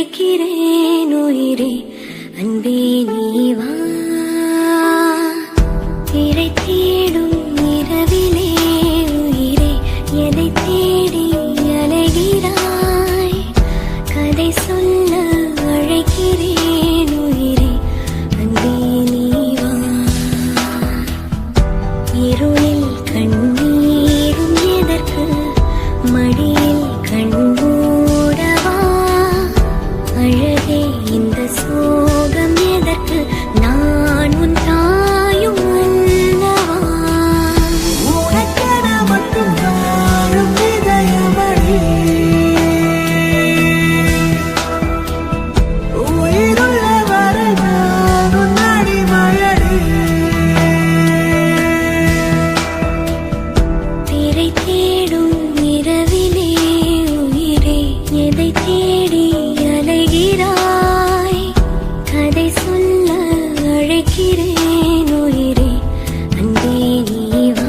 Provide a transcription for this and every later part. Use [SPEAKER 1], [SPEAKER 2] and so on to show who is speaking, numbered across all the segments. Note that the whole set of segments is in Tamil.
[SPEAKER 1] அழைக்கிறேன் உயிரே அன்பே நீவா. திரை தேடும் இரவிலே உயிரே எதை தேடி அலைகிறாய்? கதை சொல்ல அழைக்கிறேன் உயிரே அன்பே நீவா. இருளில் கண்ணீரும் எதற்கு? மடியில் கண்மூடவா? அழகே இந்த சோகம் எதற்கு? நான் உன் தாயும் அல்லவா?
[SPEAKER 2] உனக்கென மட்டும் வாழும் இதயமடி, உயிருள்ள வரை நான் உன் அடிமையடி.
[SPEAKER 1] திரை தேடும் இரவிலே உயிரே எதை தேடி அலைகிறாய்? கதை சொல்ல அழைக்கிறேன் உயிரே அன்பே நீவா.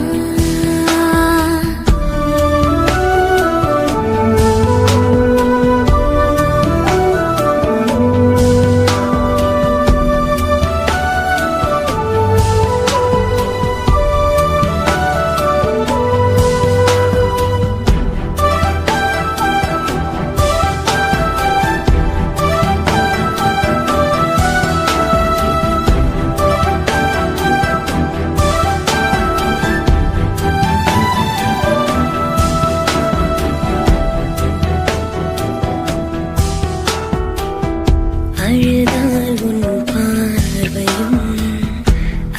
[SPEAKER 1] அழுதால் உன் பார்வையும்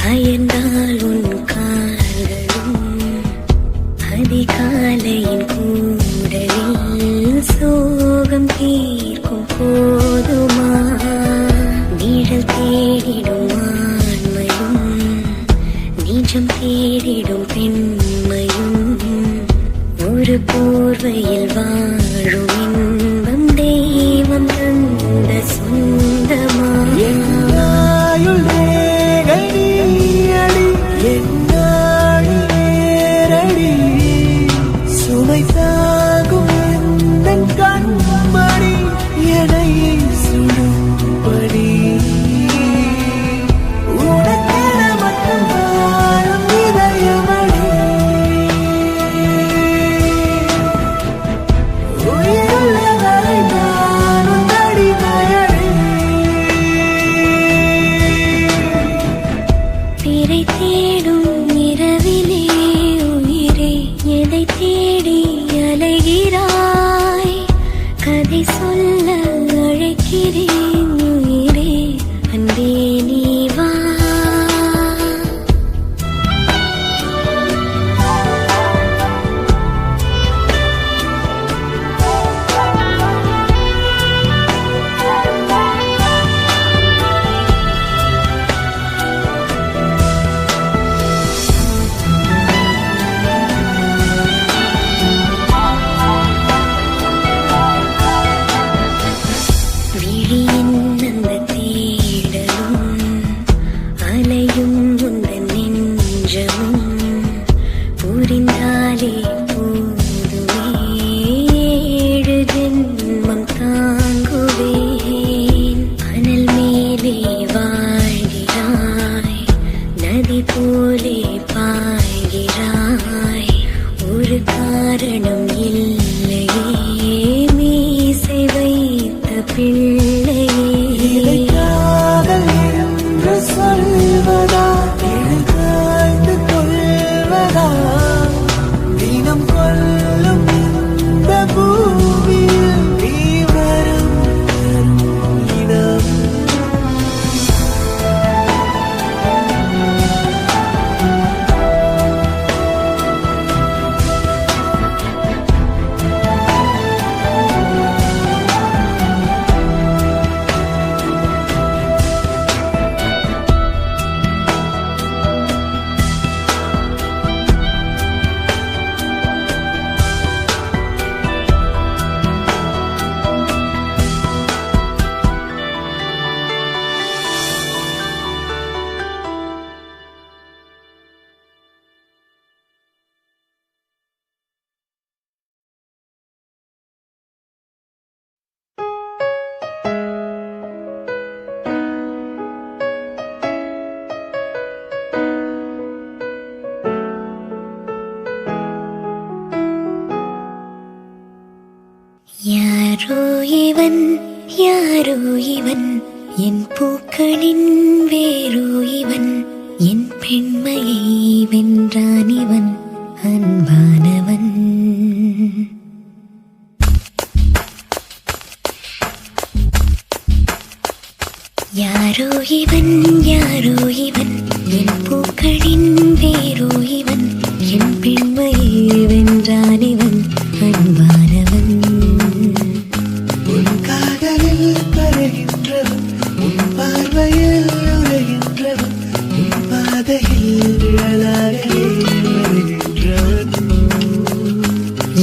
[SPEAKER 1] அயர்ந்தால் உன் கால்களும் அதிகாலையின் கூடலில் சோகம் தீர்க்கும் போதுமா? நிழல் தேடிடும் ஆண்மையும் நிஜம் தேடிடும் பெண்மையும் ஒரு போர்வையில் வாழும் இன்பம் தெய்வம் தந்த சொந்தமா?
[SPEAKER 2] என்னாயுள் ரேகை நீயடி, என்னாழி நேரடி, சுமை தாங்கும் எந்தன் கண்மணி எனை சுடும்படி. உனக்கென மட்டும் வாழும் இதயமடி, உயிருள்ள வரை நான் உன் அடிமையடி.
[SPEAKER 1] திரை தேடும் இரவிலே உயிரே எதை தேடி அலைகிறாய்? கதை சொல்ல அழைக்கிறேன் உயிரே அன்பே நீவா. விழியின் அந்த தேடலும் அலையும் உந்தன் நெஞ்சமும் புரிந்தாலே போதுமே, ஏழு ஜென்மம் தாங்குவேன். அனல் மேலே வாழ்கிறாய், நதி போலே பாய்கிறாய், ஒரு காரணம் இல்லையே மீசை வைத்த பிள்ளையே.
[SPEAKER 2] இதை காதல் என்று சொல்வதா, எழுதாய்ந்து கொள்வதா? தினம் கொல்லும் இந்த பூமியில் நீ வரும் இனம்.
[SPEAKER 1] யாரோ இவன் யாரோ இவன் என் பூக்களின் வேரோ இவன் என் பெண்மையை வென்றான் இவன் அன்பானவன் யாரோ இவன் யாரோ இவன் என் பூக்களின் வேரோ இவன் என் பெண்மையை வென்றான் இவன் அன்பானவன்
[SPEAKER 2] உன் காதலில் கரைகின்றவன் உன் பார்வையில் உரைகின்றவன் உன் பாதையில் நிழலாக வருகின்றவன்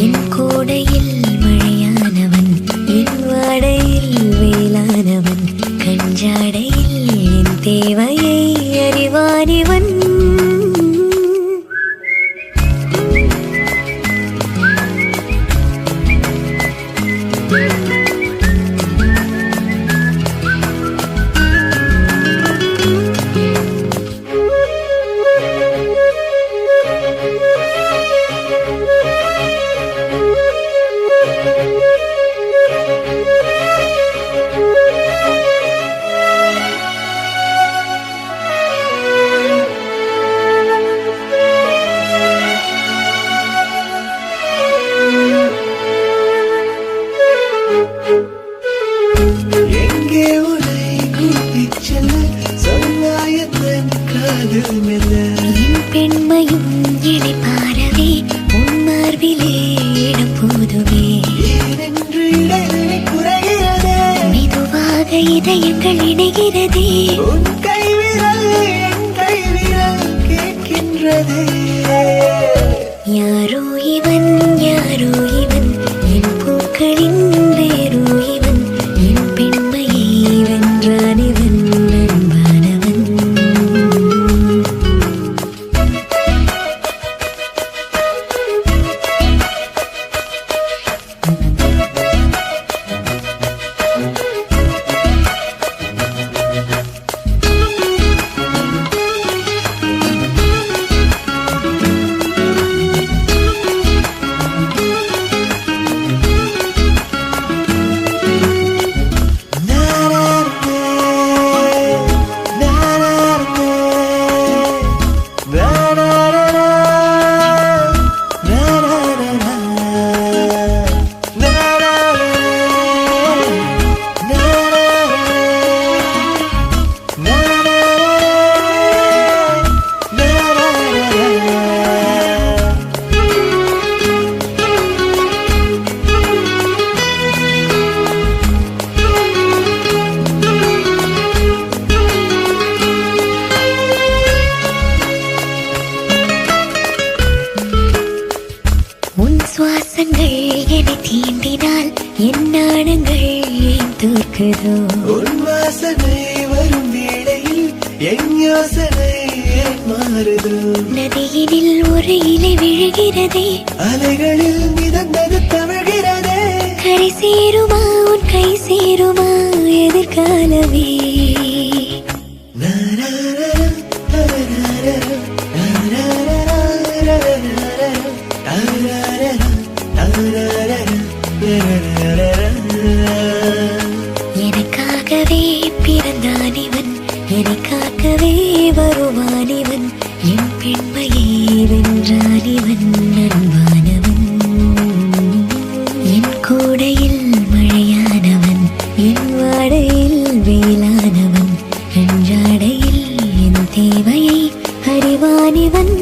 [SPEAKER 1] என் கோடையில் மழையானவன் என் வாடையில் வேளானவன் கஞ்சாடையில் என் தேவையை அறிவானிவன்
[SPEAKER 2] எங்கே உன்னை கூட்டிச் செல்ல சொல்லாயத்தன் காதல் மெல்ல
[SPEAKER 1] என் பெண்மையும் இடைப்பாரவே உன் மார்பிலே இடம் போதுவே
[SPEAKER 2] ஏனென்று இடைவெளி குறைகிறதே
[SPEAKER 1] மெதுவாக இதயங்கள் இணைகிறதே
[SPEAKER 2] உன் கைவிரல் என் கைவிரல் கேட்கின்றதே
[SPEAKER 1] யாரோ இவன் யாரோ இவன் என் பூக்களின் வேரோ இவன் என் பெண்மையை வென்றான் இவன் அன்பானவன் உன் சுவாசங்கள் என்னை தீண்டினால் என் நாணங்கள் ஏன் தோற்குதோ
[SPEAKER 2] உன் வாசனை வரும் வேளையில் என் யோசனை ஏன் மாறுதோ
[SPEAKER 1] நதியினில் ஒரு இலை விழுகிறதே
[SPEAKER 2] அலைகளில் மிதந்தது தவழ்கிறதே
[SPEAKER 1] கரை சேருமா உன் கை சேருமா எதிர்காலமே எனக்காகவே பிறந்தான் இவன் எனக்காகவே வருவான் இவன் என் பெண்மையை வென்றான் இவன் அன்பானவன் என் கோடையில் மழையானவன் என் வாடையில் வேளானவன் அன்றாடையில் என் தேவையை அறிவானிவன்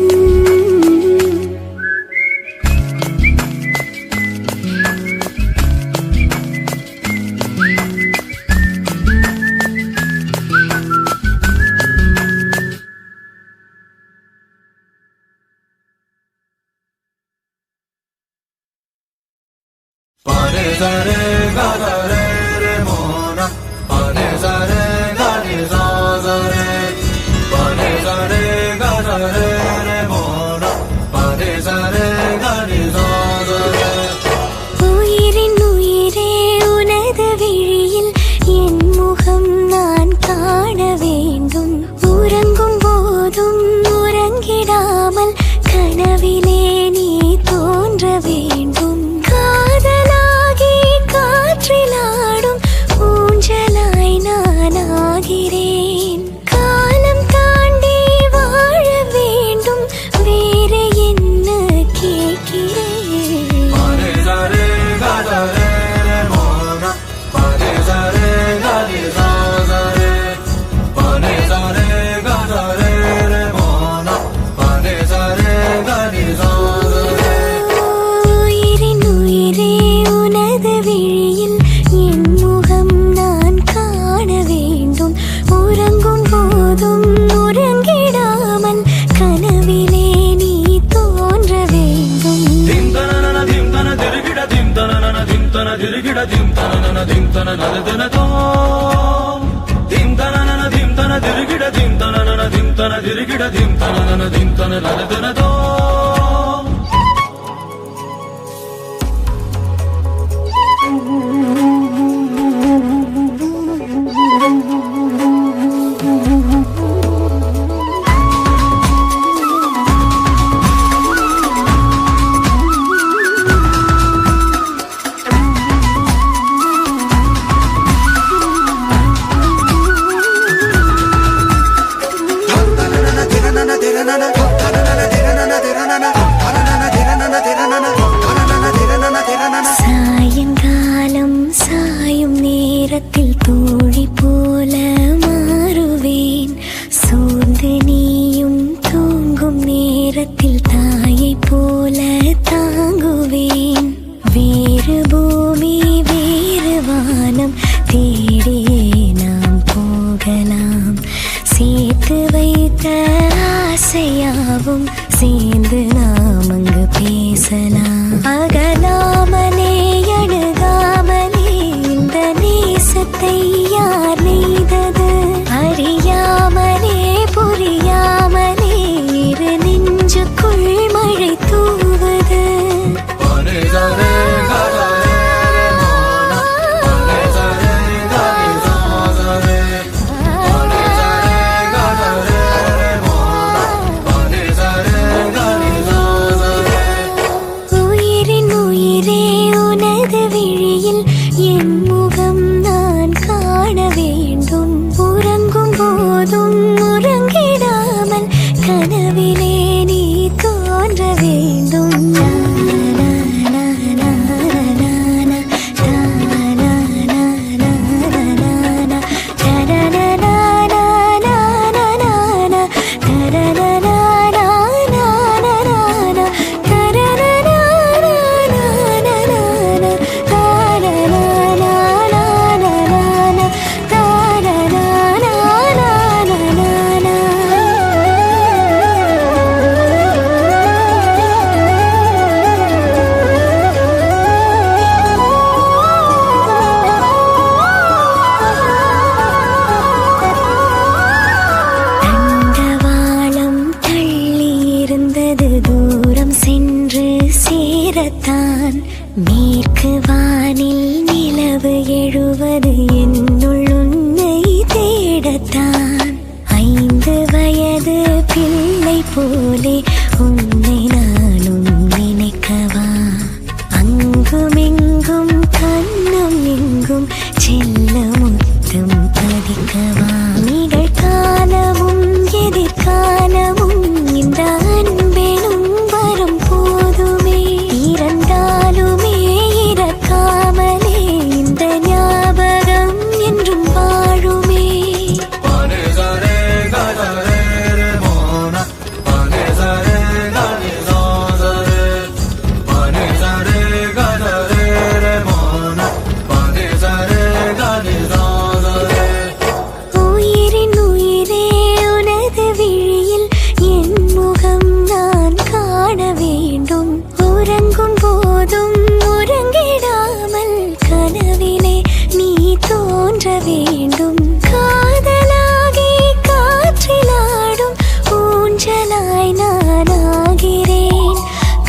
[SPEAKER 1] உயிரின் உயிரே உனது விழியில் என் முகம் நான் காண வேண்டும் உறங்கும் போதும் உறங்கிடாமல் கனவிலே நீ தோன்ற வேண்டும் காதலாகி காற்று
[SPEAKER 3] dim tanana dim tanana dana tom dim tanana dim tanana dirigida dim tanana dim tanana dirigida dim tanana dim tanana dana tom
[SPEAKER 1] சாயங்காலம் சாயும் நேரத்தில் தோழி போல மாறுவேன். சோர்ந்து நீயும் தூங்கும் நேரத்தில் தாயை போல தாங்குவேன். வேறு பூமி வேறு வானம் தேடியே நாம் போகலாம். சேர்த்து வைத்த ஆசையாவும் சேர்ந்து நாம் அங்கு பேசலாம். அகலாமலே அணுகாமலே இந்த நேசத்தை யார் நெய்தது? அறியாமலே புரியாமலே இரு நெஞ்சுக்குள் மழை தூவது. உயிரின் உயிரே உனது விழியில் என் முகம் நான் காண வேண்டும். உறங்கும் போதும் உறங்கிடாமல் கனவிலே நீ தோன்ற வேண்டும். தண்டவாளம் தள்ளி இருந்தது தூரம் சென்று சேரத்தான். மேற்கு வானில் நிலவு எழுவது என்னுள் உன்னை தேடத்தான். 5 வயது பிள்ளை போலே உன்னை நானும் நினைக்கவா? அங்குமெங்கும் கண்ணும் எங்கும் செல்ல முத்தம் பதிக்கவா? நிகழ்காலமும் எதிர்காலமும் இந்த அன்பெனும் வரும் போதுமே. இறந்தாலுமே இறக்காமலே இந்த ஞாபகம் என்றும் வாழுமே. உயிரின் உயிரே உனது விழியில் என் முகம் நான் காண வேண்டும். உறங்கும் போதும் உறங்கிடாமல் கனவிலே நீ தோன்ற வேண்டும். காதலாகி காற்றிலாடும் ஊஞ்சலாய் நான் ஆகிறேன்.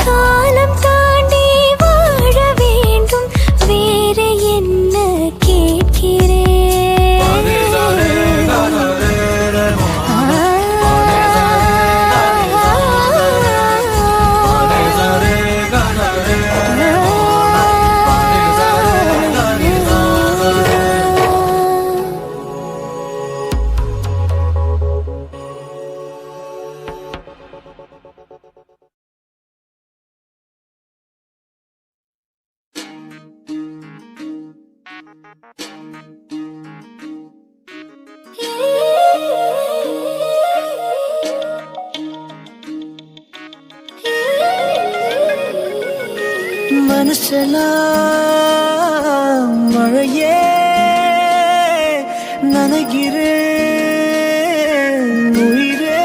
[SPEAKER 1] காலம் தாண்டி வாழ வேண்டும். வேறு என்ன கேட்கிறேன்?
[SPEAKER 2] மனசெல்லாம் மழையே நனைகிறேன். உயிரே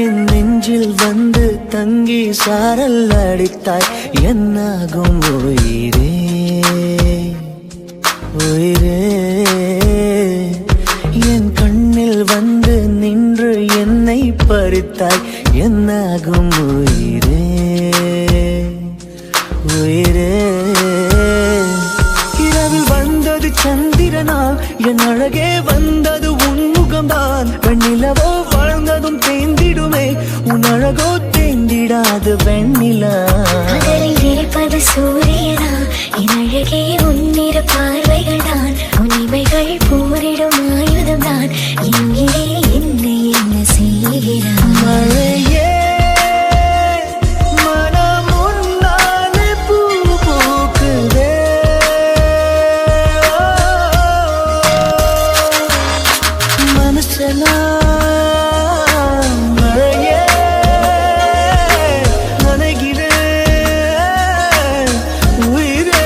[SPEAKER 2] என் நெஞ்சில் வந்து தங்கி சாரல் அடித்தாய். என்னாகும் உயிரே? உயிரே என் கண்ணில் வந்து நின்று என்னை பறித்தாய் என்னாகும் உயிரே உயிரே இரவில் வந்தது சந்திரனால் என் அழகே வந்தது உன்முகம்தான் வெண்ணிலவோ வாழ்ந்ததும் தேந்திடுமே உன் அழகோ தேந்திடாது வெண்ணிலா
[SPEAKER 1] இருப்பது சூரியனா என் அழகே உன்னிற பார்வைகள் தான் உன்னிமைகள் போரிடும் ஆயுதம் தான் இங்கே என்னை என்ன செய்கிறான்
[SPEAKER 2] மழையே மனம் உன்னாலே பூ பூக்குதே மனசெல்லாம் மழையே நனைகிறேன் உயிரே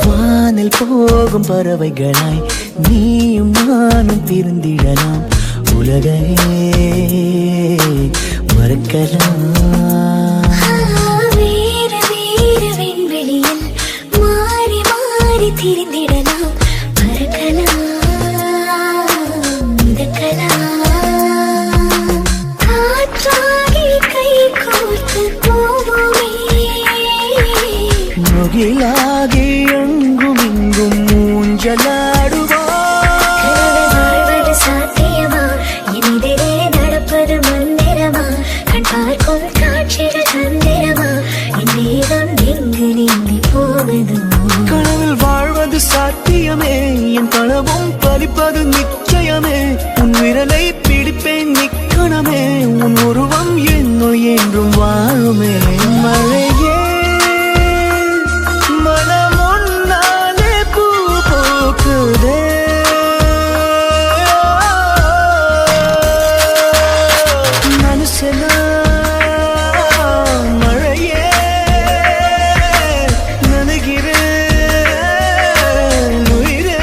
[SPEAKER 2] வானில் போகும் பறவைகளாய் நீயும் நானும் திருந்திடலாம் உலகையே மறக்கலாம்
[SPEAKER 1] வேறு வேறு விண்வெளியில் மாறி மாறி திரிந்திடலாம் பறக்கலாம் மிதக்கலாம் காற்றாகி கை கோர்த்து போவோமே
[SPEAKER 2] முகிலாகி எங்கும் இங்கும் மூஞ்சலாடுவா
[SPEAKER 1] வாழ்வது சாத்தியமா எதிரே நடப்பது மந்திரமா கண் பார்க்கும் காட்சிகள் தந்திரமா என் வேகம் எங்கு நீங்கி போவதோ
[SPEAKER 2] கனவில் வாழ்வது சாத்தியமே என் கனவும் பலிப்பது நிச்சயமே உன் விரலை பிடிப்பேன் நிக்கணமே உன் உருவம் என்னுள் என்றும் வாழுமே மழையே மனம் உன்னாலே பூ பூக்குதே மனசெல்லாம் மழையே நனைகிறேன் உயிரே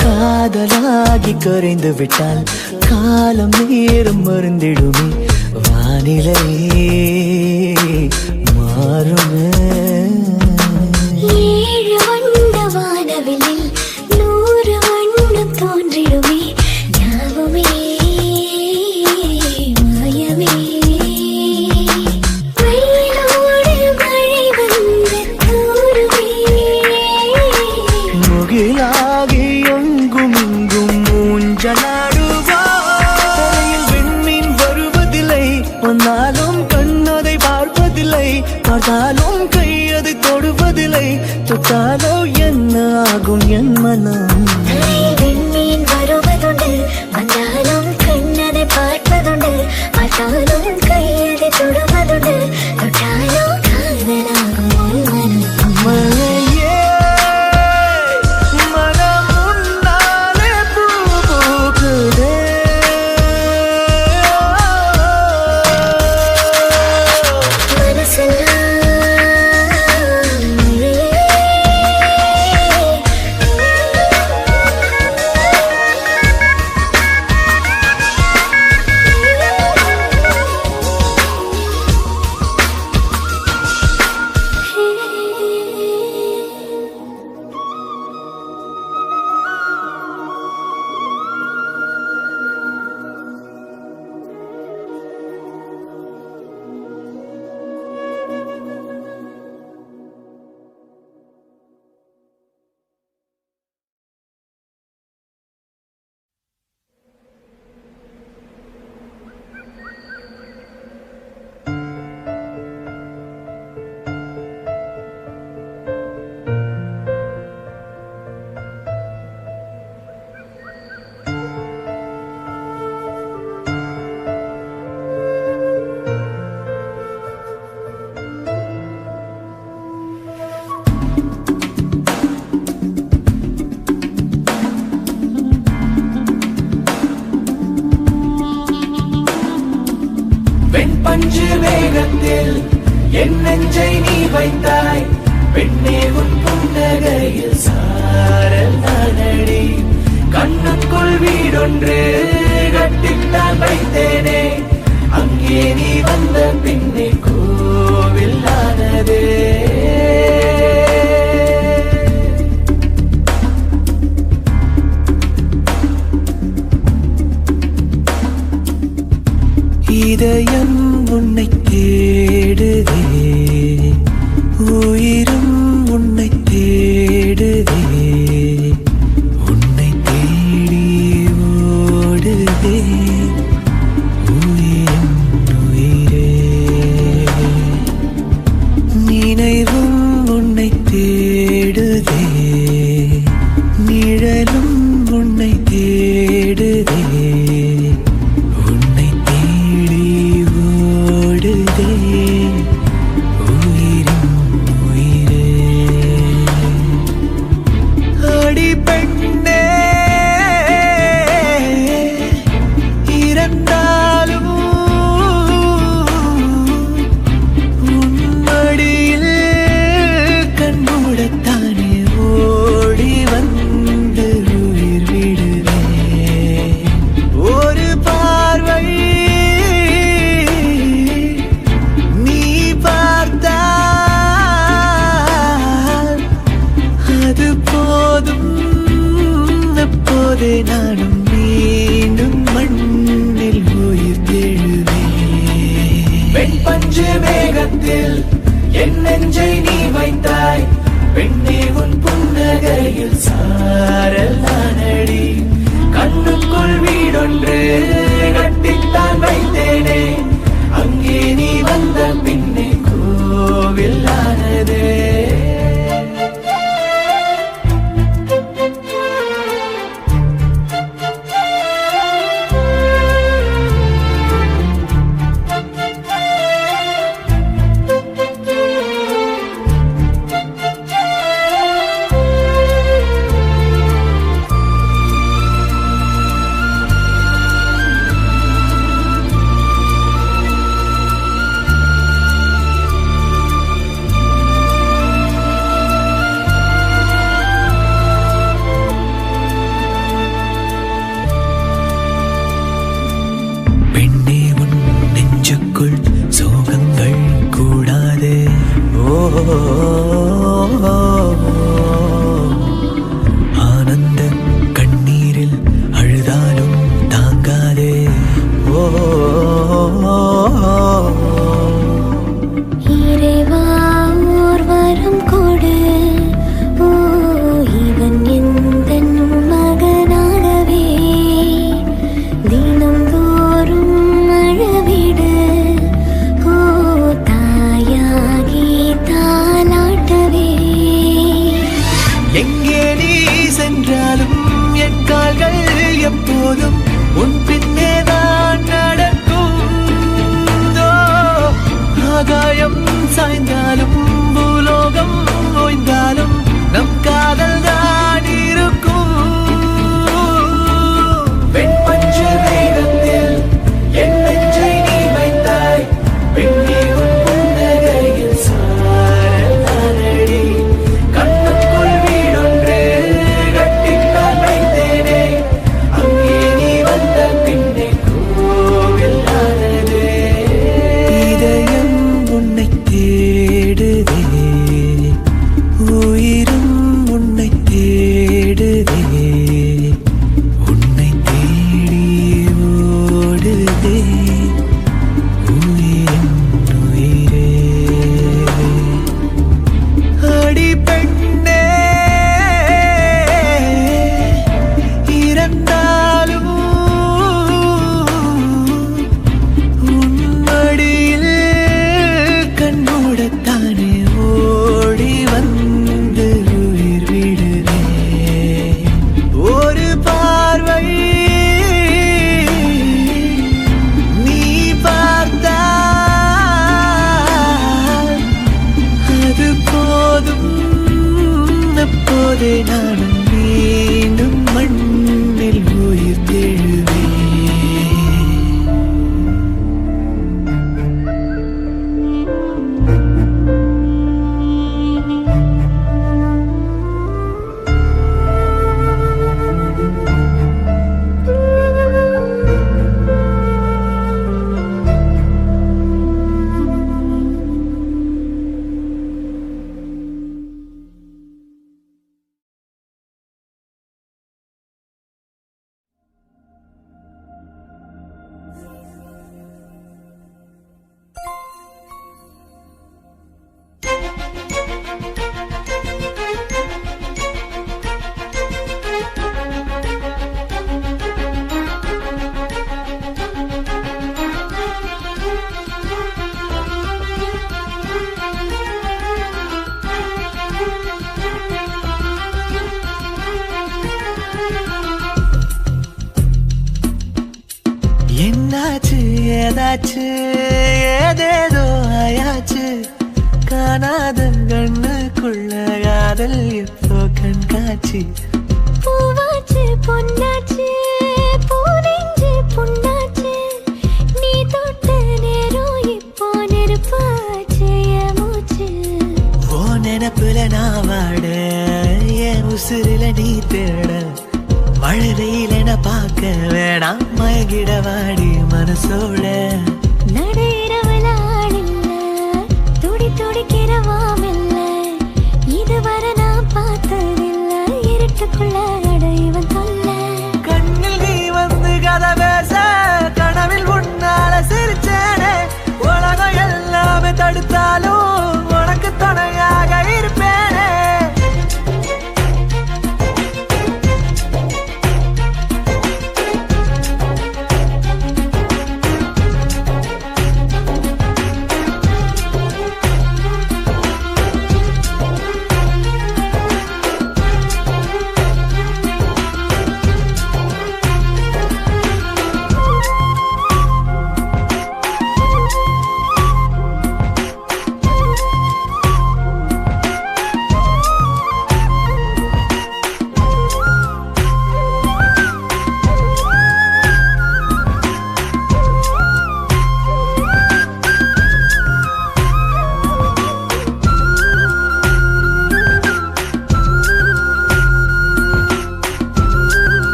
[SPEAKER 2] காதலாகி கரைந்து விட்டால் காலம் நேரம் மருந்திடுமே வானிலை மாறுமே
[SPEAKER 1] ஏழு வண்ண வானவில்லில் 100 வண்ணம் தோன்றிடுமே யாவுமே மாயமே வெயிலோடு மழை வந்து தூருமே
[SPEAKER 2] முகிலாகி எங்கும் இங்கும் மூஞ்சலாடுவா தலையில் விண்மீன் வருவதில்லை வந்தாலும் கண்ணதை பார்ப்பதில்லை பார்த்தாலும் கை மேகத்தில் என் நெஞ்சை நீ வைத்தாய் பெண்ணே உன் புன்னகையில் சாரல் நானடி கண்ணுக்குள் வீடொன்று கட்டித்தான் வைத்தேனே அங்கே நீ வந்த பின்னே கோவில் ஆனதே இதயம் உன்னை தேடுதே உயிரும் உன்னை தேடுதே உன்னை தேடி ஓடுதே உயிரும் உயிரே நினைவும் உன்னை தேடுதே நிழலும் உன்னை தேடுதே நானும் மீண்டும் மண்ணில் உயிர் தேழுவேன் பெண் பஞ்சு மேகத்தில் என் நெஞ்சை நீ வைத்தாய் பெண்ணே உன் புன்னகையில் சாரல் நானடி கண்ணுக்குள் வீடொன்று கட்டித்தான் வைத்தேனே அங்கே நீ வந்த பின்னே கோவில் ஆனதே சோகங்கள் கூடாது ஆனந்த கண்ணீரில் அழுதாலும் தாங்காதே
[SPEAKER 1] இறைவா ஓர் வரம் கொடு இவன் எந்தன் மகனாகவே தினம்தோறும் அழவிடு
[SPEAKER 2] எங்கே நீ சென்றாலும் என் கால்கள் எப்போதும் உன் பின்னே தான் நடக்கும் ஆகாயம் சாய்ந்தாலும் பூலோகம் ஓய்ந்தாலும் நம் காதல் தான் இருக்கும் பெண் பஞ்சு மேகத்தில் என் நெஞ்சை நீ வைத்தாய் பெண்ணே உன் புன்னகையில் சாரல் நானடி கண்ணுக்குள் வீடொன்று கட்டித்தான் வைத்தேனே அங்கே நீ வந்த பின்னே கோவில் ஆனதே இதயம் உன்னை தேடுதே உயிரும் உன்னை தேடுதே உன்னை தேடி ஓடுதே உயிரும் உயிரே அடி பெண்ணே இறந்தாலும் உன் மடியில் கண்மூடத்தானே ஓடி வந்து உயிர் விடுவேன் ஒரு பார்வை நீ பார்த்தால் அது போதும் அப்போதே நானும் மீண்டும் மண்ணில் உயிர் தேழுவேன் என்னாச்சு ஏதாச்சு ஏதேதோ ஆயாச்சு காணாத கண்ணுக்குள்ள காதல் இப்போ கண்காட்சி
[SPEAKER 1] பூவாச்சு பொன்னாச்சு பூனெஞ்சு புண்ணாச்சு நீ தொட்ட நேரம் இப்போ நெருப்பாச்சு என் மூச்சு
[SPEAKER 2] ஓ நினப்புல நான் வாட என் உசுரில நீ தேட மழை வெயிலென பார்க்க வேணாம் மயங்கிட வாடி மனசோட
[SPEAKER 1] நடையிறவள ஆளில்ல துடி துடிக்கிறவாமில்ல இதுவரை நான் பார்த்ததில்ல இருட்டுக்குள்ள அடைவன் தொல்ல
[SPEAKER 2] கண்ணில் நீ வந்து கதை பேச கனவில் உன்னால சிரிச்சேனே உலகம் எல்லாமே தடுத்தாலும் உனக்கு துணையாக இருப்பேனே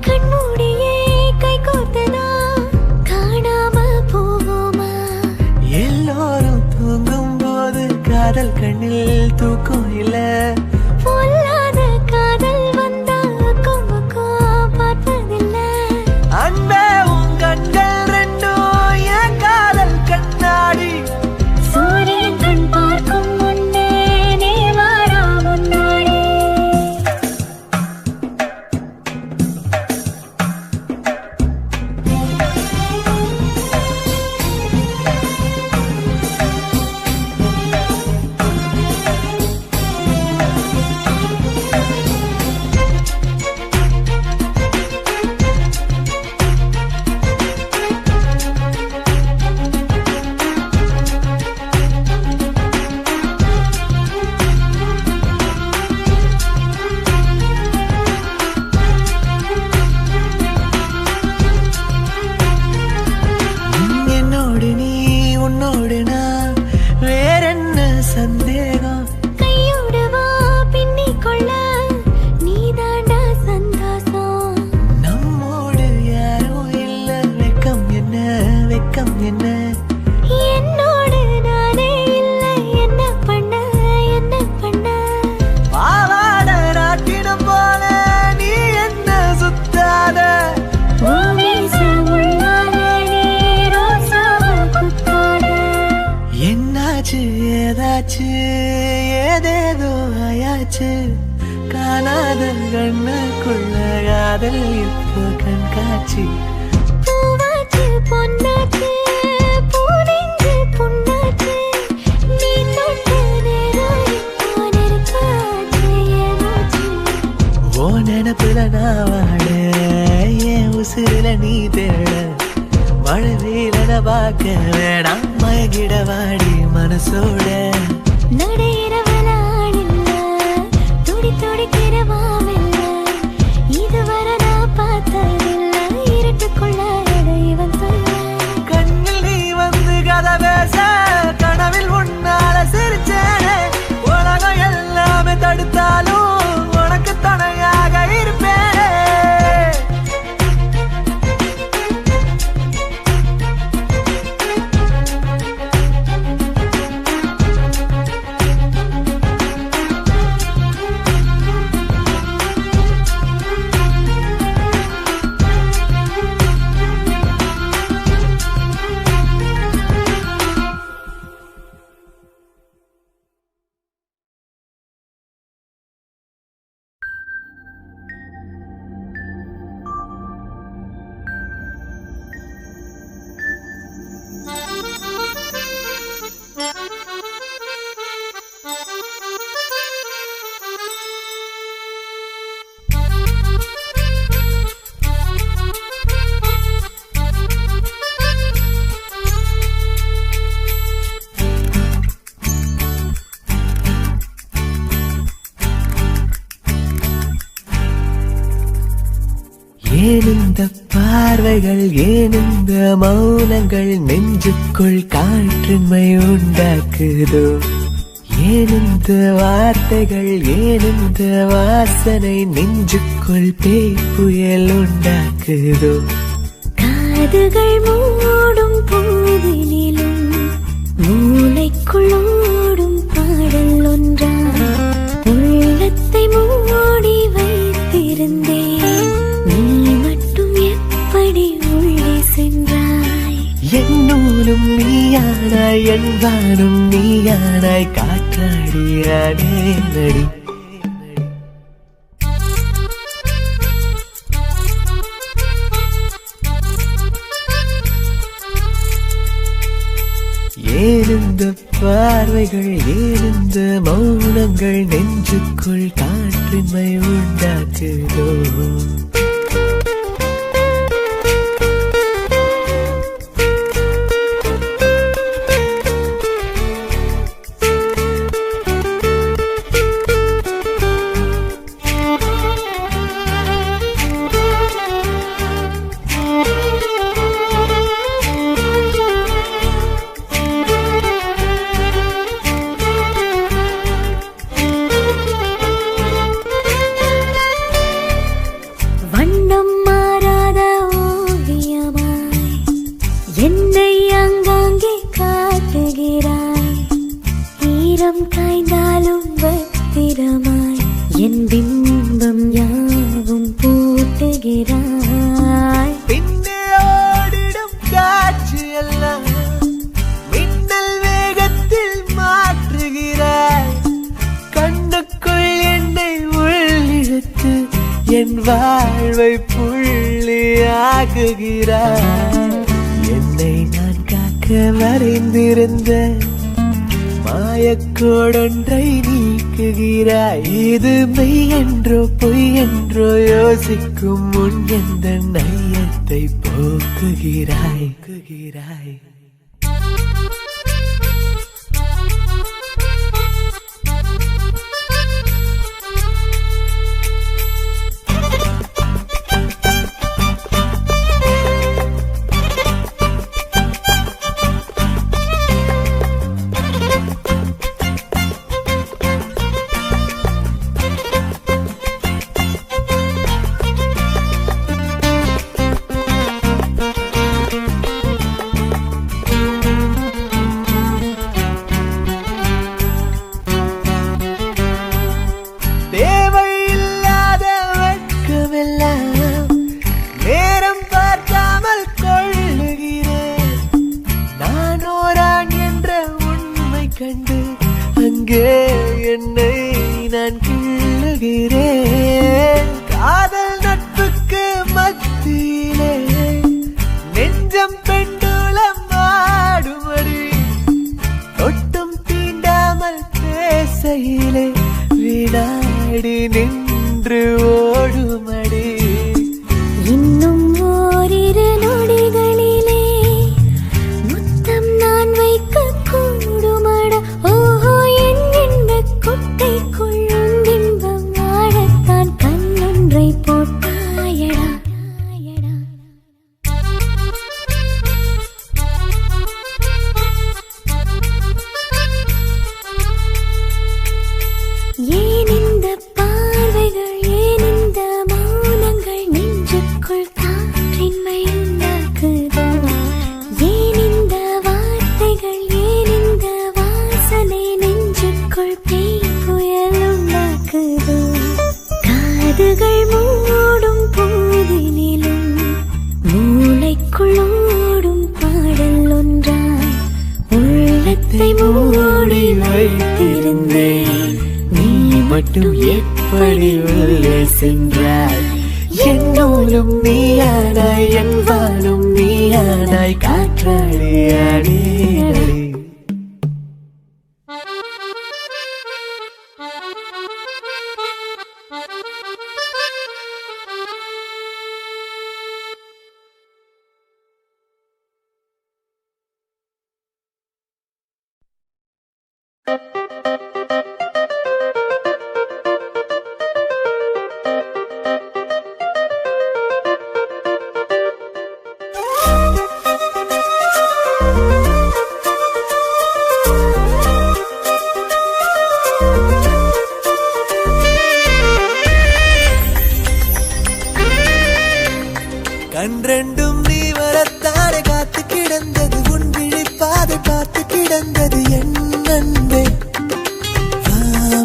[SPEAKER 1] கண்மூடியே கை கோர்த்தனா காணாம போவோமா
[SPEAKER 2] எல்லோரும் தூங்கும் போது காதல் கண்ணில் தூக்கம் இல்ல
[SPEAKER 1] பொல்லாத காதல் வந்தா அக்கம் பார்ப்பதில்ல
[SPEAKER 2] அன்பே உன் கண்கள் ரெண்டும் என் காதல் கண்ணாடி
[SPEAKER 1] சூரியன் கண் பார்க்கும் முன்னே நீ வாரா முன்னாடி
[SPEAKER 2] என்னோடு நீ உன்னோடு நான் வேறென்ன சந்தேகம்
[SPEAKER 1] கையோடு வா பின்னிக் கொள்ள நீதாண்டா சந்தோஷம்
[SPEAKER 2] நம்மோடு யாரும் இல்ல வெக்கம் என்ன வெக்கம் என்ன
[SPEAKER 1] என்னோடு நானே இல்லை என்ன பண்ண என்ன பண்ண
[SPEAKER 2] பாவாட நாட்டினம் போல நீ என்ன சுத்தாத என்னாச்சு ஏதாச்சு ஏதேதோ ஆயாச்சு காணாத கண்ணுக்குள்ள காதல் இப்போ கண்காட்சி
[SPEAKER 1] பூவாச்சு பொன்னாச்சு பூனெஞ்சு புண்ணாச்சு நீ தொட்ட நேரம் இப்போ நெருப்பாச்சு என் மூச்சு
[SPEAKER 2] ஓ நினப்புல நான் வாட என் உசுரில நீ தேட மழை வெயிலன பார்க்க வேணாம் மயங்கிட வாடி மனசோட
[SPEAKER 1] நடையிறவள ஆளில்ல துடி துடிக்கிறவாமில்ல இதுவரை நான் பார்த்ததில்ல இருட்டுக்குள்ள அடைவன் தொல்ல
[SPEAKER 2] கண்ணில் நீ வந்து கதை பேச கனவில் உன்னால சிரிச்சேனே உலகம் எல்லாமே தடுத்தாலும் உனக்கு துணையாக இருப்பேனே பார்வைகள் ஏன் இந்த மௌனங்கள் நெஞ்சுக்குள் காற்றின்மை உண்டாக்குதோ ஏன் இந்த வார்த்தைகள் ஏன் இந்த வாசனை நெஞ்சுக்குள் பேய் புயல் உண்டாக்குதோ
[SPEAKER 1] காதுகள் மூடும் போதினிலும் மூளைக்குள் ஓடும் பாடல் ஒன்றா உள்ளத்தை மூடி வைத்திருந்தேன் நீ மட்டும் எப்படி உள்ளே சென்றாய்
[SPEAKER 2] என் நூலும் நீயானாய் என் வானும் நீயானாய் காற்றாடியானே நடி ஏனெந்த பார்வைகள் ஏனெந்த மௌனங்கள் நெஞ்சுக்குள் காற்றின்மை உண்டாக்குதோ காய்ந்தாலும் பத்திரமாய் என் பிம்பம் யாவும் பூட்டுகிறாய் பின்னே ஓடிடும் காட்சி எல்லாம் மின்னல் வேகத்தில் மாற்றுகிறாய் கண்ணுக்குள் என்னை உள்ளிழுத்து என் வாழ்வை புள்ளியாக்குகிறாய் என்னை நான் காக்க வரைந்திருந்த மாயக்கோடொன்றை நீக்குகிறாய் இது மெய் என்றோ பொய் என்றோ யோசிக்கும் முன் எந்த நையத்தை போக்குகிறாய் கண்டு அங்கே என்னை நான் கிள்ளுகிறேன் காதல் நட்புக்கு மத்தியிலே நெஞ்சம் பெண்டுலம் ஆடுமடி ஒட்டும் தீண்டாமல் பேசையிலே வினாடி நின்று ஓடுமடி
[SPEAKER 1] இன்னும் ஓரிரு நொடிகளிலே முத்தம் நான் வைக்க கூடுமட ஓஹோ என் எண்ண குட்டைக்குள் பிம்பம் ஆடத்தான் கண்ணொன்றை போட்டாயடா ஏன் இந்த பார்வைகள் ஏன் இந்த மௌனங்கள் நெஞ்சுக்குள் காற்றின்மை உண்டாக்குதோ ஏன் இந்த வார்த்தைகள் ஏன் இந்த வாசனை நெஞ்சுக்குள் பேய் புயல் உண்டாக்குதோ காதுகள் மூடும் போதினிலும் மூளைக்குள் ஓடும் பாடல் ஒன்றாய் உள்ளத்தை மூடி வைத்திருந்தேன் நீ மட்டும் எப்படி உள்ளே சென்றாய் என்னோடும் நீயானாய் என் வானும் நீயானாய் காற்றாடியாடி
[SPEAKER 2] கன்றெண்டும் நீ வரத்தானே காத்து கிடந்தது உன் விழிப்பாதை பார்த்து கிடந்தது என் அன்பே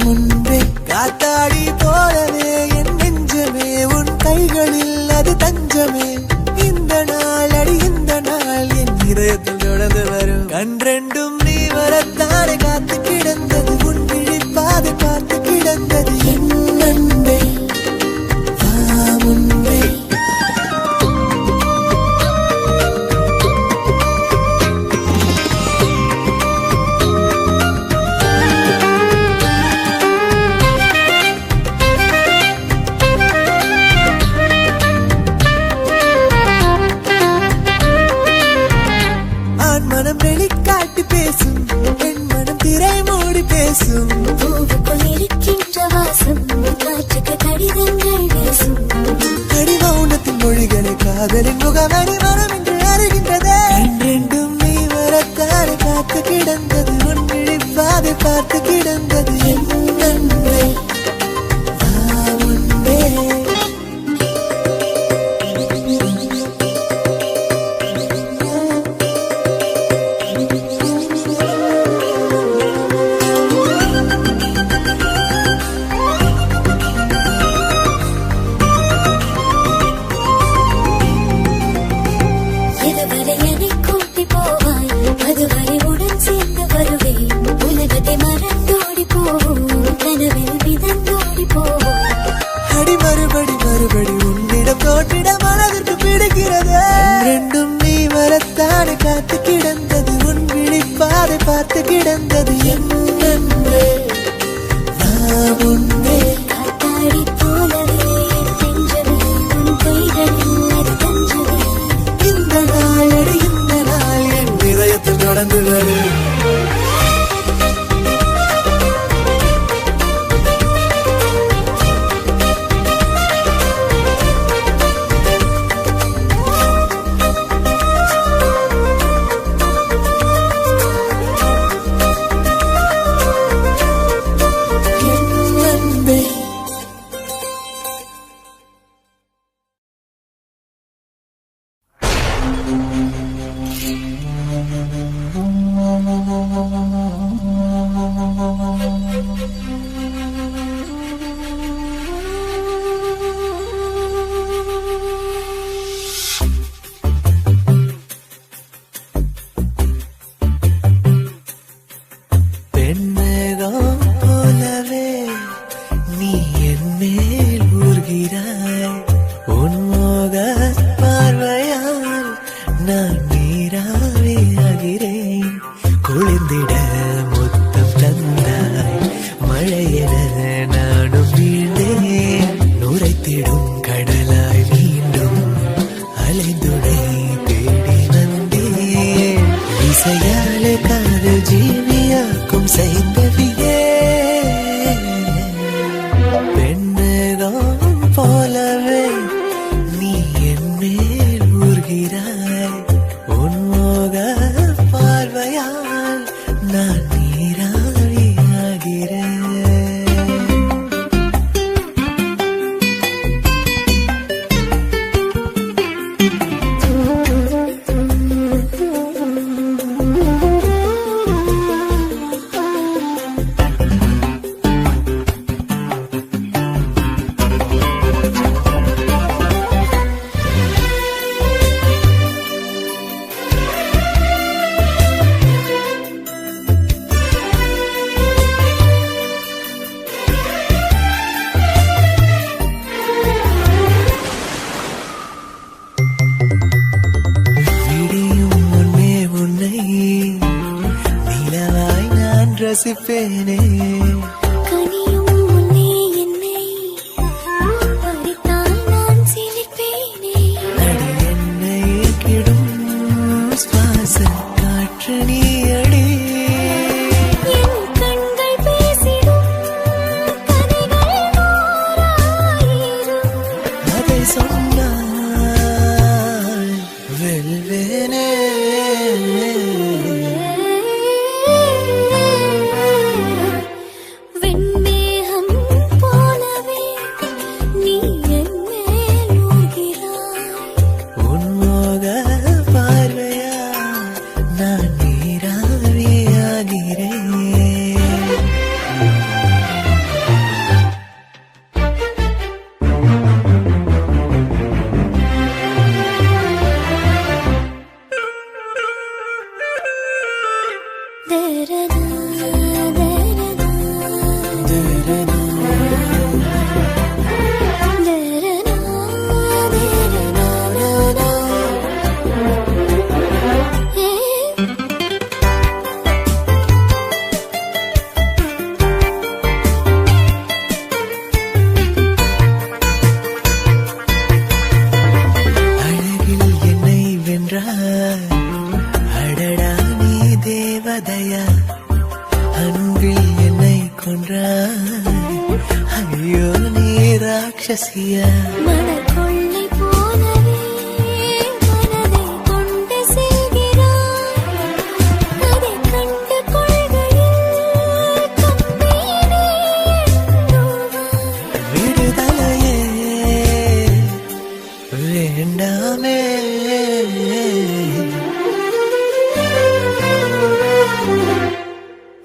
[SPEAKER 2] முன்பே காத்தாடி போலவே என் நெஞ்சமே உன் கைகளில் அது தஞ்சமே இந்த நாள் அடி இந்த நாள் என் இதயத்தில் தொடர்ந்து வரும் கன்றெண்டும் நீ வரத்தானே காத்து கிடந்தது உன் விழிப்பாதை பார்த்து கிடந்தது என் அன்பே முன்பே மனம் வெளிக்காட்டி பேசும் என் மனம் திரை மூடி பேசும்
[SPEAKER 1] பூவுக்குள் இருக்கின்ற வாசம் காற்றுக்கு கடிதங்கள் பேசும்
[SPEAKER 2] கடிமௌனத்தின் மொழிகளை காதலின் முகமணி மனம் என்று அறிகின்றதே என்றென்றும் நீ வரத்தாறு காத்து கிடந்தது உன் விழிப்பாதை பார்த்து கிடந்தது என் அன்பே முன்பே மறுபடி உன்னிடம் தோற்றிட மனதிற்கு பிடிக்கிறது ரெண்டும் நீ வரத்தானே காத்து கிடந்தது உன் விழிப்பாதை பார்த்து கிடந்தது என் அன்பே முன்பே
[SPEAKER 1] காத்தாடி போலவே நெஞ்சமே உன் கைகளில் அது தஞ்சமே
[SPEAKER 2] இந்த நாள் அடி இந்த நாள் என் இதயத்தில் தொடர்ந்து வரும் ரசிப்பேனே
[SPEAKER 1] கனியும் முன்னே என்னை பறித்தால் நான் சிலிப்பேனே
[SPEAKER 2] அடி என்னை கிடும் சுவாச காற்று நீ அடி
[SPEAKER 1] என் கண்கள் பேசிடும் கதைகள் நூறாயிரம்
[SPEAKER 2] அதை சொன்னால் வெல்வேனே போன்றாய். ஐயோ நீ ராட்சசியா
[SPEAKER 1] மலர் கொள்ளை போலவே மனதை கொண்டு செல்கிறாய். அதைக் கண்டு கொள்கையில் கம்பீரே எண்ணுவாய்.
[SPEAKER 2] விடுதலையே வேண்டாமே.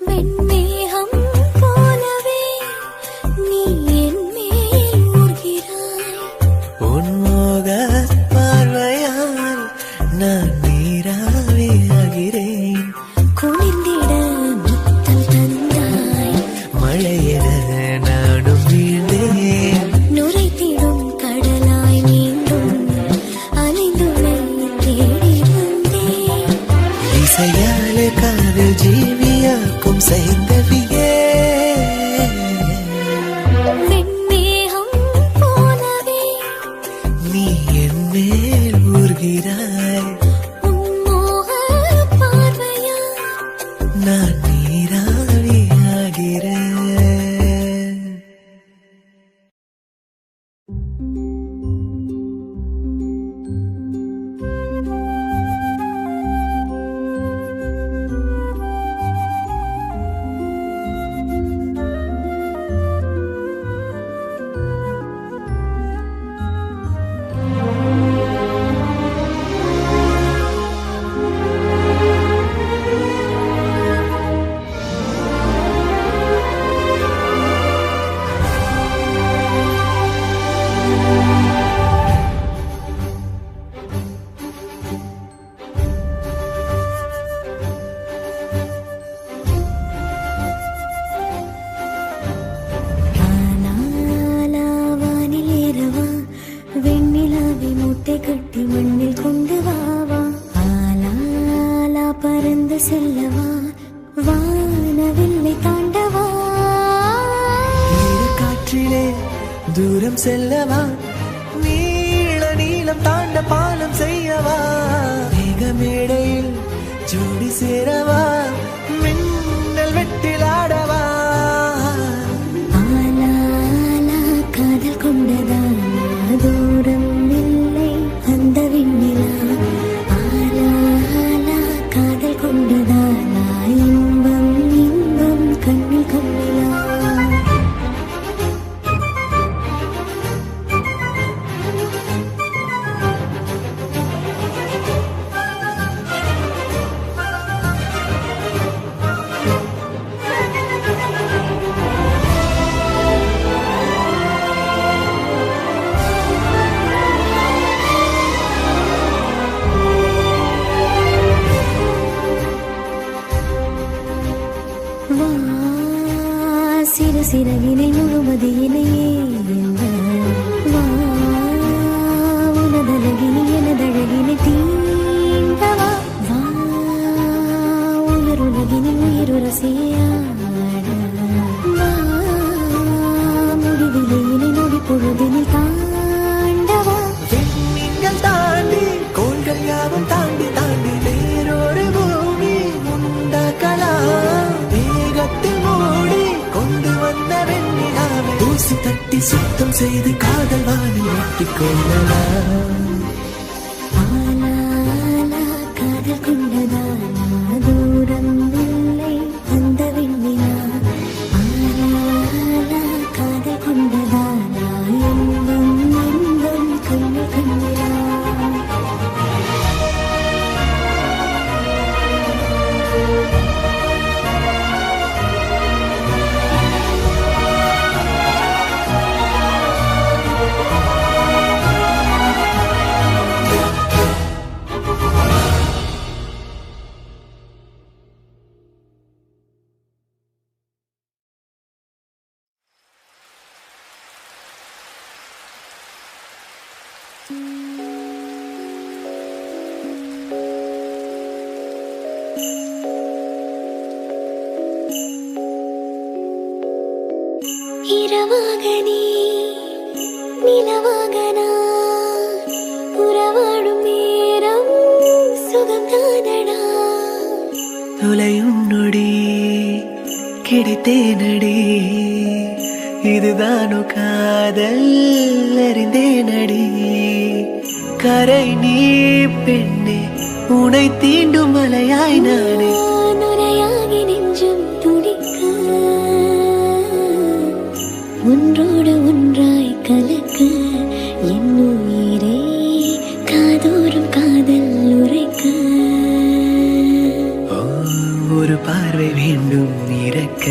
[SPEAKER 1] வெண்மேகம் போலவே நீ என் மேல் ஊர்கிறாய்.
[SPEAKER 2] உன்மோக பார்வையால் நான் நீராவியாகிறேன்.
[SPEAKER 1] குளிர்ந்திட முத்தம் தந்தாய்.
[SPEAKER 2] மழையென நானும் வீழ்ந்தேன்.
[SPEAKER 1] நுரைத்திடும் கடலாய் மீண்டும் அலைந்துளை தேடி வந்தேன்.
[SPEAKER 2] இசையாலே காதல் ஜீவியாக்கும் செய்தவியே.
[SPEAKER 1] வெண்மேகம் போலவே
[SPEAKER 2] நீ என் மேல் ஊர்கிறாய்.
[SPEAKER 1] உன்மோக பார்வையால்
[SPEAKER 2] நான் நீராவியாகிறேன்.
[SPEAKER 1] வானில் ஏறவா வெண்ணிலாவை மூட்டை கட்டி மண்ணில் கொண்டு வாவா. ஆலாலா பறந்து செல்லவா வானவில்லை தாண்டவா.
[SPEAKER 2] இரு காற்றிலே தூரம் செல்லவா. நீள நீளம் தாண்ட பாலம் செய்யவா. மேகமேடையில் ஜோடி சேரவா. மின்னல் வெட்டில் ஆடவா.
[SPEAKER 1] ஆலாலா காதல் கொண்டதானா தூரம் இல்லை அந்த விண்ணிலா. ஆலாலா காதல் கொண்டதானா இன்பம் இன்பம் கண்ணில் கண்ணிலா. வா சிறு சிறகினை முழுமதியினையே வா உனதழகினை எனதழகினை தீண்டவா. வா உயிருலகினை உயிருரசியாட. வா முடிவிலையினை நொடி பொழுதினில் தாண்டவா.
[SPEAKER 2] விண்மீன்கள் தாண்டி கோள்கள் யாவும் தாண்டி தாண்டி வேறொரு பூமி உண்டாக்கலாம். வேகத்தில் மூடி கொண்டு வந்த வெண்ணிலாவை தூசி தட்டி சுத்தம் செய்து காதல் வானில் வெட்டிக் கொள்ளலாம்.
[SPEAKER 1] ஆலாலா காதல் கொண்டதானா தூரம் இல்லை அந்த விண்ணிலா. ஆலாலா காதல் கொண்டதானா இன்பம் இன்பம் கண்ணில் கண்ணிலா. இரவாக நீ நிலவாக நான் உறவாடும் நேரம் சுகம் தானடா.
[SPEAKER 2] தொலையும் நொடி கிடைத்தேனடி இதுதானோ காதல் அறிந்தேனடி கரை நீ பெண்ணே உனை தீண்டும் மலையாய் நானே
[SPEAKER 1] நுரையாகி நெஞ்சம் துடிக்க ஒன்றோடு ஒன்றாய் கலக்க என் உயிரே காதோறும் காதல் உரைக்க
[SPEAKER 2] ஒரு பார்வை வேண்டும் இறக்க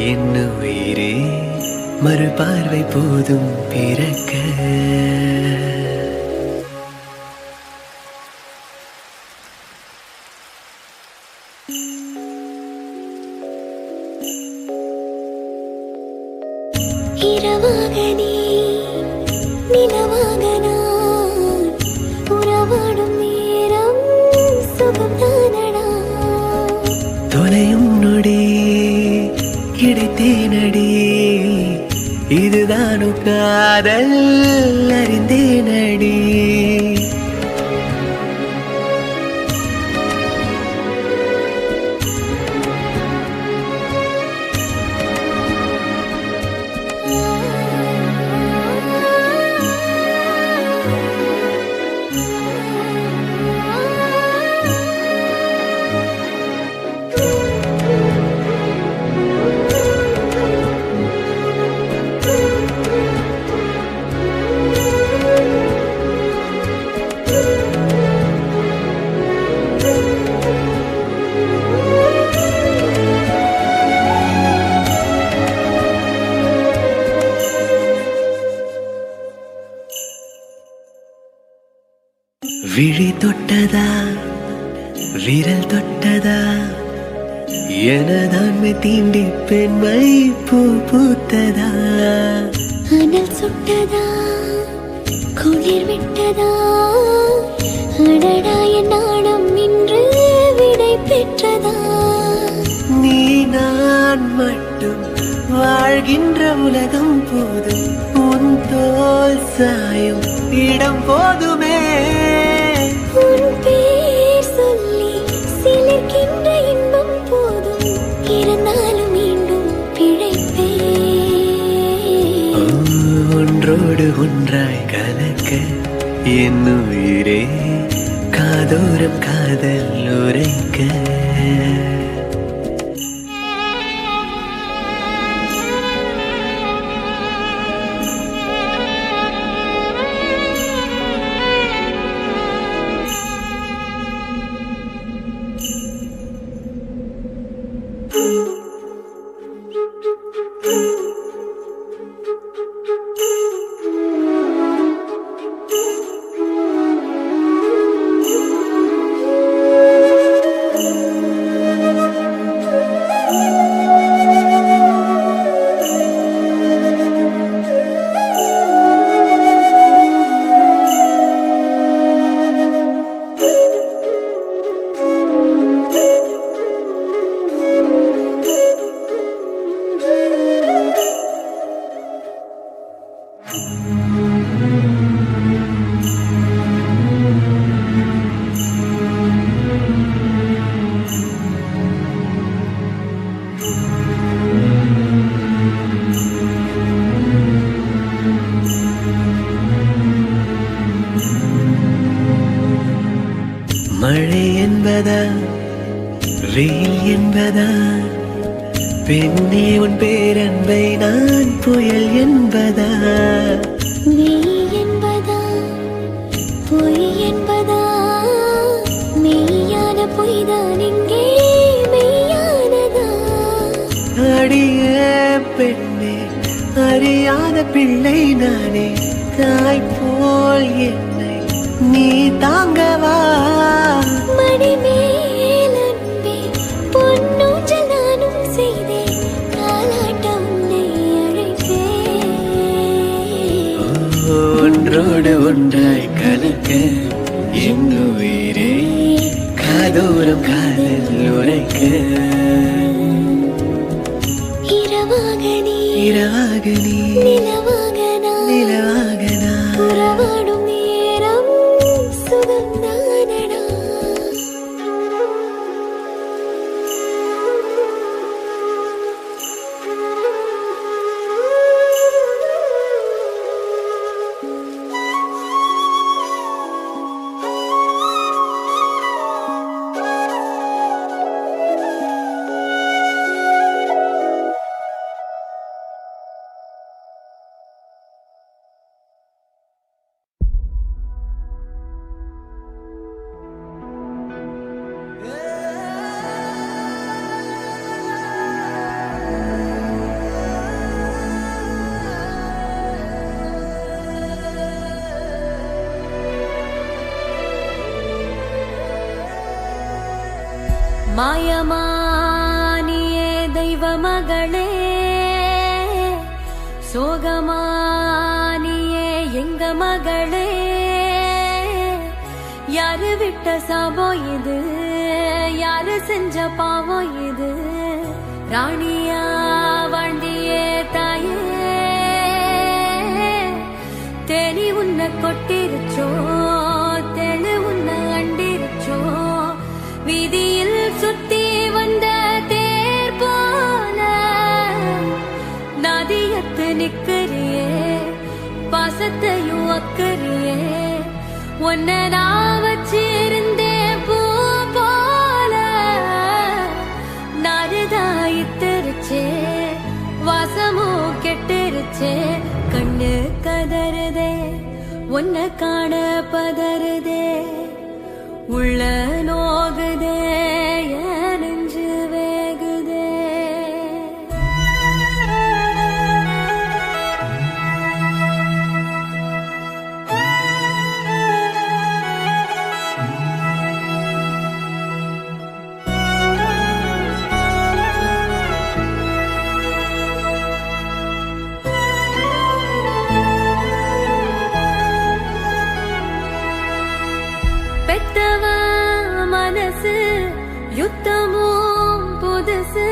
[SPEAKER 2] என் உயிரே மறு பார்வை போதும் பிறக்க
[SPEAKER 1] இரவாக நீ நிலவாக நான் உறவாடும் நேரம் சுகம்தானடா
[SPEAKER 2] தொலையும் நொடி கிடைத்தேனடி இதுதானோ காதல் அறிந்தேனடி விழி தொட்டதா விரல் தொட்டதா எனதான்மை தீண்டி பெண்மை பூ பூத்ததா
[SPEAKER 1] அனல் சுட்டதா குளிர் விட்டதா அடடா என் நாடம் இன்று விடை பெற்றதா
[SPEAKER 2] நீ நான் மட்டும் வாழ்கின்ற உலகம் போதும் உன் தோல் சாயும் இடம் போதுமே
[SPEAKER 1] உன் பேர் சொல்லி சிலிர்க்கின்ற இன்பம் போதும் இருந்தாலும் மீண்டும் பிழைப்பே
[SPEAKER 2] ஒன்றோடு ஒன்றாய் கலக்க என் உயிரே காதோரம் காதல் உரைக்க மழை என்பதா வெயில் என்பதா பெண்ணே உன் பேரன்பை நான் புயல் என்பதா
[SPEAKER 1] மெய் என்பதா பொய் என்பதா மெய்யான பொய்தான் இங்கே மெய்யானதா
[SPEAKER 2] அடியே பெண்ணே அறியாத பிள்ளை நானே தாய் போல் என்னை நீ தாங்கவா
[SPEAKER 1] மடி மேல் அன்பே பொன்னூஞ்சல் நானும் செய்தேன் காலாட்ட உன்னை அழைத்தேன்
[SPEAKER 2] ஒன்றோடு ஒன்றாய் கலக்க என் உயிரே காதோரம் காதல் உரைக்க
[SPEAKER 1] இரவாக நீ
[SPEAKER 2] நிலவாக நான்
[SPEAKER 1] உறவாடும் நேரம் சுகம்தானடா மாயமானியே தெய்வ மகளே, சோகமானியே எங்க மகளே. யாரு விட்ட சாபம் இது, யாரு செஞ்ச பாவம் இது. ராணியா வாழ்ந்தியே தாயே, தேனி உன்னை கொட்டிருச்சோ, தெளு உன்னை அண்டிருச்சோ. வீதியில் சுத்தி வந்த தேர் போல நதியத்து நிக்கிறியே, பாசத்தையும் அக்கறியே. ஒன்னதா வச்சிருந்தே பூ போல நறுதாயித்திருச்சே, வாசமும் கெட்டிருச்சே. கண்ணு கதறுதே, ஒன்ன காண பதறுதே, உள்ள நோகுதே, என் நெஞ்சு வேகுதே. பெத்தவா மனசு யுத்தமும் புதுசு,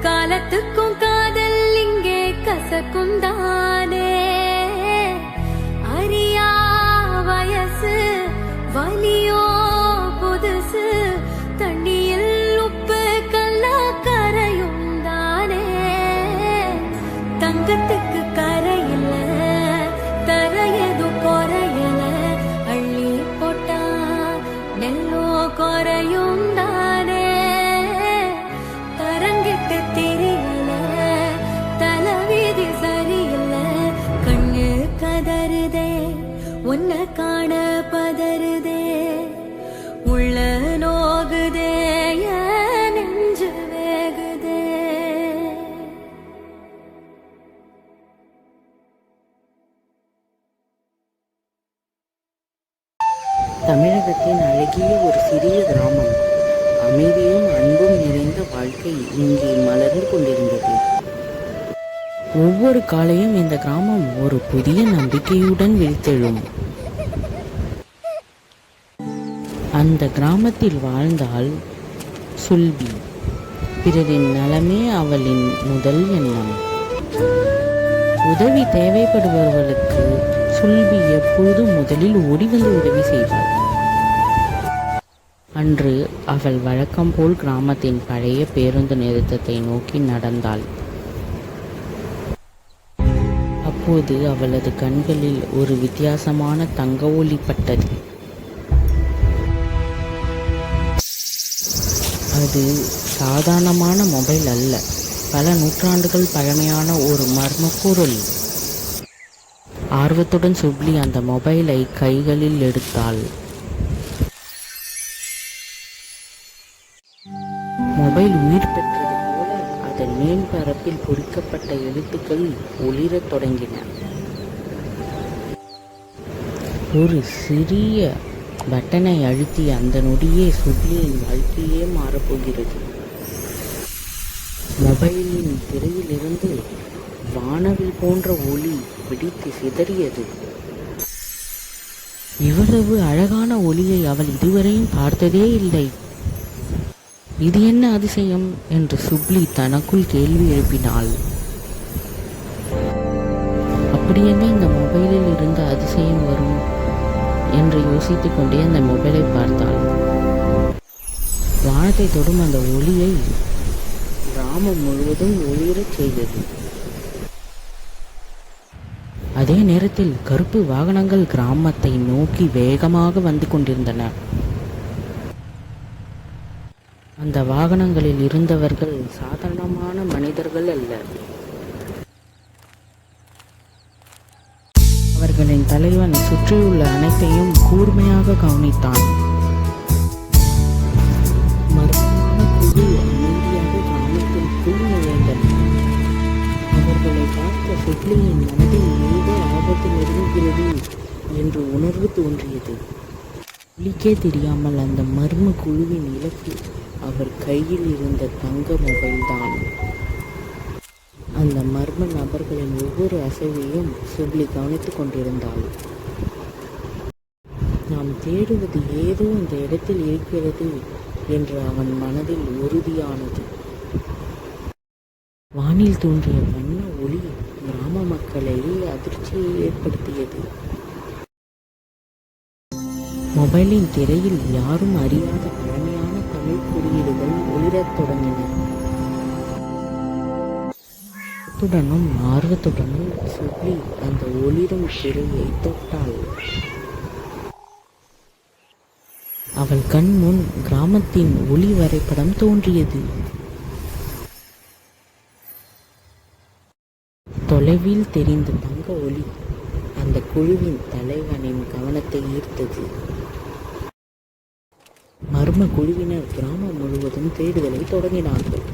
[SPEAKER 1] காலத்துக்கும் காதல் இங்கே கசக்குந்தானே. அறியா வயசு வலியோ புதுசு, தண்ணியில் உப்பு கல்லா கரையும் தானே. தங்கத்துக்கு கரையில தரையது குறையல, அள்ளி போட்டா நெல்லோ குறையும் தானே. தரங்கிட்டு தெரியல, தலைவீதி சரியில்ல. கண்ணு கதறுதே, உன்ன காண பதறுதே, உள்ள நோகுதே, என் நெஞ்சு வேகுதே.
[SPEAKER 4] தமிழகத்தின் அழகிய ஒரு சிறிய கிராமம். அமைதியும் அன்பும் நிறைந்த வாழ்க்கை இங்கே மலர்ந்து கொண்டிருந்தது. ஒவ்வொரு காலையும் இந்த கிராமம் ஒரு புதிய நம்பிக்கையுடன் விழித்தெழும். அந்த கிராமத்தில் வாழ்ந்தாள் சுல்பி. பிறரின் நலமே அவளின் முதல் எண்ணம். உதவி தேவைப்படுபவர்களுக்கு சுல்பி எப்பொழுதும் முதலில் ஓடி வந்து உதவி செய்வாள். அன்று அவள் வழக்கம் போல் கிராமத்தின் பழைய பேருந்து நிறுத்தத்தை நோக்கி நடந்தாள். அப்போது அவளது கண்களில் ஒரு வித்தியாசமான தங்க ஒளி பட்டது. அது சாதாரணமான மொபைல் அல்ல, பல நூற்றாண்டுகள் பழமையான ஒரு மர்ம பொருள். ஆர்வத்துடன் சுப்லி அந்த மொபைலை கைகளில் எடுத்தாள். மொபைல் உயிர் பெற்றது போல அதன் மேற்பரப்பில் பொறிக்கப்பட்ட எழுத்துக்கள் ஒளிரத் தொடங்கின. ஒரு சிறிய பட்டனை அழுத்திய அந்த நொடியே சுப்லியின் வாழ்க்கையே மாறப்போகிறது. மொபைலின் திரையிலிருந்து வானவில் போன்ற ஒளி வெடித்து சிதறியது. இவ்வளவு அழகான ஒளியை அவள் இதுவரையும் பார்த்ததே இல்லை. இது என்ன அதிசயம் என்று சுப்லி தனக்குள் கேள்வி எழுப்பினாள். அப்படி என்ன இந்த மொபைலில் இருந்து அதிசயம் வரும் என்று யோசித்துக் கொண்டே அந்த மொபைலை பார்த்தாள். வானத்தை தொடும் அந்த ஒளியை கிராமம் முழுவதும் ஒளிரச் செய்தது. அதே நேரத்தில் கருப்பு வாகனங்கள் கிராமத்தை நோக்கி வேகமாக வந்து கொண்டிருந்தன. அந்த வாகனங்களில் இருந்தவர்கள் சாதாரணமான மனிதர்கள் அல்ல. அவர்களின் தலைவன் சுற்றியுள்ள அனைத்தையும் கூர்மையாக கவனித்தான். மர்மமான குழு அமைதியாக கிராமத்திற்குள் நுழைந்தன. அவர்களை பார்த்த சுப்லியின் மனதில் ஏதோ ஆபத்து நெருங்குகிறது என்று உணர்வு தோன்றியது. புலிக்கே தெரியாமல் அந்த மர்ம குழுவின் இலக்கு அவர் கையில் இருந்த தங்க மொபைல் தான். அந்த மர்ம நபர்களின் ஒவ்வொரு அசைவையும் சுப்லி கவனித்துக் கொண்டிருந்தாள். நாம் தேடுவது ஏதோ இந்த இடத்தில் இருக்கிறது என்று அவன் மனதில் உறுதியானது. வானில் தோன்றிய வண்ண ஒளி கிராம மக்களை அதிர்ச்சியை ஏற்படுத்தியது. மொபைலின் திரையில் யாரும் அறியாத பழமையான தமிழ் குறியீடுகள் ஒளிரத் தொடங்கின. ஆர்வத்துடனும் ஆர்வத்துடனும் சுப்லி அந்த ஒளிரும் திரையை தொட்டாள். அவள் கண் முன் கிராமத்தின் ஒளி வரைபடம் தோன்றியது. தொலைவில் தெரிந்த தங்க ஒளி அந்த குழுவின் தலைவனின் கவனத்தை ஈர்த்தது. மர்ம குழுவினர் கிராமம் முழுவதும் தேடுதலை தொடங்கினார்கள்.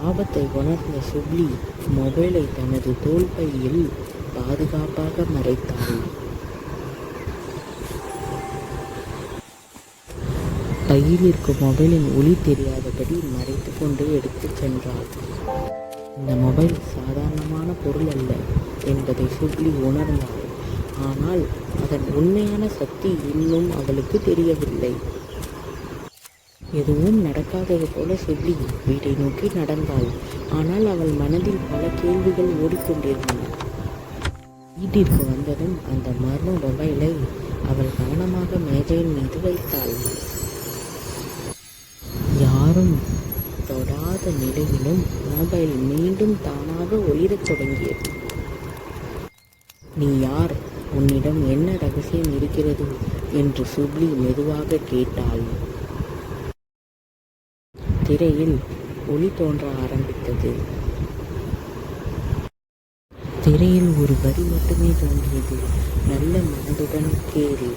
[SPEAKER 4] ஆபத்தை உணர்ந்த சுப்லி மொபைலை தனது தோள்பையில் பாதுகாப்பாக மறைத்தாள். பையில் இருக்கும் மொபைலின் ஒளி தெரியாதபடி மறைத்து கொண்டு எடுத்துச் சென்றாள். இந்த மொபைல் சாதாரணமான பொருள் அல்ல என்பதை சுப்லி உணர்ந்தாள். ஆனால் அதன் உண்மையான சக்தி இன்னும் அவளுக்கு தெரியவில்லை. எதுவும் நடக்காதது போல சுப்லி வீட்டை நோக்கி நடந்தாள். ஆனால் அவள் மனதில் பல கேள்விகள் ஓடிக்கொண்டிருந்தன. வீட்டிற்கு வந்ததும் அந்த மர்ம மொபைலை அவள் கவனமாக மேஜையின் மீது வைத்தாள். யாரும் தொடாத நிலையிலும் மொபைல் மீண்டும் தானாக ஒளிரத் தொடங்கியது. நீ யார்? உன்னிடம் என்ன ரகசியம் இருக்கிறது என்று சுப்லி மெதுவாக கேட்டாள். திரையில் ஒளி தோன்ற ஆரம்பித்தது. திரையில் ஒரு வரி மட்டுமே தோன்றியது. நல்ல மனதுடன் கேள்.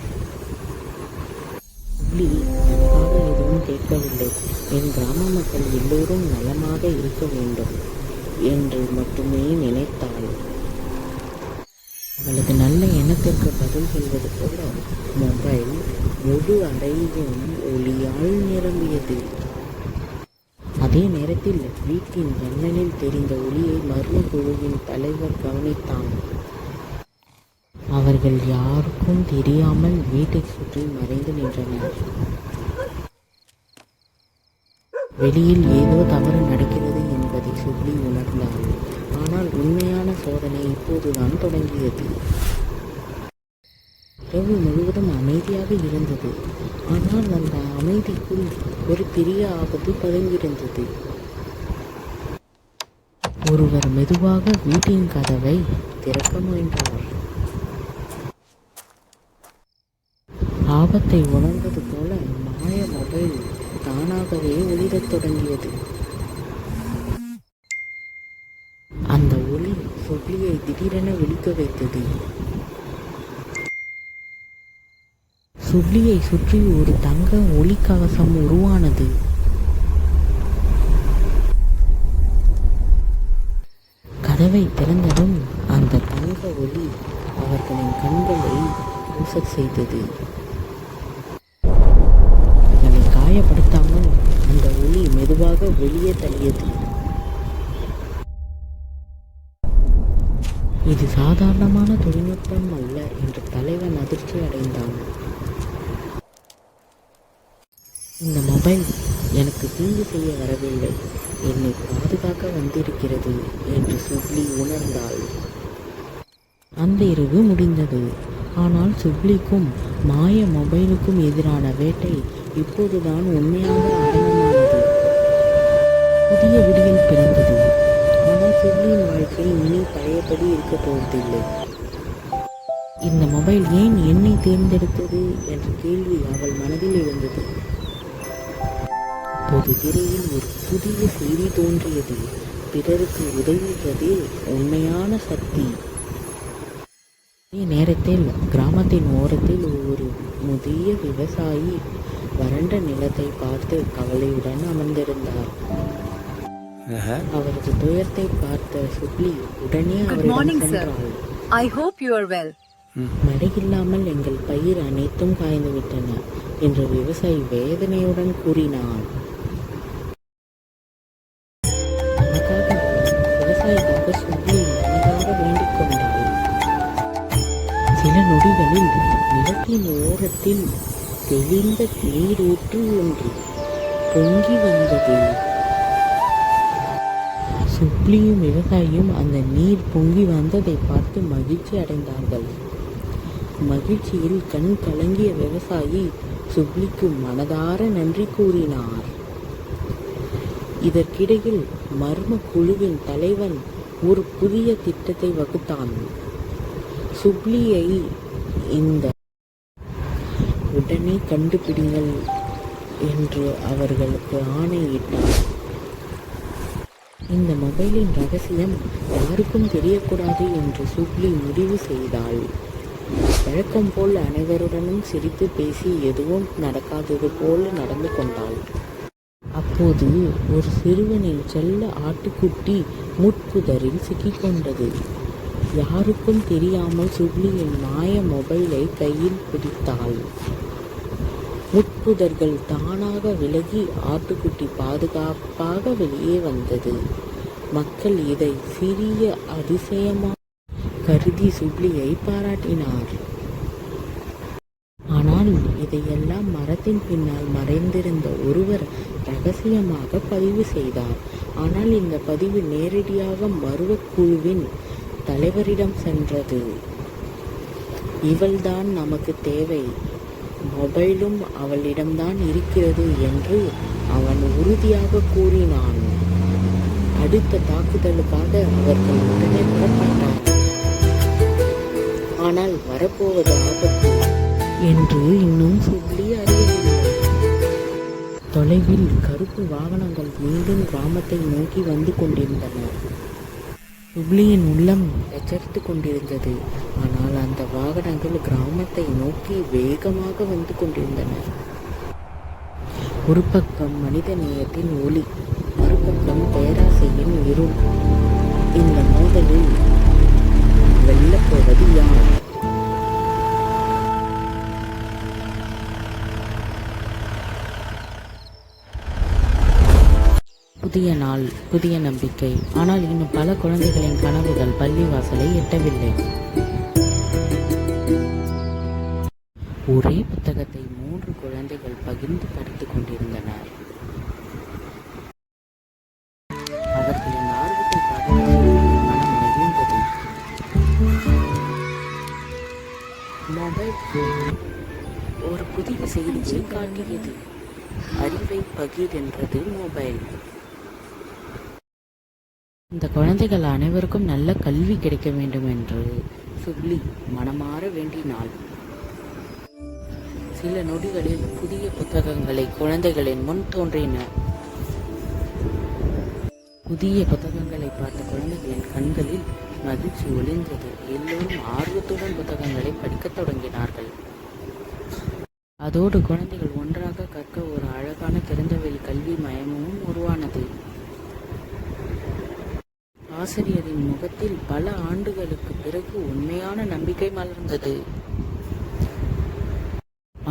[SPEAKER 4] சுப்லி அதற்காக எதுவும் கேட்கவில்லை. என் கிராம மக்கள் எல்லோரும் நலமாக இருக்க வேண்டும் என்று மட்டுமே நினைத்தாள். அவளது நல்ல எண்ணத்திற்கு பதில் சொல்வது போல மொபைல் முழு அறையும் ஒளியால் நிரம்பியது. அதே நேரத்தில் வீட்டின் ஜன்னலில் தெரிந்த ஒளியை மர்ம குழுவின் தலைவர் கவனித்தான். அவர்கள் யாருக்கும் தெரியாமல் வீட்டை சுற்றி மறைந்து நின்றனர். வெளியில் ஏதோ தவறு நடக்கிறது என்பதை சுப்லி உணர்ந்தாள். ஆனால் உண்மையான சோதனை இப்போதுதான் தொடங்கியது. இரவு முழுவதும் அமைதியாக இருந்தது. ஆனால் அந்த அமைதிக்குள் ஒரு பெரிய ஆபத்து பதுங்கியிருந்தது. ஒருவர் மெதுவாக வீட்டின் கதவை திறக்க முயன்றார். ஆபத்தை உணர்ந்தது போல மாய மொபைல் தானாகவே ஒளிரத் தொடங்கியது. அந்த ஒளி சுப்லியை திடீரென விழிக்க வைத்தது. சுப்லியை சுற்றி ஒரு தங்க ஒளி கவசம் உருவானது. கதவை திறந்ததும் அந்த தங்க ஒளி அவர்களின் கண்களை கூசச் செய்தது. அவர்களை காயப்படுத்தாமல் அந்த ஒளி மெதுவாக வெளியே தள்ளியது. இது சாதாரணமான தொழில்நுட்பம் அல்ல என்று தலைவன் அதிர்ச்சி அடைந்தான். இந்த மொபைல் எனக்கு தீங்கு செய்ய வரவில்லை, என்னை பாதுகாக்க வந்திருக்கிறது என்று சுப்லி உணர்ந்தாள். அந்த இரவு முடிந்தது. ஆனால் சுப்லிக்கும் மாய மொபைலுக்கும் எதிரான வேட்டை இப்போதுதான் உண்மையாக ஆரம்பமானது. புதிய விடியல் பிறந்தது. ஆனால் சுப்லியின் வாழ்க்கை இனி பழையபடி இருக்க போவதில்லை. இந்த மொபைல் ஏன் என்னை தேர்ந்தெடுத்தது என்ற கேள்வி அவள் மனதில் எழுந்தது. அப்போது திரையில் ஒரு புதிய செய்தி தோன்றியது. பிறருக்கு உதவுவதே உண்மையான சக்தி. அதே நேரத்தில் கிராமத்தின் ஓரத்தில் ஒரு முதிய விவசாயி வறண்ட நிலத்தை பார்த்து கவலையுடன் அமர்ந்திருந்தார். அவரது துயரத்தை பார்த்த சுப்லி உடனே அவரிடம் சென்றாள்.
[SPEAKER 5] I hope you are well.
[SPEAKER 4] மழை இல்லாமல் எங்கள் பயிர் அனைத்தும் காய்ந்து விட்டன என்று விவசாயி வேதனையுடன் கூறினான். விவசாயிக்காக சுப்லி மனதார வேண்டிக் கொண்டாள். சில நொடிகளில் நிலத்தின் ஓரத்தில் தெளிந்த நீரூற்று ஒன்று பொங்கி வந்தது. சுப்லியும் விவசாயியும் அந்த நீர் பொங்கி வந்ததை பார்த்து மகிழ்ச்சி அடைந்தார்கள். மகிழ்ச்சியில் கண் கலங்கிய விவசாயி சுப்லிக்கு மனதார நன்றி கூறினார். இதற்கிடையில் மர்ம குழுவின் தலைவன் ஒரு புதிய திட்டத்தை வகுத்தான். சுப்லியை இந்த உடனே கண்டுபிடிங்கள் என்று அவர்களுக்கு ஆணையிட்டார். இந்த மொபைலின் ரகசியம் யாருக்கும் தெரியக்கூடாது என்று சுப்லி முடிவு செய்தாள். வழக்கம் போல் அனைவருடனும் சிரித்து பேசி எதுவும் நடக்காதது போல் நடந்து கொண்டாள். அப்போது ஒரு சிறுவனின் செல்ல ஆட்டுக்குட்டி முட்புதரில் சிக்கிக்கொண்டது. யாருக்கும் தெரியாமல் சுப்லியின் மாய மொபைலை கையில் பிடித்தாள். முட்புதர்கள் தானாக விலகி ஆட்டுக்குட்டி பாதுகாப்பாக வெளியே வந்தது. மக்கள் இதை சிறிய அதிசயமாக கருதி சுப்லியை பாராட்டினார். ஆனால் இதையெல்லாம் மரத்தின் பின்னால் மறைந்திருந்த ஒருவர் ரகசியமாக பதிவு செய்தார். ஆனால் இந்த பதிவு நேரடியாக மர்மக் குழுவின் தலைவரிடம் சென்றது. இவள்தான் நமக்கு தேவை, மொபைலும் அவளிடம்தான் இருக்கிறது என்று அவன் உறுதியாக கூறினான். அடுத்த தாக்குதலுக்காக அவர்கள் உடனே புறப்பட்டார்கள். ஆனால் வரப்போவது ஆபத்து என்று இன்னும் சுப்லி அறியவில்லை. தொலைவில் கருப்பு வாகனங்கள் மீண்டும் கிராமத்தை நோக்கி வந்து கொண்டிருந்தன. சுப்லியின் உள்ளம் எச்சரித்து கொண்டிருந்தது. ஆனால் அந்த வாகனங்கள் கிராமத்தை நோக்கி வேகமாக வந்து கொண்டிருந்தன. ஒரு பக்கம் மனித நேயத்தின் ஒளி, மறுபக்கம் பேராசையின் இருள். இந்த மோதலில் வெல்லப்போவது யார்? புதிய நாள், புதிய நம்பிக்கை. ஆனால் இன்னும் பல குழந்தைகளின் கனவுகள் பள்ளிவாசலை எட்டவில்லை. ஒரே புத்தகத்தை 3 குழந்தைகள் பகிர்ந்து படித்துக் கொண்டிருந்தனர். அவர்களின் ஆர்வத்தை பார்த்து மனம் நெகிழ்ந்தது. மொபைல் ஒரு புதிய செய்தியை காட்டியது. அறிவை பகிர்கின்றது மொபைல். இந்த குழந்தைகள் அனைவருக்கும் நல்ல கல்வி கிடைக்க வேண்டும் என்று சுப்லி மனமாற வேண்டினாள். சில நொடிகளில் புதிய புத்தகங்களை குழந்தைகளின் முன் தோன்றின. புதிய புத்தகங்களை பார்த்த குழந்தைகளின் கண்களில் மகிழ்ச்சி ஒளிர்ந்தது. எல்லோரும் ஆர்வத்துடன் புத்தகங்களை படிக்கத் தொடங்கினார்கள். அதோடு குழந்தைகள் ஒன்றாக கற்க ஒரு அழகான திறந்தவெளி கல்வி மையமும் உருவானது. ஆசிரியரின் முகத்தில் பல ஆண்டுகளுக்கு பிறகு உண்மையான நம்பிக்கை மலர்ந்தது.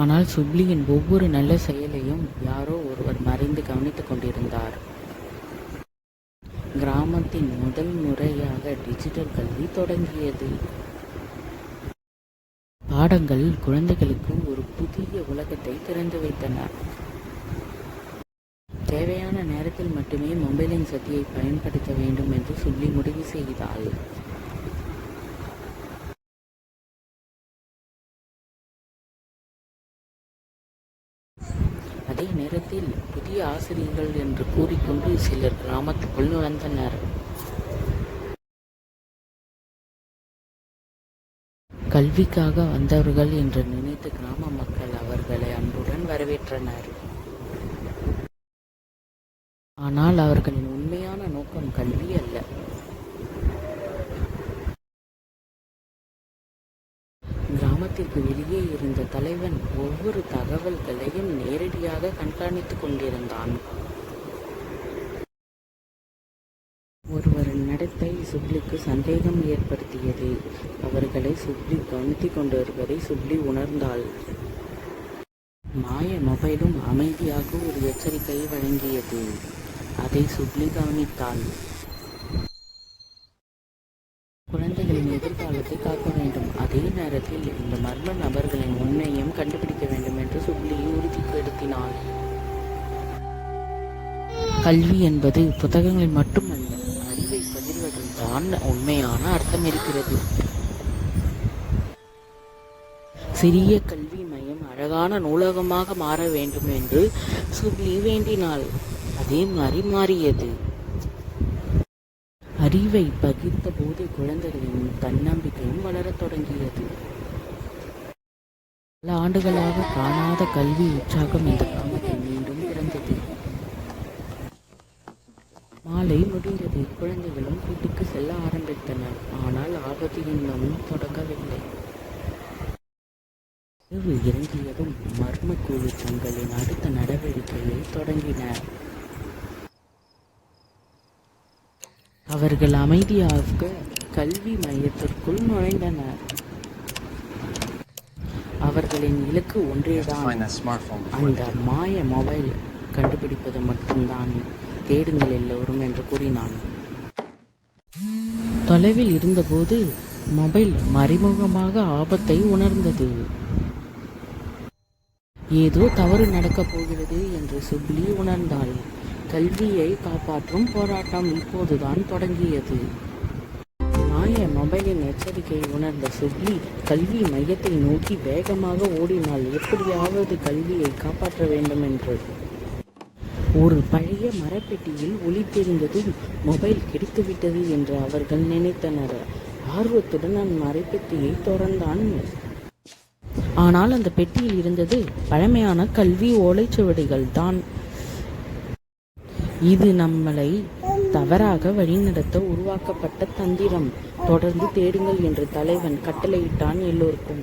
[SPEAKER 4] ஆனால் சுப்லியின் ஒவ்வொரு நல்ல செயலையும் யாரோ ஒருவர் மறைந்து கவனித்துக் கொண்டிருந்தார். கிராமத்தின் முதல் முறையாக டிஜிட்டல் கல்வி தொடங்கியது. பாடங்கள் குழந்தைகளுக்கு ஒரு புதிய உலகத்தை திறந்து வைத்தன. தேவையான நேரத்தில் மட்டுமே மொபைலின் சக்தியை பயன்படுத்த வேண்டும் என்று சுப்லி முடிவு செய்தாள். அதே நேரத்தில் புதிய ஆசிரியர்கள் என்று கூறிக்கொண்டு சிலர் கிராமத்துக்குள் நுழைந்தனர். கல்விக்காக வந்தவர்கள் என்று நினைத்து கிராம மக்கள் அவர்களை அன்புடன் வரவேற்றனர். ஆனால் அவர்களின் உண்மையான நோக்கம் கல்வி அல்ல. கிராமத்திற்கு வெளியே இருந்த தலைவன் ஒவ்வொரு தகவல்களையும் நேரடியாக கண்காணித்துக் கொண்டிருந்தான். ஒருவரின் நடத்தை சுப்லிக்கு சந்தேகம் ஏற்படுத்தியது. தோன்றியது. அவர்களை சுப்லி கவனித்துக் கொண்டிருப்பதை சுப்லி உணர்ந்தாள். மாய மொபைலும் அமைதியாக ஒரு எச்சரிக்கையை வழங்கியது. அதை சுப்லி கவனித்தாள். குழந்தைகளின் எதிர்காலத்தை காக்க வேண்டும், அதே நேரத்தில் இந்த மர்ம நபர்களின் உண்மையையும் கண்டுபிடிக்க வேண்டும் என்று சுப்லி உறுதிப்படுத்தினாள். கல்வி என்பது புத்தகங்களில் மட்டுமல்ல, அறிவை பகிர்வதில் தான் உண்மையான அர்த்தம் இருக்கிறது. சிறிய கல்வி மையம் அழகான நூலகமாக மாற வேண்டும் என்று சுப்லி வேண்டினாள். அதே மாறியது. அறிவை பகிர்ந்த போது குழந்தைகளின் தன்னம்பிக்கையும் வளரத் தொடங்கியது. பல ஆண்டுகளாக காணாத கல்வி உற்சாகம் இந்த கிராமத்தில் மீண்டும் பிறந்தது. மாலை முடிந்தது. குழந்தைகளும் வீட்டுக்கு செல்ல ஆரம்பித்தனர். ஆனால் ஆபத்து இன்னும் தொடங்கவில்லை. இரவு இறங்கியதும் மர்ம குழு தங்களின் அடுத்த நடவடிக்கையை தொடங்கினர். அவர்கள் அமைதியாக கல்வி மையத்திற்குள் நுழைந்தனர். அவர்களின் இலக்கு ஒன்றேதான், அந்த மாய மொபைல் கண்டுபிடிப்பது மட்டும்தான். தேடுங்கள் எல்லோரும் என்று கூறினான். தொலைவில் இருந்தபோது மொபைல் மறைமுகமாக ஆபத்தை உணர்ந்தது. ஏதோ தவறு நடக்கப் போகிறது என்று சுப்லி உணர்ந்தாள். கல்வியை காப்பாற்றும் போராட்டம் இப்போதுதான் தொடங்கியது. மாய மொபைலின் எச்சரிக்கையை உணர்ந்த சுப்லி கல்வி மையத்தை நோக்கி வேகமாக ஓடினாள். எப்படியாவது கல்வியை காப்பாற்ற வேண்டும் என்று. ஒரு பழைய மரப்பெட்டியில் ஒளி தெரிந்ததும் மொபைல் கிடைத்துவிட்டது என்று அவர்கள் நினைத்தனர். ஆர்வத்துடன் அந்த மரப்பெட்டியை திறந்தான். ஆனால் அந்த பெட்டியில் இருந்தது பழமையான கல்வி ஓலைச்சுவடிகள் தான். இது நம்மளை தவறாக வழிநடத்த உருவாக்கப்பட்ட தந்திரம். தொடர்ந்து தேடுங்கள் என்று தலைவன் கட்டளையிட்டான் எல்லோருக்கும்.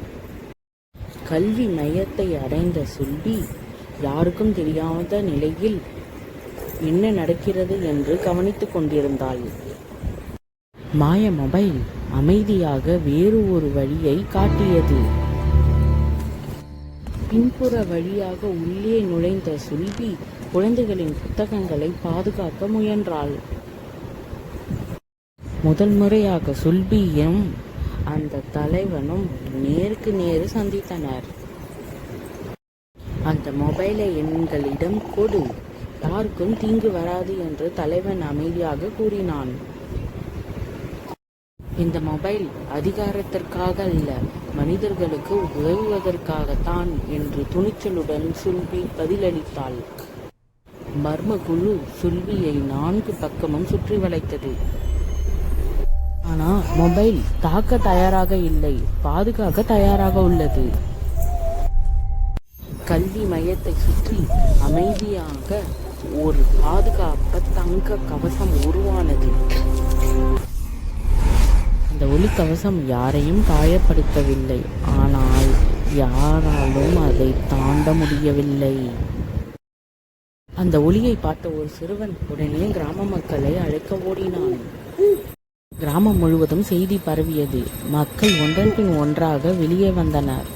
[SPEAKER 4] கல்வி மையத்தை அடைந்த சுல்பி யாருக்கும் தெரியாத நிலையில் என்ன நடக்கிறது என்று கவனித்துக் கொண்டிருந்தாள். மாய மொபைல் அமைதியாக வேறு ஒரு வழியை காட்டியது. பின்புற வழியாக உள்ளே நுழைந்த சுல்பி குழந்தைகளின் புத்தகங்களை பாதுகாக்க முயன்றாள். முதல் முறையாக சுல்பியும் அந்த தலைவனும் நேருக்கு நேரு சந்தித்தனர். அந்த மொபைலை எங்களிடம் கொடு, யாருக்கும் தீங்கு வராது என்று தலைவன் அமைதியாக கூறினான். இந்த மொபைல் அதிகாரத்திற்காக அல்ல, மனிதர்களுக்கு உதவுவதற்காகத்தான் என்று துணிச்சலுடன் சுல்பி பதிலளித்தாள். மர்ம குழு சுல்பியை 4 பக்கமும் சுற்றி வளைத்தது. ஆனால் மொபைல் தாக்க தயாராக இல்லை, பாதுகாக்க தயாராக உள்ளது. கல்வி மையத்தை சுற்றி அமைதியாக ஒரு பாதுகாப்பு தங்க கவசம் உருவானது. அந்த ஒளி கவசம் யாரையும் காயப்படுத்தவில்லை, ஆனால் யாராலும் அதை தாண்ட முடியவில்லை. அந்த ஒளியை பார்த்த ஒரு சிறுவன் உடனே கிராம மக்களை அழைக்க ஓடினான். கிராமம் முழுவதும் செய்தி பரவியது. மக்கள் ஒன்றன் பின் ஒன்றாக வெளியே வந்தனர்.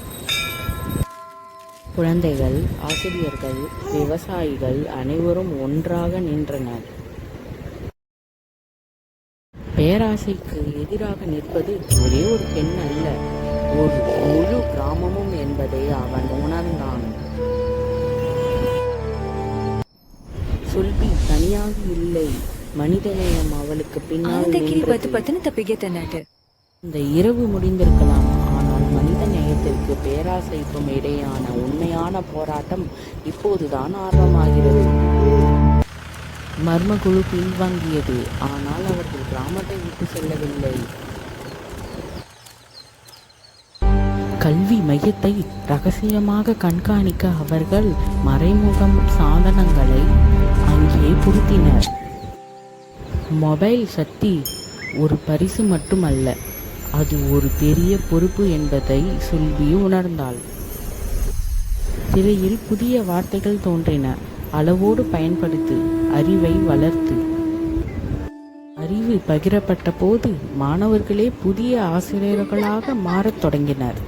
[SPEAKER 4] குழந்தைகள், ஆசிரியர்கள், விவசாயிகள் அனைவரும் ஒன்றாக நின்றனர். பேராசைக்கு எதிராக நிற்பது ஒரே ஒரு பெண் அல்ல, ஒரு முழு கிராமமும் என்பதை அவன் உணர்ந்தான். சுல்பி தனியாக இல்லை, மனிதநேயம் அவளுக்கு பின்னால் நின்றது. இந்த இரவு முடிந்திருக்கலாம், ஆனால் மனித நேயத்திற்கு பேராசைக்கும் இடையான உண்மையான போராட்டம் இப்போதுதான் ஆரம்பமாகிறது. மர்ம குழு பின்வாங்கியது, ஆனால் அவர்கள் கிராமத்தை விட்டு செல்லவில்லை. கல்வி மையத்தை ரகசியமாக கண்காணிக்க அவர்கள் மறைமுகம் சாதனங்களை அங்கே பொருத்தினர். மொபைல் சக்தி ஒரு பரிசு மட்டுமல்ல, அது ஒரு பெரிய பொறுப்பு என்பதை சுல்பி உணர்ந்தாள். திரையில் புதிய வார்த்தைகள் தோன்றின. அளவோடு பயன்படுத்து, அறிவை வளர்த்து. அறிவு பகிரப்பட்ட போது மாணவர்களே புதிய ஆசிரியர்களாக மாறத் தொடங்கினர்.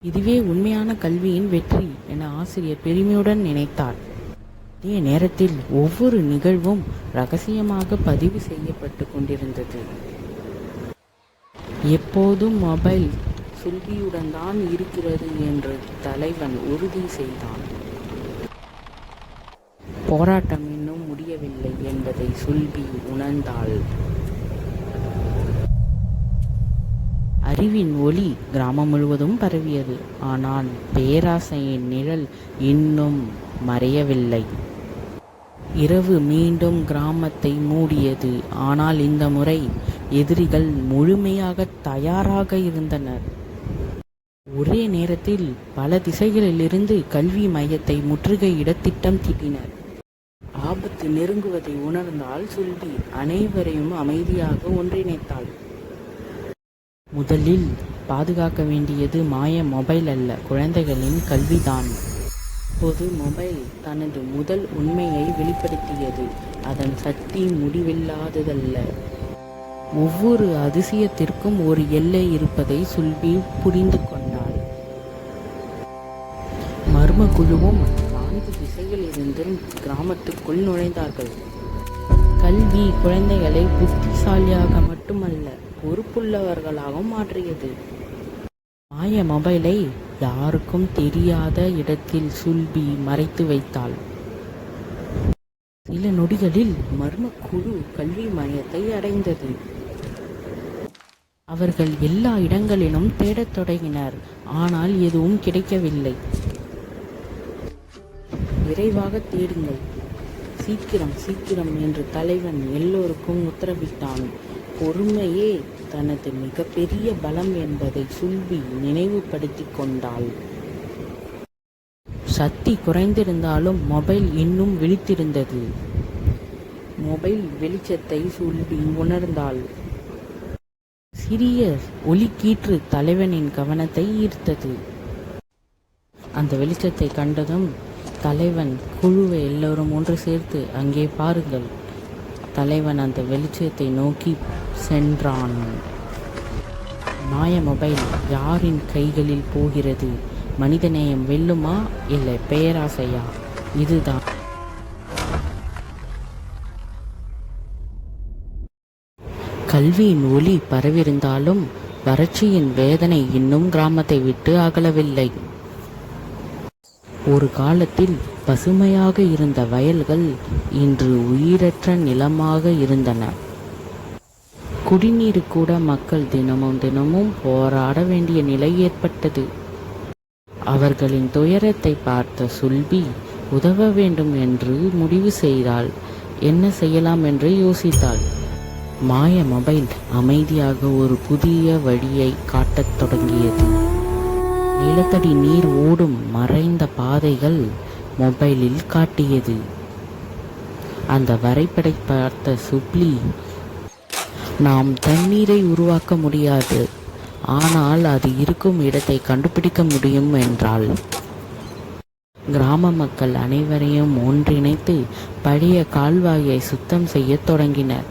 [SPEAKER 4] இதுவே உண்மையான கல்வியின் வெற்றி என ஆசிரியர் பெருமையுடன் நினைத்தார். அதே நேரத்தில் ஒவ்வொரு நிகழ்வும் ரகசியமாக பதிவு செய்யப்பட்டு கொண்டிருந்தது. எப்போதும் மொபைல் சுல்பியுடன் தான் இருக்கிறது என்று தலைவன் உறுதி செய்தான். போராட்டம் இன்னும் முடியவில்லை என்பதை சுல்பி உணர்ந்தாள். அறிவின் ஒளி கிராமம் முழுவதும் பரவியது. ஆனால் பேராசையின் நிழல் இன்னும் மறையவில்லை. இரவு மீண்டும் கிராமத்தை மூடியது. ஆனால் இந்த முறை எதிரிகள் முழுமையாக தயாராக இருந்தனர். ஒரே நேரத்தில் பல திசைகளிலிருந்து கல்வி மையத்தை முற்றுகையிட திட்டம் தீட்டினர். ஆபத்து நெருங்குவதை உணர்ந்தால் சுல்பி அனைவரையும் அமைதியாக ஒன்றிணைத்தாள். முதலில் பாதுகாக்க வேண்டியது மாய மொபைல் அல்ல, குழந்தைகளின் கல்விதான். இப்போது மொபைல் தனது முதல் உண்மையை வெளிப்படுத்தியது. அதன் சக்தி முடிவில்லாததல்ல. ஒவ்வொரு அதிசயத்திற்கும் ஒரு எல்லை இருப்பதை சுல்பி புரிந்து கொண்டாள். மர்ம குழுவும் 4 திசைகளிலிருந்தும் கிராமத்துக்குள் நுழைந்தார்கள். கல்வி குழந்தைகளை புத்திசாலியாக மட்டுமல்ல, பொறுப்புள்ளவர்களாகவும் மாற்றியது. மாய மொபைலை யாருக்கும் தெரியாத இடத்தில் சுல்பி மறைத்து வைத்தாள். சில நொடிகளில் மர்ம குழு கல்வி மையத்தை அடைந்தது. அவர்கள் எல்லா இடங்களிலும் தேடத் தொடங்கினர். ஆனால் எதுவும் கிடைக்கவில்லை. விரைவாக தேடுங்கள், சீக்கிரம் சீக்கிரம் என்று தலைவன் எல்லோருக்கும் உத்தரவிட்டான். பொறுமையே தனது மிகப்பெரிய பலம் என்பதை சுல்பி நினைவுபடுத்தி கொண்டாள். சக்தி குறைந்திருந்தாலும் மொபைல் இன்னும் விழித்திருந்தது. மொபைல் வெளிச்சத்தை சுல்பி உணர்ந்தாள். சிறிய ஒளிக்கீற்று தலைவனின் கவனத்தை ஈர்த்தது. அந்த வெளிச்சத்தை கண்டதும் தலைவன் குழுவை எல்லோரும் ஒன்று சேர்த்து, அங்கே பாருங்கள். தலைவன் அந்த வெளிச்சத்தை நோக்கி சென்றான். மாய மொபைல் யாரின் கைகளில் போகிறது? மனிதநேயம் வெல்லுமா இல்லை பேராசையா? இதுதான். கல்வியின் ஒளி பரவியிருந்தாலும் வறட்சியின் வேதனை இன்னும் கிராமத்தை விட்டு அகலவில்லை. ஒரு காலத்தில் பசுமையாக இருந்த வயல்கள் இன்று உயிரற்ற நிலமாக இருந்தன. குடிநீர் கூட மக்கள் தினமும் போராட வேண்டிய நிலை ஏற்பட்டது. அவர்களின் துயரத்தை பார்த்த சுல்பி உதவ வேண்டும் என்று முடிவு செய்தாள். என்ன செய்யலாம் என்று யோசித்தாள். மாய மொபைல் அமைதியாக ஒரு புதிய வழியை காட்டத் தொடங்கியது. நிலத்தடி நீர் ஓடும் மறைந்த பாதைகள் மொபைலில் காட்டியது. அந்த வரைபடத்தை பார்த்த சுப்லி, நாம் தண்ணீரை உருவாக்க முடியாது, ஆனால் அது இருக்கும் இடத்தை கண்டுபிடிக்க முடியும் என்றாள். கிராம மக்கள் அனைவரையும் ஒன்றிணைத்து பழைய கால்வாயை சுத்தம் செய்ய தொடங்கினர்.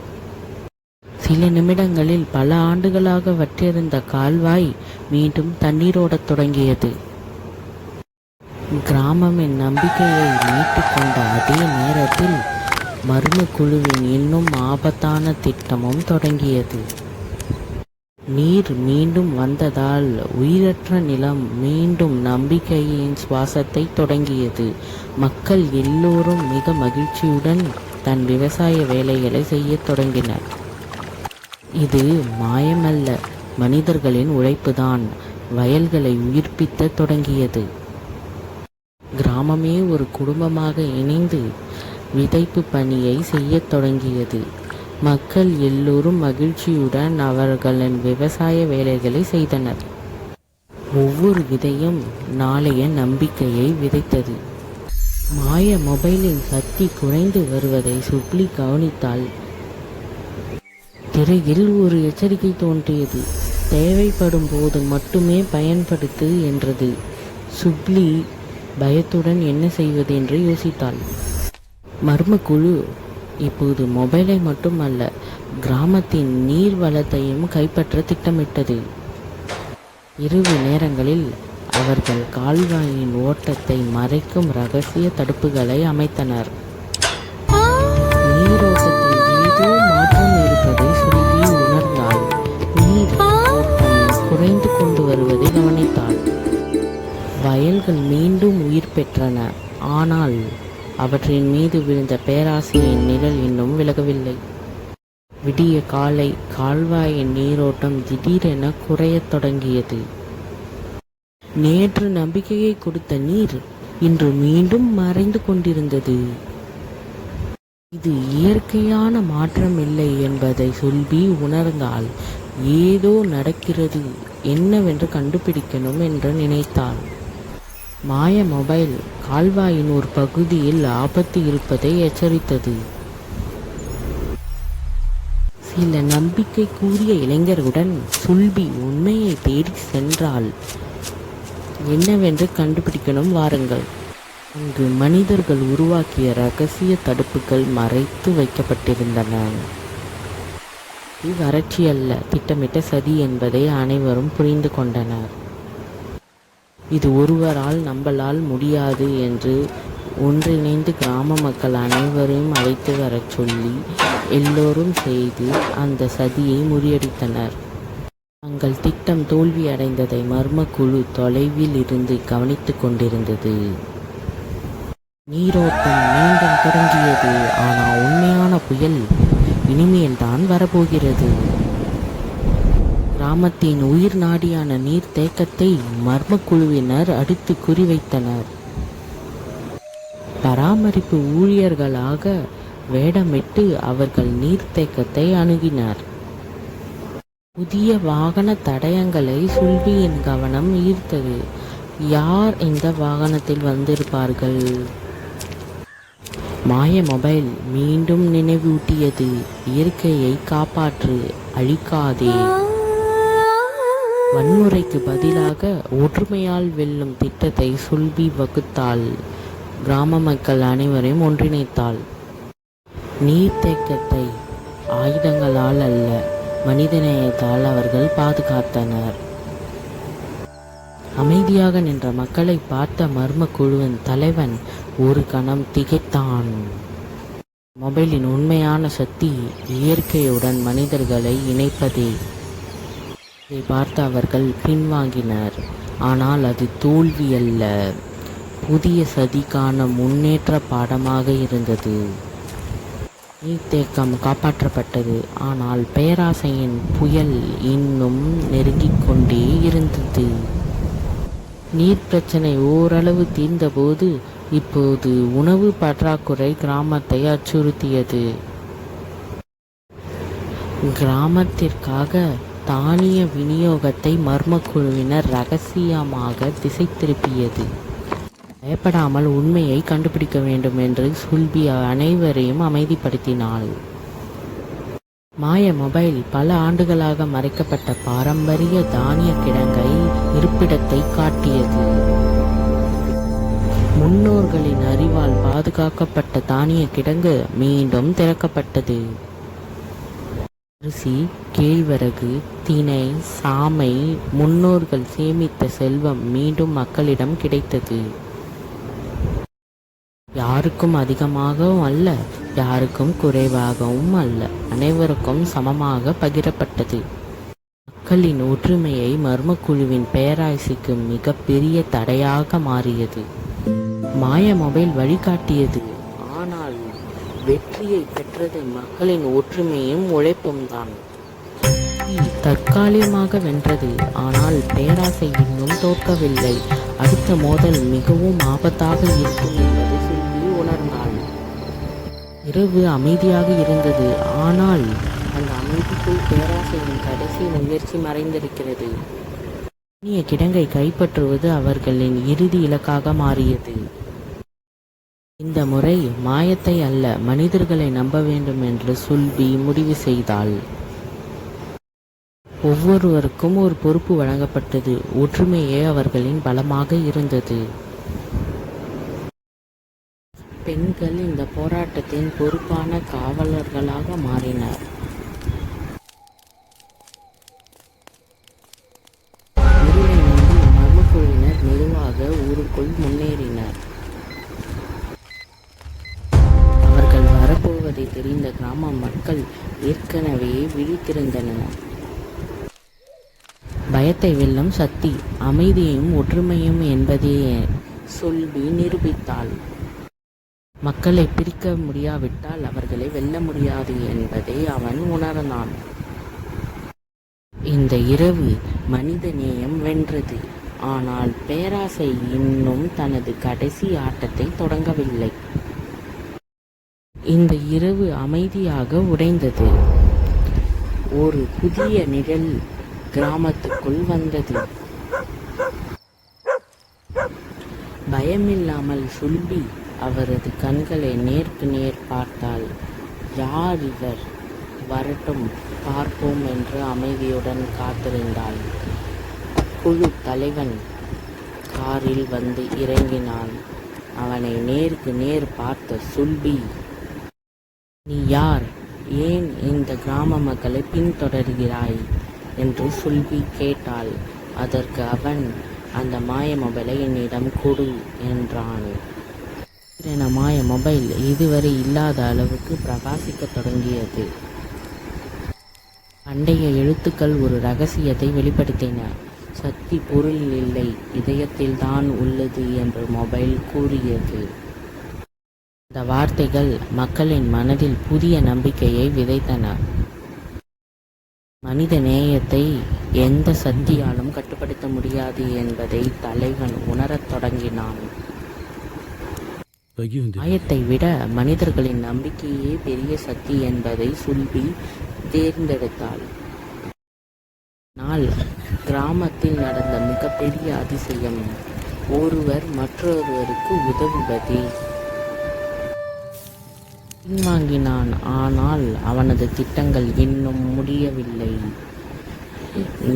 [SPEAKER 4] சில நிமிடங்களில் பல ஆண்டுகளாக வற்றியிருந்த கால்வாய் மீண்டும் தண்ணீரோடத் தொடங்கியது. கிராமமின் நம்பிக்கையை மீட்டுக் கொண்ட அதே நேரத்தில் மர்ம குழுவின் இன்னும் ஆபத்தான திட்டமும் தொடங்கியது. நீர் மீண்டும் வந்ததால் உயிரற்ற நிலம் மீண்டும் நம்பிக்கையின் சுவாசத்தை தொடங்கியது. மக்கள் எல்லோரும் மிக மகிழ்ச்சியுடன் தன் விவசாய வேலைகளை செய்ய தொடங்கினர். இது மாயமல்ல, மனிதர்களின் உழைப்புதான் வயல்களை உயிர்ப்பிக்க தொடங்கியது. கிராமமே ஒரு குடும்பமாக இணைந்து விதைப்பு பணியை செய்ய தொடங்கியது. மக்கள் எல்லோரும் மகிழ்ச்சியுடன் அவர்களின் விவசாய வேலைகளை செய்தனர். ஒவ்வொரு விதையும் நாளைய நம்பிக்கையை விதைத்தது. மாய மொபைலின் சக்தி குறைந்து வருவதை சுப்லி கவனித்தாள். திரையில் ஒரு எச்சரிக்கை தோன்றியது. தேவைப்படும் போது மட்டுமே பயன்படுத்து என்றது. சுப்லி பயத்துடன் என்ன செய்வது என்று யோசித்தாள். மர்ம குழு இப்போது மொபைலை மட்டுமல்ல, கிராமத்தின் நீர் வளத்தையும் கைப்பற்ற திட்டமிட்டது. இரவு நேரங்களில் அவர்கள் கால்வாயின் ஓட்டத்தை மறைக்கும் ரகசிய தடுப்புகளை அமைத்தனர். நீரோட்டத்தில் ஏதோ மாற்றம் இருப்பதை சுல்பி உணர்ந்தாள். நீர் ஓட்டம் குறைந்து கொண்டு வருவதை கவனித்தாள். வயல்கள் மீண்டும் உயிர் பெற்றன. ஆனால் அவற்றின் மீது விழுந்த பேராசையின் நிழல் இன்னும் விலகவில்லை. விடிய காலை கால்வாயின் நீரோட்டம் திடீரென குறையத் தொடங்கியது. நேற்று நம்பிக்கையை கொடுத்த நீர் இன்று மீண்டும் மறைந்து கொண்டிருந்தது. இது இயற்கையான மாற்றம் இல்லை என்பதை சுல்பி உணர்ந்தாள். ஏதோ நடக்கிறது, என்னவென்று கண்டுபிடிக்கணும் என்று நினைத்தாள். மாய மொபைல் கால்வாயின் ஒரு பகுதியில் ஆபத்து இருப்பதை எச்சரித்தது. சில நம்பிக்கை கூறிய இளைஞர்களுடன் சுல்பி உண்மையை தேடி சென்றாள். என்னவென்று கண்டுபிடிக்கணும், வாருங்கள். அங்கு மனிதர்கள் உருவாக்கிய ரகசிய தடுப்புகள் மறைத்து வைக்கப்பட்டிருந்தன. இது வறட்சி அல்ல, திட்டமிட்ட சதி என்பதை அனைவரும் புரிந்து கொண்டனர். இது ஒருவரால் நம்பலால் முடியாது என்று ஒன்றிணைந்து கிராம மக்கள் அனைவரையும் அழைத்து வரச் சொல்லி எல்லோரும் செய்து அந்த சதியை முறியடித்தனர். தங்கள் திட்டம் தோல்வியடைந்ததை மர்ம குழு தொலைவில் இருந்து கவனித்துக் கொண்டிருந்தது. நீரோட்டம் மீண்டும் தொடங்கியது. ஆனால் உண்மையான புயல் இனிமேல் தான் வரப்போகிறது. கிராமத்தின் உயிர் நாடியான நீர் தேக்கத்தை மர்ம குழுவினர் அடுத்து குறிவைத்தனர். பராமரிப்பு ஊழியர்களாக வேடமிட்டு அவர்கள் நீர்த்தேக்கத்தை அணுகினர். புதிய வாகன தடயங்களை சுல்பியின் கவனம் ஈர்த்தது. யார் இந்த வாகனத்தில் வந்திருப்பார்கள்? மாய மொபைல் மீண்டும் நினைவூட்டியது, இயற்கையை காப்பாற்று, அழிக்காதே. வன்முறைக்கு பதிலாக ஒற்றுமையால் வெல்லும் திட்டத்தை சுல்பி வகுத்தாள். கிராம மக்கள் அனைவரையும் ஒன்றிணைத்தாள். நீர்த்தேக்கத்தை ஆயுதங்களால் அல்ல, மனிதநேயத்தால் அவர்கள் பாதுகாத்தனர். அமைதியாக நின்ற மக்களை பார்த்த மர்ம குழுவின் தலைவன் ஒரு கணம் திகைத்தான். மொபைலின் உண்மையான சக்தி இயற்கையுடன் மனிதர்களை இணைப்பதே. இதை பார்த்து அவர்கள் பின்வாங்கினர். ஆனால் அது தோல்வி அல்ல, புதிய சதிக்கான முன்னேற்ற பாடமாக இருந்தது. நீர்த்தேக்கம் காப்பாற்றப்பட்டது. ஆனால் பேராசையின் புயல் இன்னும் நெருங்கிக் கொண்டே இருந்தது. நீர் பிரச்சனை ஓரளவு தீர்ந்தபோது இப்போது உணவு பற்றாக்குறை கிராமத்தை அச்சுறுத்தியது. கிராமத்திற்காக தானிய விநியோகத்தை மர்ம குழுவினர் ரகசியமாக திசை திருப்பியது. பயப்படாமல் உண்மையை கண்டுபிடிக்க வேண்டும் என்று சுல்பி அனைவரையும் அமைதிப்படுத்தினாள். மாய மொபைல் பல ஆண்டுகளாக மறைக்கப்பட்ட பாரம்பரிய தானிய கிடங்கை இருப்பிடத்தை காட்டியது. முன்னோர்களின் அறிவால் பாதுகாக்கப்பட்ட தானிய கிடங்கு மீண்டும் திறக்கப்பட்டது. அரிசி, கேழ்வரகு, திணை, சாமை, முன்னோர்கள் சேமித்த செல்வம் மீண்டும் மக்களிடம் கிடைத்தது. யாருக்கும் அதிகமாகவும் அல்ல, யாருக்கும் குறைவாகவும் அல்ல, அனைவருக்கும் சமமாக பகிரப்பட்டது. மக்களின் ஒற்றுமையை மர்ம குழுவின் பேராசைக்கு மிக பெரிய தடையாக மாறியது. மாய மொபைல் வழிகாட்டியது. ஆனால் வெற்றியை பெற்றது மக்களின் ஒற்றுமையும் உழைப்பும் தான். தற்காலிகமாக வென்றது. ஆனால் பேராசை இன்னும் தோற்கவில்லை. அடுத்த மோதல் மிகவும் ஆபத்தாக இருக்கும் என்பதை சுல்பி உணர்ந்தாள். இரவு அமைதியாக இருந்தது. ஆனால் அந்த அமைதிக்குள் பேராசையின் கடைசி முயற்சி மறைந்திருக்கிறது. தானிய கிடங்கை கைப்பற்றுவது அவர்களின் இறுதி இலக்காக மாறியது. இந்த முறை மாயத்தை அல்ல, மனிதர்களை நம்ப வேண்டும் என்று சுல்பி முடிவு செய்தாள். ஒவ்வொருவருக்கும் ஒரு பொறுப்பு வழங்கப்பட்டது. ஒற்றுமையே அவர்களின் பலமாக இருந்தது. பெண்கள் இந்த போராட்டத்தின் பொறுப்பான காவலர்களாக மாறினர். இருளை நம்பி மர்மக்குழுவினர் மெதுவாக ஊருக்குள் முன்னேறினர். அவர்கள் வரப்போவதை தெரிந்த கிராம மக்கள் ஏற்கனவே விழித்திருந்தனர். பயத்தை வெல்லும் சக்தி அமைதியையும் ஒற்றுமையும் என்பதை சொல்வி நிரூபித்தாள். மக்களை பிரிக்க முடியாவிட்டால் அவர்களை வெல்ல முடியாது என்பதை அவன் உணர்ந்தான். இந்த இரவு மனித நேயம் வென்றது. ஆனால் பேராசை இன்னும் தனது கடைசி ஆட்டத்தை தொடங்கவில்லை. இந்த இரவு அமைதியாக உடைந்தது. ஒரு புதிய நிழல் கிராமத்துக்குள் வந்தது. பயமில்லாமல் சுல்பி அவரது கண்களை நேருக்கு நேர் பார்த்தாள். யார் இவர்? வரட்டும் பார்ப்போம் என்று அமைதியுடன் காத்திருந்தாள். குழு தலைவன் காரில் வந்து இறங்கினான். அவனை நேருக்கு நேர் பார்த்த சுல்பி, நீ யார்? ஏன் இந்த கிராம மக்களை பின்தொடர்கிறாய் என்று சுல்பி கேட்டாள். அதற்கு அவன், அந்த மாய மொபைலை என்னிடம் கொடு என்றான். மாய மொபைல் இதுவரை இல்லாத அளவுக்கு பிரகாசிக்க தொடங்கியது. பண்டைய எழுத்துக்கள் ஒரு ரகசியத்தை வெளிப்படுத்தின. சக்தி பொருளில் இல்லை, இதயத்தில் தான் உள்ளது என்று மொபைல் கூறியது. இந்த வார்த்தைகள் மக்களின் மனதில் புதிய நம்பிக்கையை விதைத்தன. மனித நேயத்தை எந்த சக்தியாலும் கட்டுப்படுத்த முடியாது என்பதை தலைவன் உணரத் தொடங்கினான். மாயத்தை விட மனிதர்களின் நம்பிக்கையே பெரிய சக்தி என்பதை சுல்பி தேர்ந்தெடுத்தாள். நாள் கிராமத்தில் நடந்த மிகப்பெரிய அதிசயம் ஒருவர் மற்றொருவருக்கு உதவுவதே. பின்வாங்கினான். ஆனால் அவனது திட்டங்கள் இன்னும் முடியவில்லை.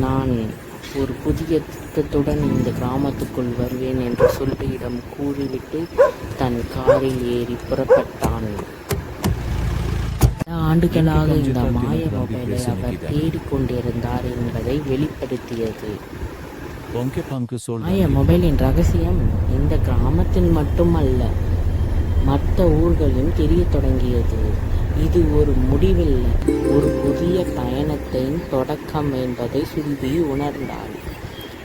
[SPEAKER 4] நான் ஒரு புதிய திட்டத்துடன் இந்த கிராமத்துக்குள் வருவேன் என்று சுல்பியிடம் கூறிவிட்டு தன் காரில் ஏறி புறப்பட்டான். பல ஆண்டுகளாக இந்த மாய மொபைலை அவர் தேடிக்கொண்டிருந்தார் என்பதை வெளிப்படுத்தியது. மாய மொபைலின் ரகசியம் இந்த கிராமத்தில் மட்டுமல்ல, மற்ற ஊர்களிலும் தெரிய தொடங்கியது. இது ஒரு முடிவில்லை, ஒரு புதிய பயணத்தின் தொடக்கம் என்பதை சுல்பி உணர்ந்தாள்.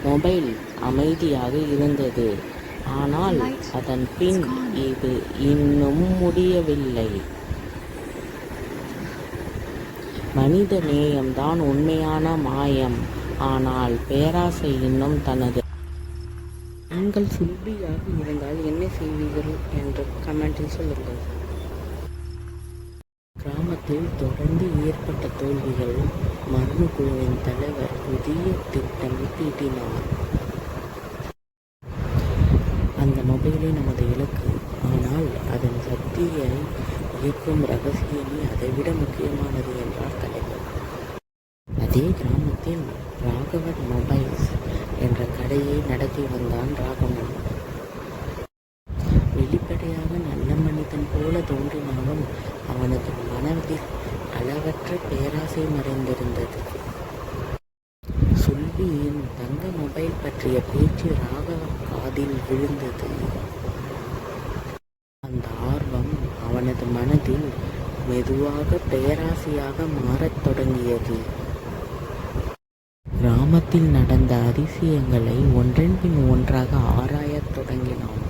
[SPEAKER 4] மொபைல் அமைதியாக இருந்தது. ஆனால் அதன் பின் இது இன்னும் முடியவில்லை. மனித நேயம்தான் உண்மையான மாயம். ஆனால் பேராசை இன்னும் தனது. நீங்கள் சுல்பியாக இருந்தால் என்ன செய்வீர்கள் என்று கமெண்டில் சொல்லுங்கள். கிராமத்தில் தொடர்ந்து ஏற்பட்ட தோல்விகள். மர்மக்குழுவின் தலைவர் புதிய திட்டம் தீட்டினார். அந்த மொபைலே நமது இலக்கு. ஆனால் அதன் சக்தியை இயக்கும் ரகசியமே அதைவிட முக்கியமானது என்றார் தலைவர். அதே கிராமத்தில் ராகவன் மொபைல்ஸ் என்ற கடையை நடத்தி வந்தான் ராகவன். வெளிப்படையாக நல்ல மனிதன் போல தோன்றினாலும் அவனது மனதில் அளவற்ற பேராசை மறைந்திருந்தது. சுல்பியின் தங்க மொபைல் பற்றிய பேச்சு ராகவன் காதில் விழுந்தது. அந்த ஆர்வம் அவனது மனதில் மெதுவாக பேராசையாக மாறத் தொடங்கியது. கிராமத்தில் நடந்த அதிசயங்களை ஒன்றன் பின் ஒன்றாக ஆராயத் தொடங்கினான்.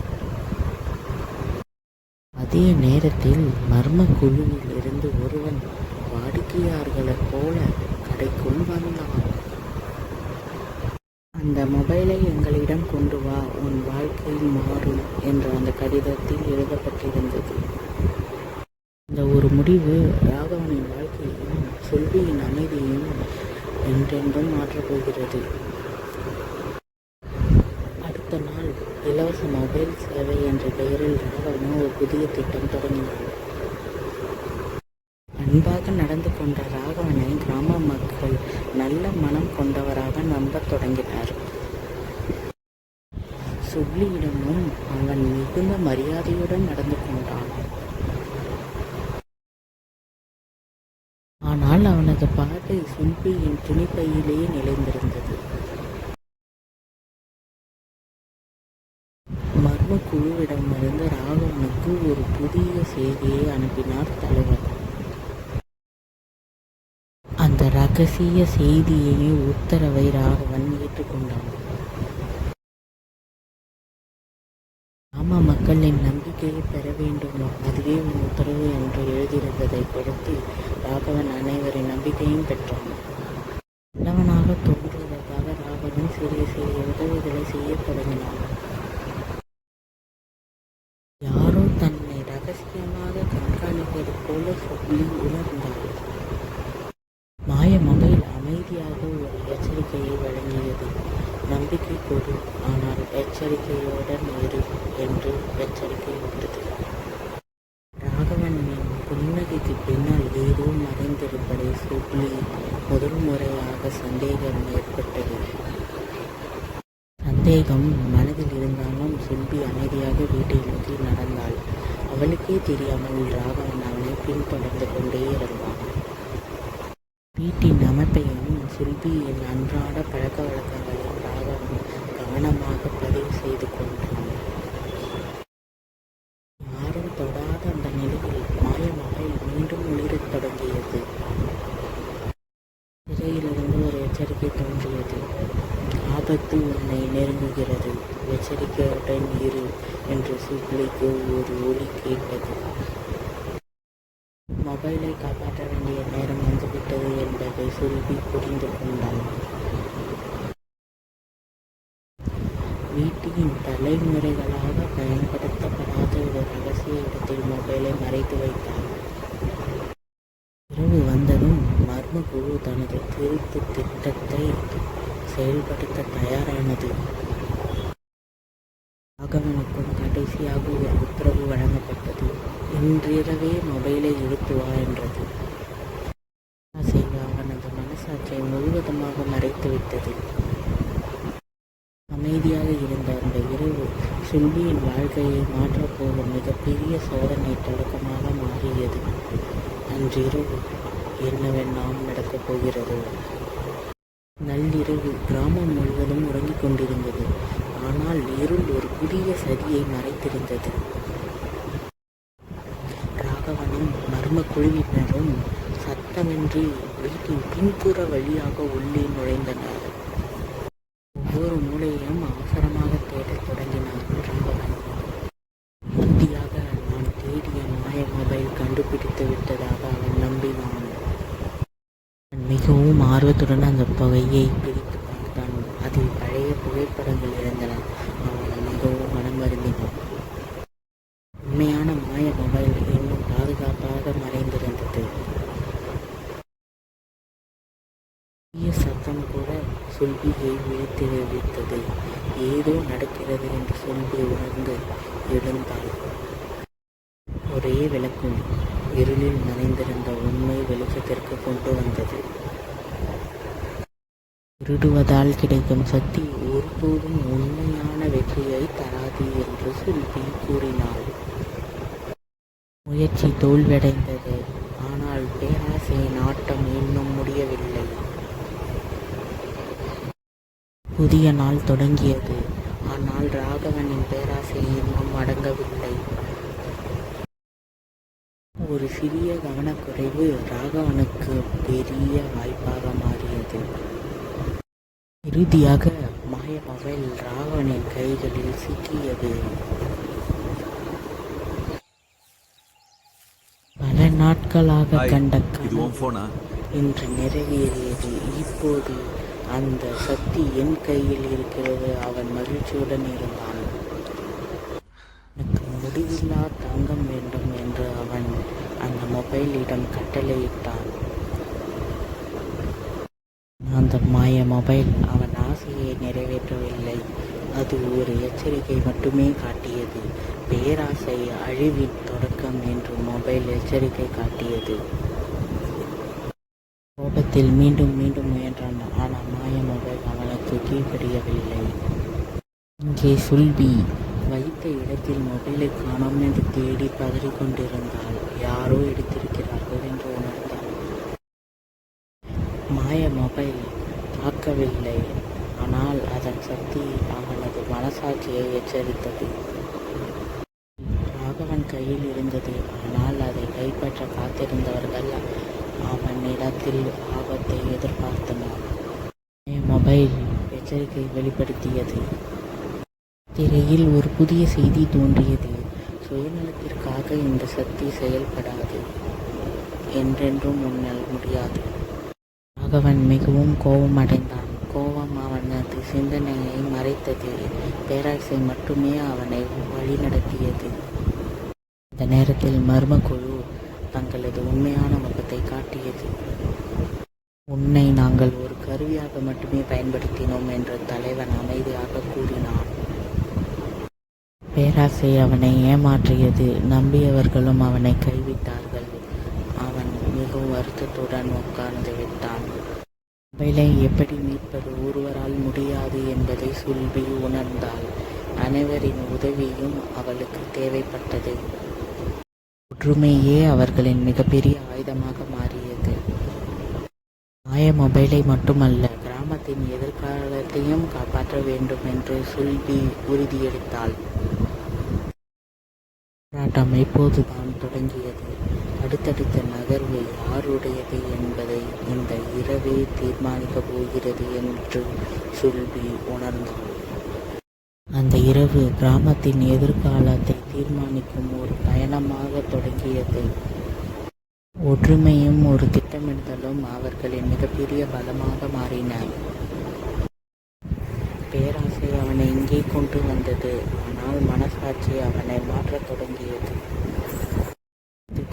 [SPEAKER 4] அதே நேரத்தில் மர்ம குழுவில் இருந்து ஒருவன் வாடிக்கையாளர்களைப் போல கடைக்குள் வந்தான். அந்த மொபைலை எங்களிடம் கொண்டு வா, உன் வாழ்க்கையில் மாறும் என்று அந்த கடிதத்தில் எழுதப்பட்டிருந்தது. இந்த ஒரு முடிவு ராகவனின் வாழ்க்கையையும் சுல்பியின் அமைதியையும் என்றென்றும் மாற்றப்போகிறது. அடுத்த நாள் இலவச மொபைல் சேவை என்ற பெயரில் ராகவன் ஒரு புதிய திட்டம் தொடங்கினார். அன்பாக நடந்து கொண்ட ராகவனை கிராம மக்கள் நல்ல மனம் கொண்டவராக நம்பத் தொடங்கினார். சுப்ளியிடமும் அவன் மிகுந்த மரியாதையுடன் நடந்து கொண்டான். ஆனால் அவனது பார்வை சுல்பியின் துணிப்பையிலே நிலைந்திருந்தது. மர்ம குழுவிடமிருந்து ராகவனுக்கு ஒரு புதிய செய்தியை அனுப்பினார் தலைவர். அந்த ரகசிய செய்தியை உத்தரவை ராகவன் ஏற்றுக்கொண்டான். கிராம மக்களின் நம்பிக்கையை பெற வேண்டுமோ அதுவே உன் உத்தரவு என்று எழுதியிருந்ததை கொடுத்து ராகவன் அனைவரின் நம்பிக்கையும் பெற்றான். நல்லவனாக தோன்றுவதற்காக ராகவன் சிறிய சிறிய உதவிகளை செய்ய தொடங்கினான். யாரோ தன்னை ரகசியமாக கண்காணிப்பது போல சுப்லி உணர்ந்தாள். மாய மொபைல் அமைதியாக ஒரு எச்சரிக்கையை வழங்கியது. நம்பிக்கை கொடு, ஆனால் எச்சரிக்கையுடன் இரு என்று எச்சரிக்கை விட்டது. ராகவனின் புன்னகைக்கு பின்னால் ஏதோ மறைந்திருப்பதை சுப்லி முதல் முறையாக சந்தேகம் ஏற்பட்டது. சந்தேகம் மனதில் இருந்தாலும் சுல்பி அமைதியாக வீட்டை நோக்கி நடந்தாள். அவளுக்கே தெரியாமல் ராகவன் அவனை பின்தொடர்ந்து கொண்டே இருந்தான். வீட்டின் அமைப்பையும் சுல்பியின் அன்றாட பழக்க வழக்கங்களையும் ராகவன் கவனமாக பதிவு செய்து கொண்டான். யாரும் தொடாத அந்த நிலையில் மாய மொபைல் மீண்டும் ஒளிரத் தொடங்கியது. சிறையிலிருந்து ஒரு எச்சரிக்கை தோன்றியது. ஆபத்து உன்னை நெருங்குகிறது, எச்சரிக்கையுடன் இரு என்று சுப்லிக்கு ஒரு ஒலி கேட்டது. மொபைலை காப்பாற்ற வேண்டிய நேரம் வந்துவிட்டது என்பதை சுல்பி புரிந்து கொண்டாள். வீட்டின் தலைமுறைகளாக பயன்படுத்தப்படாத ஒரு ரகசிய இடத்தில் மொபைலை மறைத்து வைத்தாள். இரவு வந்ததும் மர்ம குழு தனது திருட்டு திட்டத்தை செயல்படுத்த தயாரானது. ராகவனுக்கும் கடைசியாக ஒரு உத்தரவு வழங்கப்பட்டது. இன்றிரவே மொபைலை எழுப்புவா என்றது. அவனது மனசாட்சியை முழுவதுமாக மறைத்துவிட்டது. அமைதியாக இருந்த அந்த இரவு சுல்பியின் வாழ்க்கையை மாற்றப்போகும் மிகப்பெரிய சோதனை தொடக்கமாக மாறியது. அன்றிரவு என்னவெல்லாம் நடக்கப் போகிறதோ. நள்ளிரவு கிராமம் முழுவதும் உறங்கிக் கொண்டிருந்தது. ஆனால் இருள் ஒரு புதிய சதியை மறைத்திருந்தது. ராகவனும் மர்ம குழுவினரும் சத்தமின்றி வீட்டின் பின்புற வழியாக உள்ளே நுழைந்தனர். ஒவ்வொரு மூலையையும் அவசரமாக தேடத் தொடங்கினார் ராகவன். இறுதியாக நான் தேடிய மாய மொபைல் கண்டுபிடித்து விட்டதாக அவன் நம்பினான். மிகவும் ஆர்வத்துடன் அந்த புகையை பிரித்து பார்த்தான். அதில் பழைய புகைப்படங்கள் இருந்தன. அவன் மிகவும் மனம் வருந்தினான். உண்மையான மாய மொபைல் இன்னும் பாதுகாப்பாக மறைந்திருந்தது. சத்தம் கூட சுல்பியை விழித்து வைத்தது. ஏதோ நடக்கிறது என்று சுல்பி உணர்ந்து எழுந்தாள். ஒரே விளக்கும் இருளில் மறைந்திருந்த உண்மை வெளிச்சத்திற்கு கொண்டு வந்தது. திருடுவதால் கிடைக்கும் சக்தி ஒருபோதும் உண்மையான வெற்றியை தராது என்று சுல்பி கூறினாள். முயற்சி தோல்வியடைந்தது. ஆனால் பேராசையின் ஆட்டம் இன்னும் முடியவில்லை. புதிய நாள் தொடங்கியது. ஆனால் ராகவனின் பேராசை இன்னும் அடங்கவில்லை. ஒரு சிறிய கவனக்குறைவு ராகவனுக்கு பெரிய வாய்ப்பாக மாறியது. இறுதியாக மாய மொபைல் ராகவனின் கைகளில் சிக்கியது. பல நாட்களாக கண்ட கனவு இன்று நிறைவேறியது. இப்போது அந்த சக்தி என் கையில் இருக்கிறது. அவன் மகிழ்ச்சியுடன் இருந்தான். எனக்கு முடிவில்லா தங்கம் வேண்டும் என்று அவன் அந்த மொபைலிடம் கட்டளையிட்டான். அந்த மாய மொபைல் அவன் ஆசையை நிறைவேற்றவில்லை. அது ஒரு எச்சரிக்கை மட்டுமே காட்டியது. பேராசை அழிவின் தொடக்கம் என்று மொபைல் எச்சரிக்கை காட்டியது. கோபத்தில் மீண்டும் மீண்டும் முயன்றான். ஆனால் மாய மொபைல் அவனுக்கு கீழ்ப்படியவில்லை. இங்கே சுல்பி வைத்த இடத்தில் மொபைலை காணோம் என்று தேடி பதறிக்கொண்டிருந்தாள். யாரோ எடுத்திருக்கிறார்கள் என்று உணர்ந்தாள். மாய மொபைல் தாக்கவில்லை, ஆனால் அதன் சக்தி அவனது மனசாட்சியை எச்சரித்தது. ராகவன் கையில் இருந்தது, ஆனால் அதை கைப்பற்ற காத்திருந்தவர்கள் அவனிடத்தில் ஆபத்தை எதிர்பார்த்தனர். மொபைல் எச்சரிக்கை வெளிப்படுத்தியது. திரையில் ஒரு புதிய செய்தி தோன்றியது. சுயநலத்திற்காக இந்த சக்தி செயல்படாது, என்றென்றும் முன்னல் முடியாது. ராகவன் மிகவும் கோபமடைந்தான். கோபம் அவனது சிந்தனையை மறைத்தது. பேராசை மட்டுமே அவனை வழிநடத்தியது. இந்த நேரத்தில் மர்மக்குழு தங்களது உண்மையான முகத்தை காட்டியது. உன்னை நாங்கள் ஒரு கருவியாக மட்டுமே பயன்படுத்தினோம் என்று தலைவன் அமைதியாக கூறினான். பேராசை அவனை ஏமாற்றியது. நம்பியவர்களும் அவனை கைவிட்டார்கள். அவன் மிகவும் வருத்தத்துடன் உட்கார்ந்து விட்டான். மொபைலை எப்படி மீட்பது? ஒருவரால் முடியாது என்பதை சுல்பி உணர்ந்தாள். அனைவரின் உதவியும் அவளுக்கு தேவைப்பட்டது. ஒற்றுமையே அவர்களின் மிகப்பெரிய ஆயுதமாக மாறியது. மாய மொபைலை மட்டுமல்ல, கிராமத்தின் எதிர்காலத்தையும் காப்பாற்ற வேண்டும் என்று சுல்பி உறுதியெடுத்தாள். போராட்டம் இப்போதுதான் தொடங்கியது. அடுத்தடுத்த நகர்வு யாருடையது என்பதை இந்த இரவே தீர்மானிக்கப் போகிறது என்று சுல்பி உணர்ந்தாள். அந்த இரவு கிராமத்தின் எதிர்காலத்தை தீர்மானிக்கும் ஒரு பயணமாக தொடங்கியது. ஒற்றுமையும் ஒரு திட்டமிடுதலும் அவர்களின் மிகப்பெரிய பலமாக மாறின. பேராசை அவனை இங்கே கொண்டு வந்தது, ஆனால் மனசாட்சி அவனை மாற்றத் தொடங்கியது.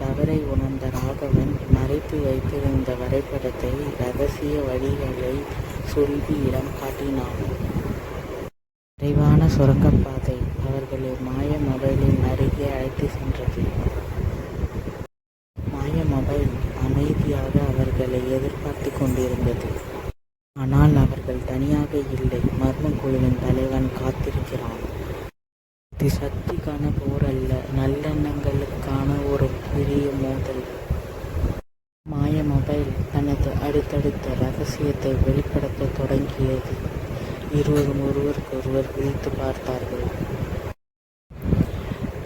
[SPEAKER 4] தவறை உணர்ந்த ராகவன் மறைத்து வைத்திருந்த வரைபடத்தை, இரகசிய வழிகளை சுல்பியிடம் காட்டினான். விரைவான சுரங்கப்பாதை அவர்களை மாய மொபைலின் அருகே அழைத்து சென்றது. மாய மொபைல் அமைதியாக அவர்களை எதிர்பார்த்து கொண்டிருந்தது. ஆனால் அவர்கள் தனியாக இல்லை. மர்ம குழுவின் தலைவன் காத்திருக்கிறான். இது சக்திக்கான போர் அல்ல, நல்லெண்ணங்களுக்கான ஒரு பெரிய மோதல். மாய மொபைல் தனது அடுத்தடுத்த ரகசியத்தை வெளிப்படுத்த தொடங்கியது. இருவரும் ஒருவருக்கொருவர் விழித்து பார்த்தார்கள்.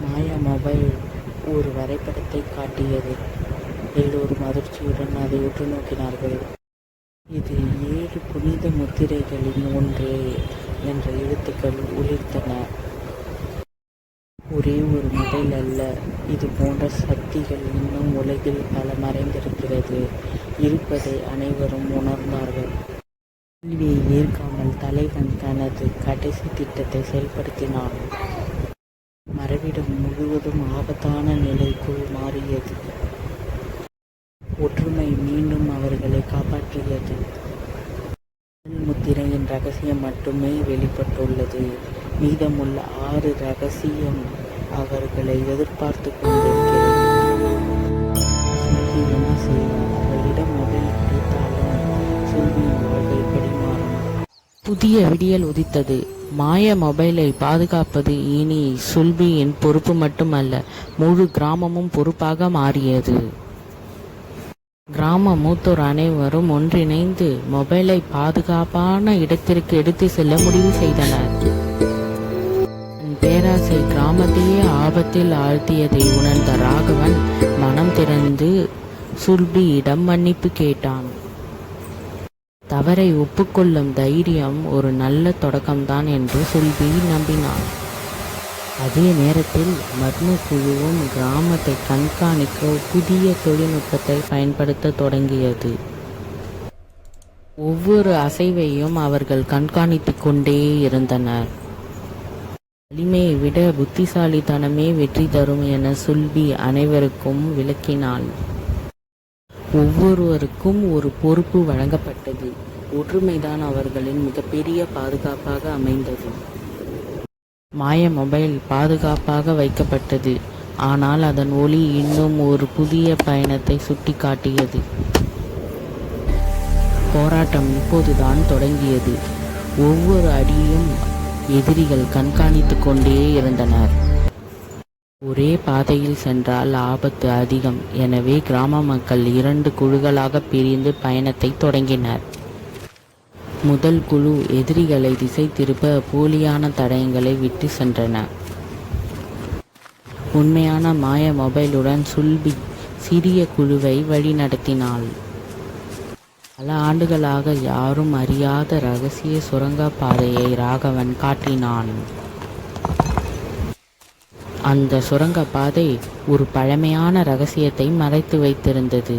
[SPEAKER 4] மாய மொபைல் ஒரு வரைபடத்தை காட்டியது. எல்லோரும் அதிர்ச்சியுடன் அதை உற்று நோக்கினார்கள். இது 7 புனித முத்திரைகளின் ஒன்று என்ற எழுத்துக்கள் ஒளிர்த்தன. ஒரே ஒரு மொபைல் அல்ல, இது போன்ற சக்திகள் இன்னும் உலகில் பல மறைந்திருக்கிறது இருப்பதை அனைவரும் உணர்ந்தார்கள். கேள்வியை ஏற்காமல் தலைவன் தனது கடைசி திட்டத்தை செயல்படுத்தினான். மறைவிடம் முழுவதும் ஆபத்தான நிலைக்குள் மாறியது. ஒற்றுமை மீண்டும் அவர்களை காப்பாற்றியது. முத்திரையின் ரகசியம் மட்டுமே வெளிப்பட்டுள்ளது. மீதமுள்ள 6 ரகசியம் அவர்களை எதிர்பார்த்து கொண்டிருக்கிறது. என்ன செய்வார்? அவளிடம் மொபைல் கிடைத்தாலும் சுல்பியின் வாழ்க்கை படிமாறும். புதிய விடியல் உதித்தது. மாய மொபைலை பாதுகாப்பது இனி சுல்பியின் பொறுப்பு மட்டுமல்ல, முழு கிராமமும் பொறுப்பாக மாறியது. கிராம மூத்தோர் அனைவரும் ஒன்றிணைந்து மொபைலை பாதுகாப்பான இடத்திற்கு எடுத்து செல்ல முடிவு செய்தனர். பேராசை கிராமத்தையே ஆபத்தில் ஆழ்த்தியதை உணர்ந்த ராகவன் மனம் திறந்து சுல்பியிடம் மன்னிப்பு கேட்டான். தவறை ஒப்புக்கொள்ளும் தைரியம் ஒரு நல்ல தொடக்கம்தான் என்று சுல்பி நம்பினான். அதே நேரத்தில் மர்ம குழுவும் கிராமத்தை கண்காணிக்க புதிய தொழில்நுட்பத்தை பயன்படுத்த தொடங்கியது. ஒவ்வொரு அசைவையும் அவர்கள் கண்காணித்து கொண்டே இருந்தனர். வலிமையை விட புத்திசாலித்தனமே வெற்றி தரும் என சுல்பி அனைவருக்கும் விளக்கினாள். ஒவ்வொருவருக்கும் ஒரு பொறுப்பு வழங்கப்பட்டது. ஒற்றுமைதான் அவர்களின் மிகப்பெரிய பாதுகாப்பாக அமைந்தது. மாய மொபைல் பாதுகாப்பாக வைக்கப்பட்டது, ஆனால் அதன் ஒளி இன்னும் ஒரு புதிய பயணத்தை சுட்டி காட்டியது. போராட்டம் இப்போதுதான் தொடங்கியது. ஒவ்வொரு அடியும் எதிரிகள் கண்காணித்துக் கொண்டே இருந்தனர். ஒரே பாதையில் சென்றால் ஆபத்து அதிகம். எனவே கிராம மக்கள் 2 குழுக்களாக பிரிந்து பயணத்தை தொடங்கினர். முதல் குழு எதிரிகளை திசை திருப்ப போலியான தடயங்களை விட்டு சென்றன. உண்மையான மாய மொபைலுடன் சுல்பி சிறிய குழுவை வழிநடத்தினாள். பல ஆண்டுகளாக யாரும் அறியாத ரகசிய சுரங்கப்பாதையை ராகவன் காட்டினான். அந்த சுரங்கப்பாதை ஒரு பழமையான ரகசியத்தை மறைத்து வைத்திருந்தது.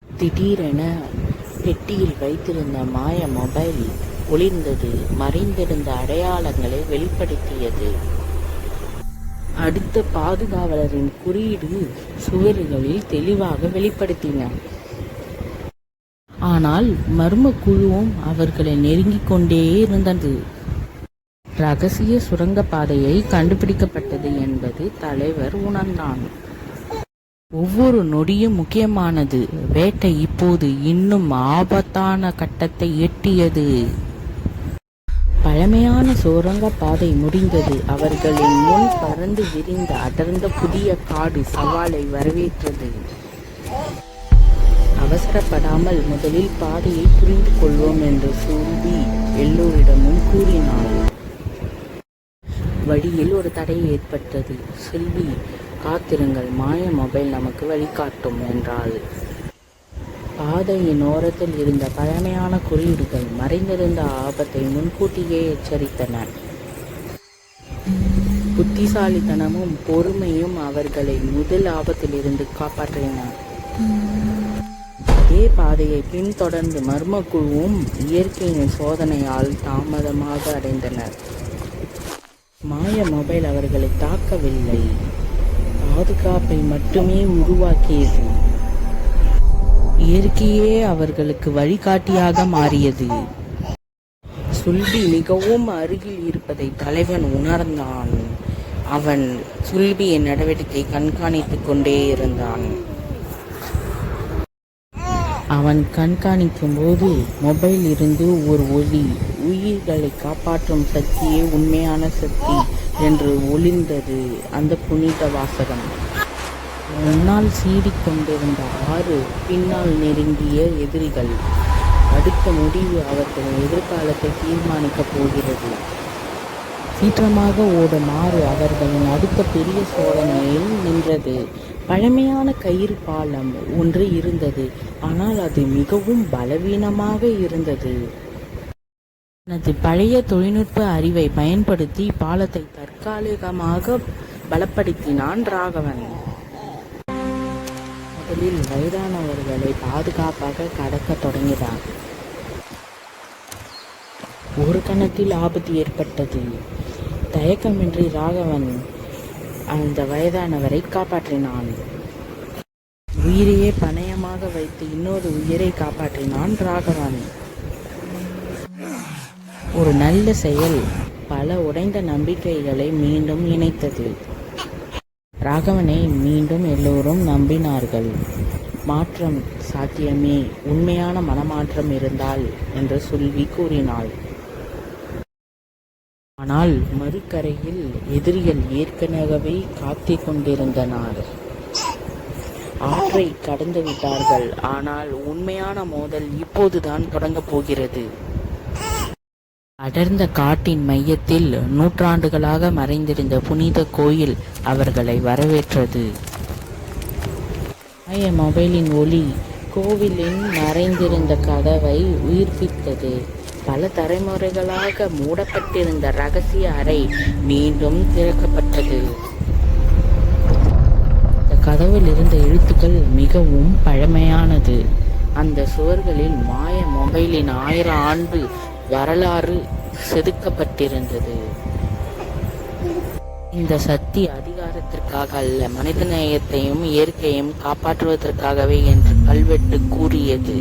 [SPEAKER 4] திடீரென பெட்டியில் வைத்திருந்த மாய மொபைல் ஒளிர்ந்தது. மறைந்திருந்த அடையாளங்களை வெளிப்படுத்தியது. அடுத்த பாதுகாவலரின் குறியீடு சுவர்களில் தெளிவாக வெளிப்படுத்தின. ஆனால் மர்ம குழுவும் அவர்களை நெருங்கிக் கொண்டே இருந்தது. ரகசிய சுரங்கப்பாதையை கண்டுபிடிக்கப்பட்டது என்பது தலைவர் உணர்ந்தான். ஒவ்வொரு நொடியும் முக்கியமானது. வேட்டை இப்போது இன்னும் ஆபத்தான கட்டத்தை எட்டியது. பழமையான சுரங்கப்பாதை முடிந்தது. அவர்களின் முன் பறந்து விரிந்த அடர்ந்த புதிய காடு சவாலை வரவேற்றது. அவசரப்படாமல் முதலில் பாதையை புரிந்து கொள்வோம் என்று சுல்பி எல்லோரிடமும் கூறினாள். வழியில் ஒரு தடை ஏற்பட்டது. சுல்பி, காத்திருங்கள், மாய மொபைல் நமக்கு வழிகாட்டும் என்றாள். பாதையின் ஓரத்தில் இருந்த பழமையான குறியீடுகள் மறைந்திருந்த ஆபத்தை முன்கூட்டியே எச்சரித்தன. புத்திசாலித்தனமும் பொறுமையும் அவர்களை முதல் ஆபத்திலிருந்து காப்பாற்றின. அதே பாதையை பின்தொடர்ந்து மர்ம குழுவும் இயற்கையின் சோதனையால் தாமதமாக அடைந்தனர். மாய மொபைல் அவர்களை தாக்கவில்லை, பாதுகாப்பை மட்டுமே உருவாக்கியது. இயற்கையே அவர்களுக்கு வழிகாட்டியாக மாறியது. சுல்பி மிகவும் அருகில் இருப்பதை தலைவன் உணர்ந்தான். அவன் சுல்பியின் நடவடிக்கை கண்காணித்துக் கொண்டே இருந்தான். அவன் கண்காணிக்கும் போது மொபைல் இருந்து ஒரு ஒளி, உயிர்களை காப்பாற்றும் சக்தியே உண்மையான சக்தி என்று ஒளிர்ந்தது. அந்த புனித வாசகம். முன்னால் சீறிக்கொண்டிருந்த ஆறு, பின்னால் நெருங்கிய எதிரிகள். அடுத்த முடிவு அவர்களின் எதிர்காலத்தை தீர்மானிக்கப் போகிறது. சீற்றமாக ஓடும் ஆறு அவர்களின் அடுத்த பெரிய சோதனையில் நின்றது. பழமையான கயிறு பாலம் ஒன்று இருந்தது. ஆனால் அது மிகவும் பலவீனமாக இருந்தது. தனது பழைய தொழில்நுட்ப அறிவை பயன்படுத்தி பாலத்தை தற்காலிகமாக பலப்படுத்தினான் ராகவன். முதலில் வயதானவர்களை பாதுகாப்பாக கடக்க தொடங்கினார். ஒரு கணத்தில் ஆபத்து ஏற்பட்டது. தயக்கமின்றி ராகவன் அந்த வயதானவரை காப்பாற்றினான். உயிரையே பணயமாக வைத்து இன்னொரு உயிரை காப்பாற்றினான் ராகவன். ஒரு நல்ல செயல் பல உடைந்த நம்பிக்கைகளை மீண்டும் இணைத்தது. ராகவனை மீண்டும் எல்லோரும் நம்பினார்கள். மாற்றம் சாத்தியமே, உண்மையான மனமாற்றம் இருந்தால் என்று சுல்பி கூறினாள். ஆனால் மறுக்கரையில் எதிரிகள் ஏற்கனவே காத்திக் கொண்டிருந்தனர். ஆற்றை கடந்து விட்டார்கள். ஆனால் உண்மையான மோதல் இப்போதுதான் தொடங்கப் போகிறது. அடர்ந்த காட்டின் மையத்தில் நூற்றாண்டுகளாக மறைந்திருந்த புனித கோயில் அவர்களை வரவேற்றது. மாய மொபைலின் ஒளி கோவிலின் மறைந்திருந்த கதவை உயிர்ப்பித்தது. பல தலைமுறைகளாக மூடப்பட்டிருந்த ரகசிய அறை மீண்டும் திறக்கப்பட்டது. இந்த கதவில் இருந்த எழுத்துக்கள் மிகவும் பழமையானது. அந்த சுவர்களில் மாய மொபைலின் 1000 ஆண்டு வரலாறு செதுக்கப்பட்டிருந்தது. இந்த சக்தி அதிகாரத்திற்காக அல்ல, மனிதநேயத்தையும் இயற்கையையும் காப்பாற்றுவதற்காகவே என்று கல்வெட்டு கூறியது.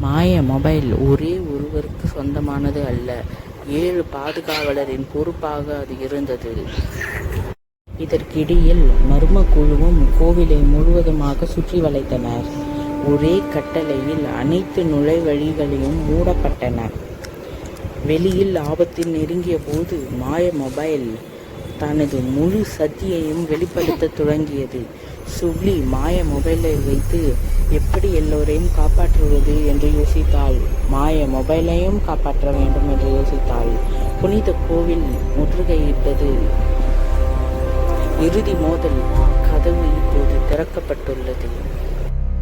[SPEAKER 4] மாய மொபைல் ஒரே ஒருவருக்கு சொந்தமானது அல்ல, 7 பாதுகாவலரின் பொறுப்பாக அது இருந்தது. இதற்கிடையில் மர்ம குழுவும் கோவிலை முழுவதுமாக சுற்றி வளைத்தனர். ஒரே கட்டளையில் அனைத்து நுழைவழிகளையும் மூடப்பட்டன. வெளியில் ஆபத்தில் நெருங்கிய போது மாய மொபைல் தனது முழு சக்தியையும் வெளிப்படுத்த தொடங்கியது. சுப்லி மாய மொபைலை வைத்து எப்படி எல்லோரையும் காப்பாற்றுவது என்று யோசித்தாள். மாய மொபைலையும் காப்பாற்ற வேண்டும் என்று யோசித்தாள். புனித கோவில் முற்றுகையிட்டது. இறுதி மோதல் கதவு இப்போது திறக்கப்பட்டுள்ளது.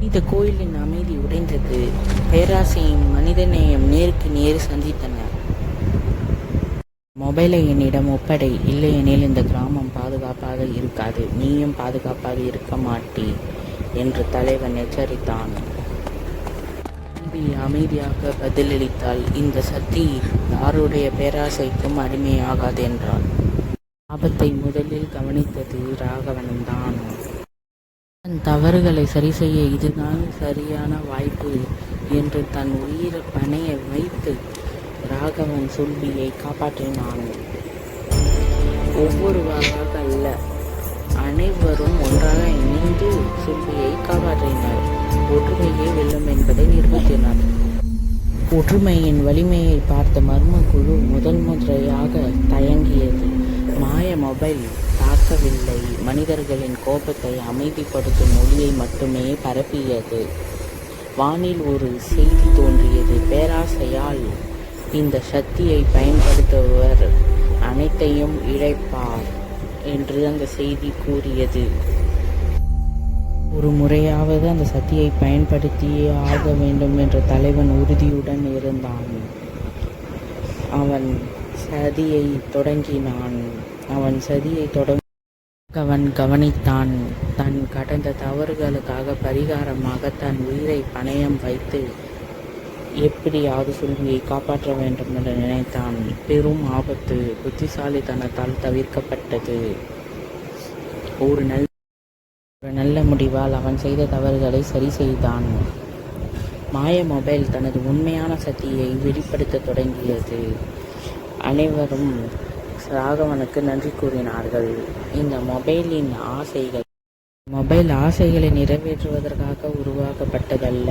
[SPEAKER 4] இந்த கோயிலின் அமைதி உடைந்தது. பேராசையும் மனிதநேயம் நேருக்கு நேர் சந்தித்தன. மொபைலை என்னிடம் ஒப்படை, இல்லையெனில் இந்த கிராமம் பாதுகாப்பாக இருக்காது, நீயும் பாதுகாப்பாக இருக்க மாட்டே என்று தலைவன் எச்சரித்தான். அமைதியாக பதிலளித்தால், இந்த சக்தி யாருடைய பேராசைக்கும் அடிமையாகாது என்றாள். ஆபத்தை முதலில் கவனித்தது ராகவன்தான். தன் தவறுகளை சரி செய்ய இதுதான் சரியான வாய்ப்பு என்று தன் உயிரை பணைய வைத்து ராகவன் சுல்பியை காப்பாற்றினான். ஒவ்வொருவராக அல்ல, அனைவரும் ஒன்றாக இணைந்து சுல்பியை காப்பாற்றினர். ஒற்றுமையே வெல்லும் என்பதை நிரூபித்தனர். ஒற்றுமையின் வலிமையை பார்த்த மர்ம குழு முதல் முறையாக தயங்கியது. மாய மொபைல் தாக்கவில்லை, மனிதர்களின் கோபத்தை அமைதிப்படுத்தும் மொழியை மட்டுமே பரப்பியது. வானில் ஒரு செய்தி தோன்றியது. பேராசையால் இந்த சக்தியை பயன்படுத்துபவர் அனைத்தையும் இழப்பார் என்று அந்த செய்தி கூறியது. ஒரு முறையாவது அந்த சக்தியை பயன்படுத்தியே ஆக வேண்டும் என்ற தலைவன் உறுதியுடன் இருந்தான். அவன் சதியை தொடங்கினான். அவன் கவனித்தான். தன் கடந்த தவறுகளுக்காக பரிகாரமாக தன் உயிரை பணயம் வைத்து எப்படியாவது சுல்பியை காப்பாற்ற வேண்டும் என்று நினைத்தான். பெரும் ஆபத்து புத்திசாலித்தனத்தால் தவிர்க்கப்பட்டது. ஒரு நல்ல முடிவால் அவன் செய்த தவறுகளை சரி செய்தான். மாய மொபைல் தனது உண்மையான சக்தியை வெளிப்படுத்த தொடங்கியது. அனைவரும் ராகவனுக்கு நன்றி கூறினார்கள். இந்த மொபைல் ஆசைகளை நிறைவேற்றுவதற்காக உருவாக்கப்பட்டதல்ல,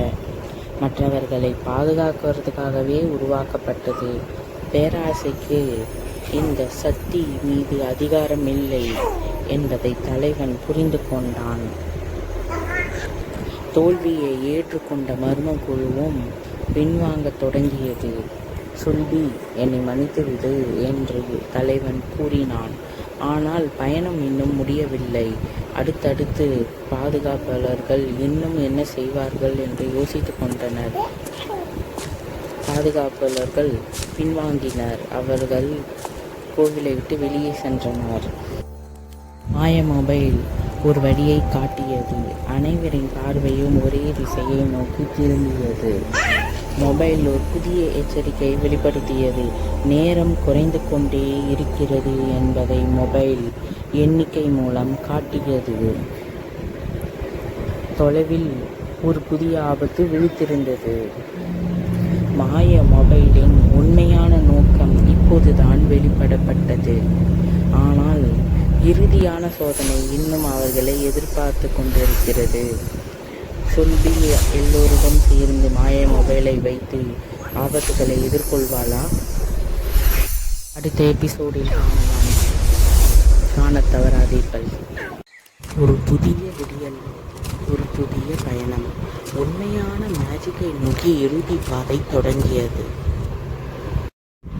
[SPEAKER 4] மற்றவர்களை பாதுகாக்கிறதுக்காகவே உருவாக்கப்பட்டது. பேராசைக்கு இந்த சக்தி மீது அதிகாரம் இல்லை என்பதை தலைவன் புரிந்து கொண்டான். தோல்வியை ஏற்றுக்கொண்ட மர்ம குழுவும் பின்வாங்கத் தொடங்கியது. சுல்பி, என்னை மன்னித்துவிடு என்று தலைவன் கூறினான். ஆனால் பயணம் இன்னும் முடியவில்லை. அடுத்தடுத்து பாதுகாப்பாளர்கள் இன்னும் என்ன செய்வார்கள் என்று யோசித்துக் கொண்டனர். பாதுகாப்பாளர்கள் பின்வாங்கினர். அவர்கள் கோவிலை விட்டு வெளியே சென்றனர். மாய மொபைல் ஒரு வழியை காட்டியது. அனைவரின் பார்வையும் ஒரே திசையை நோக்கி திரும்பியது. மொபைல் ஒரு புதிய எச்சரிக்கையை வெளிப்படுத்தியது. நேரம் குறைந்து கொண்டே இருக்கிறது என்பதை மொபைல் எண்ணிக்கை மூலம் காட்டியது. தொலைவில் ஒரு புதிய ஆபத்து விழித்திருந்தது. மாய மொபைலின் உண்மையான நோக்கம் இப்போதுதான் வெளிப்படப்பட்டது. ஆனால் இறுதியான சோதனை இன்னும் அவர்களை எதிர்பார்த்து கொண்டிருக்கிறது. சுல்பி எல்லோருடன் சேர்ந்து மாய மொபைலை வைத்து ஆபத்துகளை எதிர்கொள்வாளா? அடுத்த எபிசோடில் காணத் தவறாதீர்கள். ஒரு புதிய விடியல், ஒரு புதிய பயணம். உண்மையான மேஜிக்கை நோக்கி இறுதி பாதை தொடங்கியது.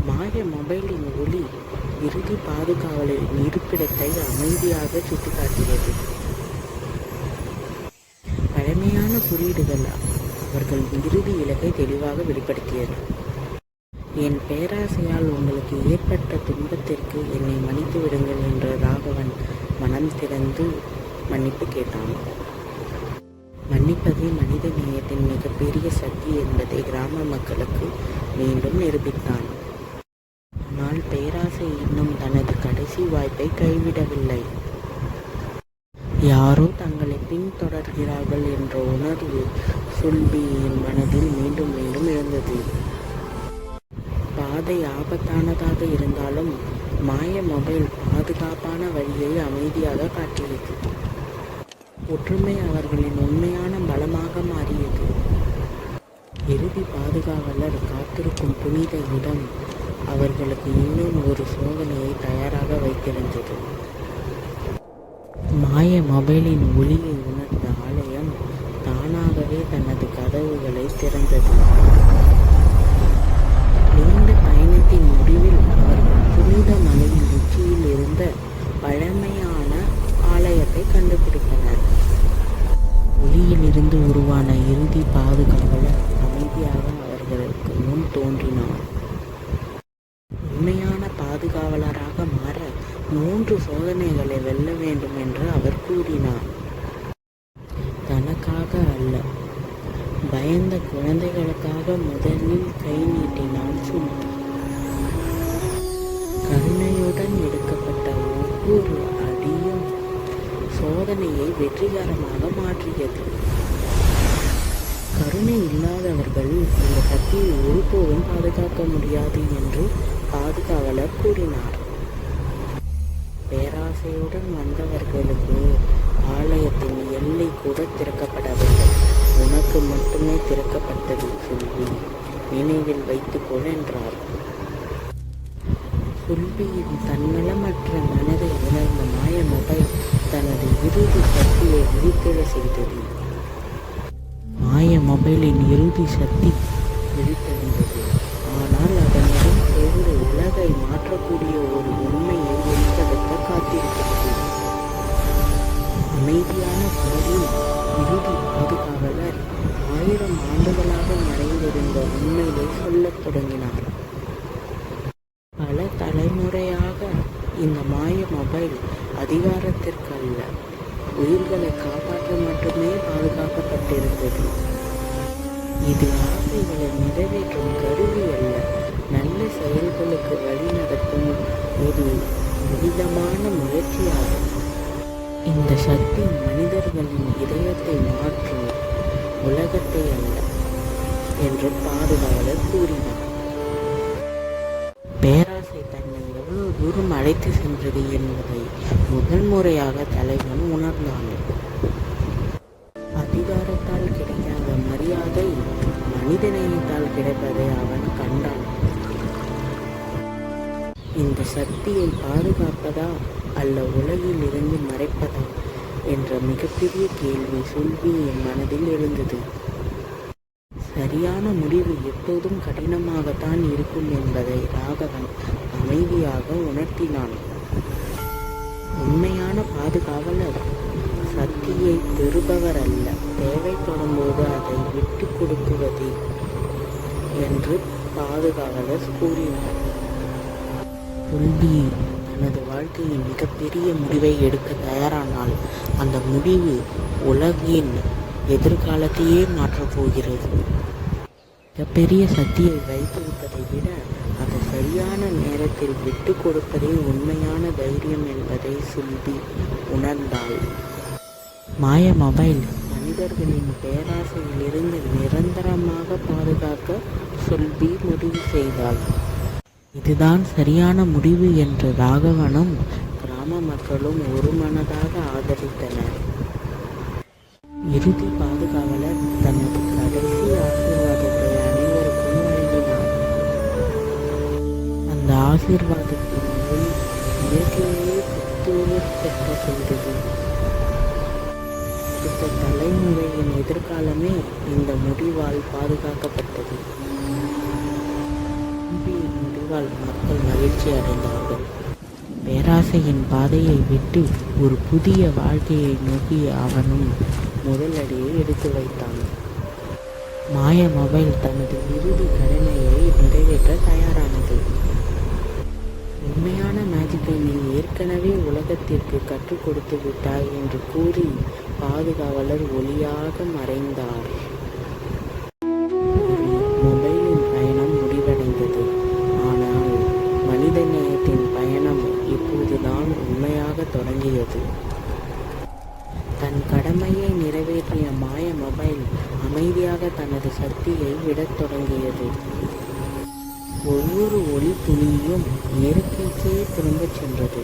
[SPEAKER 4] மாய மொபைலின் ஒளி இறுதி பாதுகாவலரின் இருப்பிடத்தை அமைதியாக சுட்டிக்காட்டியது. பழமையான குறியீடுகள் அவர்கள் இறுதி இலக்கை தெளிவாக வெளிப்படுத்தியது. என் பேராசையால் உங்களுக்கு ஏற்பட்ட துன்பத்திற்கு என்னை மன்னித்து விடுங்கள் என்று ராகவன் மனம் திறந்து மன்னிப்பு கேட்டான். மன்னிப்பதே மனித நேயத்தின் மிகப்பெரிய சக்தி என்பதை கிராம மக்களுக்கு மீண்டும் நிரூபித்தான். ஆனால் பேராசை இன்னும் தனது கடைசி வாய்ப்பை கைவிடவில்லை. யாரோ தங்களை பின்தொடர்கிறார்கள் என்ற உணர்வு சுல்பியின் மனதில் மீண்டும் மீண்டும் எழுந்தது. பாதை ஆபத்தானதாக இருந்தாலும் மாய மொபைல் பாதுகாப்பான வழியை அமைதியாக காட்டியது. ஒற்றுமை அவர்களின் உண்மையான பலமாக மாறியது. இறுதி பாதுகாவலர் காத்திருக்கும் புனித இடம் அவர்களுக்கு இன்னும் ஒரு சோதனையை தயாராக வைத்திருந்தது. மாய மொபைலின் ஒளியை உணர்ந்த ஆலயம் தானாகவே தனது கதவுகளை திறந்தது. நீண்ட பயணத்தின் முடிவில் அவர்கள் புனித மலையின் உச்சியில் இருந்த பழமையான ஆலயத்தை கண்டுபிடித்தனர். ஒளியில் இருந்து உருவான இறுதி பாதுகாவலர் அமைதியாக அவர்களுக்கு முன் தோன்றினார். உண்மையான பாதுகாவலராக மாற 3 சோதனைகளை வெல்ல வேண்டும் என்று அவர் கூறினார். தனக்காக அல்ல, பயந்த குழந்தைகளுக்காக முதலில் கை நீட்டினார் சுல்பி. கருணையுடன் எடுக்கப்பட்ட ஒவ்வொரு அடியும் சோதனையை வெற்றிகரமாக மாற்றியது. கருணை இல்லாதவர்கள் இந்த சக்தியை ஒருபோதும் பாதுகாக்க முடியாது என்று பாதுகாவலர் கூறினார். பேராசையுடன் வந்தவர்களுக்கு ஆலயத்தின் எல்லை கூட திறக்கப்படவில்லை. உனக்கு மட்டுமே திறக்கப்பட்டது சுல்பி, நினைவில் வைத்துக்கொள் என்றார். சுல்பியின் தன்னலமற்ற மனதை உணர்ந்த மாய மொபைல் தனது இறுதி சக்தியை விழித்தெழ செய்தது. மாய மொபைலின் இறுதி சக்தி விழித்தெழுந்தது. ஆனால் அதனுடன் சேர்ந்து உலகை மாற்றக்கூடிய ஒரு உண்மையை வெளிப்படுத்த காத்திருக்கிறது. அமைதியான குரலில் இறுதி பாதுகாவலர் 1000 ஆண்டுகளாக மறைந்திருந்த உண்மையை சொல்லத் தொடங்கினார். பல தலைமுறையாக இந்த மாய மொபைல் அதிகாரத்திற்கு அல்ல, உயிர்களை காப்பாற்ற மட்டுமே பாதுகாக்கப்பட்டிருந்தது. இது ஆசைகளை நிறைவேற்றும் கருவி அல்ல, நல்ல செயல்களுக்கு வழிநடத்தும் ஒரு புனிதமான முயற்சியாகும். இந்த சக்தி மனிதர்களின் இதயத்தை மாற்றும், உலகத்தை அல்ல என்று பாதுகாவலர் கூறினார். பேராசை தன்னை எவ்வளவு தூரம் அழைத்து சென்றது என்பதை முதல் முறையாக தலைவன் உணர்ந்தான். அதிகாரத்தால் கிடைக்காத மரியாதை மனிதநேயத்தால் கிடைப்பதை அவன் கண்டான். இந்த சக்தியை பாதுகாப்பதா அல்ல உலகில் இருந்து மறைப்பதா என்ற மிகப்பெரிய கேள்வி சுல்பியின் மனதில் எழுந்தது. சரியான முடிவு எப்போதும் கடினமாகத்தான் இருக்கும் என்பதை ராகவன் அமைதியாக உணர்த்தினான். உண்மையான பாதுகாவலர் சக்தியை பெறுபவர் அல்ல, தேவைப்படும் போது அதை விட்டு கொடுக்குவது என்று பாதுகாவலர் கூறினார். சுல்பி தனது வாழ்க்கையின் மிகப்பெரிய முடிவை எடுக்க தயாரானால் அந்த முடிவு உலகின் எதிர்காலத்தையே மாற்றப் போகிறது. மிகப்பெரிய சக்தியை வைத்திருப்பதை விட அதை சரியான நேரத்தில் விட்டு கொடுப்பதே உண்மையான தைரியம் என்பதை சுல்பி உணர்ந்தாள். மாய மொபைல் மனிதர்களின் பேராசையிலிருந்து நிரந்தரமாக பாதுகாக்க சுல்பி முடிவு செய்தாள். இதுதான் சரியான முடிவு என்று ராகவனும் கிராம மக்களும் ஒருமனதாக ஆதரித்தனர். இறுதி பாதுகாவலர் தனது கடைசி ஆசீர்வாதத்தை அனைவருக்கும் வழங்கினார். அந்த ஆசீர்வாதத்தின் ஒளி இயற்கையே புத்துயிர்பெற்ற செய்தது. அடுத்த தலைமுறையின் எதிர்காலமே இந்த முடிவால் பாதுகாக்கப்பட்டது. முடிவால் மக்கள் மகிழ்ச்சி அடைந்தார்கள். பேராசையின் பாதையை விட்டு ஒரு புதிய வாழ்க்கையை நோக்கி அவனும் முதலடியை எடுத்து வைத்தான். மாய மொபைல் தனது இறுதி கடமையை நிறைவேற்ற தயாரானது. உண்மையான மேஜிக்கை நீ ஏற்கனவே உலகத்திற்கு கற்றுக் கொடுத்து விட்டாய் என்று கூறி பாதுகாவலர் ஒளியாக மறைந்தார். மொபைலின் பயணம் முடிவடைந்தது. ஆனால் மனிதநேயத்தின் பயணம் இப்போதுதான் உண்மையாக தொடங்கியது. தன் கடமையை நிறைவேற்றிய மாய மொபைல் அமைதியாக தனது சக்தியை விடத் தொடங்கியது. ஒவ்வொரு ஒளி துளியும் இயற்கைக்கே திரும்பச் சென்றது.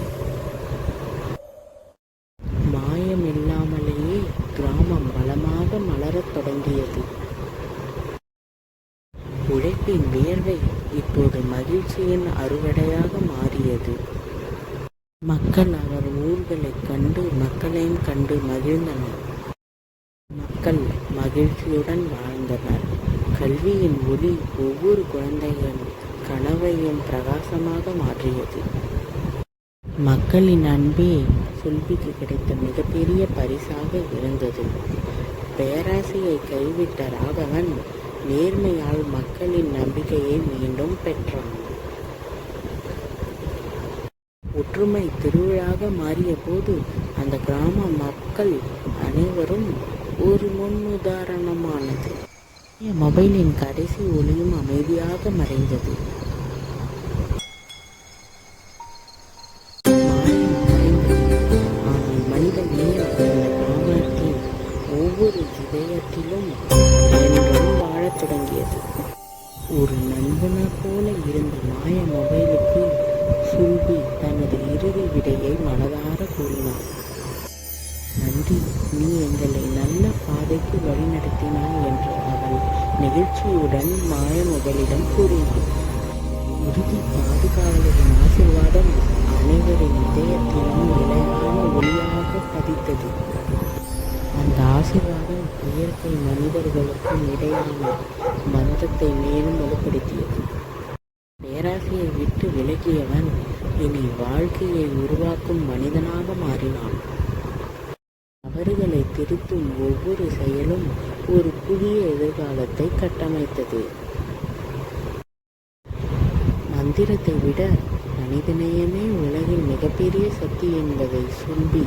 [SPEAKER 4] மாயமில்லாமலேயே கிராமம் வளமாக மலரத் தொடங்கியது. உழைப்பின் வியர்வை இப்போது மகிழ்ச்சியின் அறுவடையாக மாறியது. மக்கள் அவர் ஊர்களைக் கண்டு மக்களையும் கண்டு மகிழ்ந்தனர். மக்கள் மகிழ்ச்சியுடன் வாழ்ந்தனர். கல்வியின் ஒளி ஒவ்வொரு குழந்தையின் கனவையும் பிரகாசமாக மாற்றியது. மக்களின் அன்பே சுல்பிக்கு கிடைத்த மிகப்பெரிய பரிசாக இருந்தது. பேராசையை கைவிட்ட ராகவன் நேர்மையால் மக்களின் நம்பிக்கையை மீண்டும் பெற்றான். ஒற்றுமை திருவிழாக மாறிய போது அந்த கிராம மக்கள் அனைவரும் ஒரு முன்னுதாரணமானது. மொபைலின் கடைசி ஒளியும் அமைதியாக மறைந்தது. ஆனால் மனித நேயம் இந்த கிராமத்தின் ஒவ்வொரு இதயத்திலும் என்றும் வாழத் தொடங்கியது. ஒரு நண்பனைப் போல இருந்த மாய மொபைலுக்கு சுல்பி தனது இறுதி விடையை மனதார கூறினார். நன்றி, நீ எங்களை நல்ல பாதைக்கு வழிநடத்தினாய் என்று அவள் நெகிழ்ச்சியுடன் மாய மொபைலிடம் கூறினாள். இறுதி பாதுகாவலரின் ஆசீர்வாதம் அனைவரின் இதயத்திலும் நிலையான ஒளியாக பதித்தது. அந்த ஆசீர்வாதம் இயற்கை மனிதர்களுக்கும் இடையான பந்தத்தை மேலும் வலுப்படுத்தியது. பேராசையை விட்டு விலகியவன் இனி வாழ்க்கையை உருவாக்கும் மனிதனாக மாறினான். தவறுகளை திருத்தும் ஒவ்வொரு செயலும் ஒரு புதிய எதிர்காலத்தை கட்டமைத்தது. மந்திரத்தை விட மனிதநேயமே உலகின் மிகப்பெரிய சக்தி என்பதை சுல்பி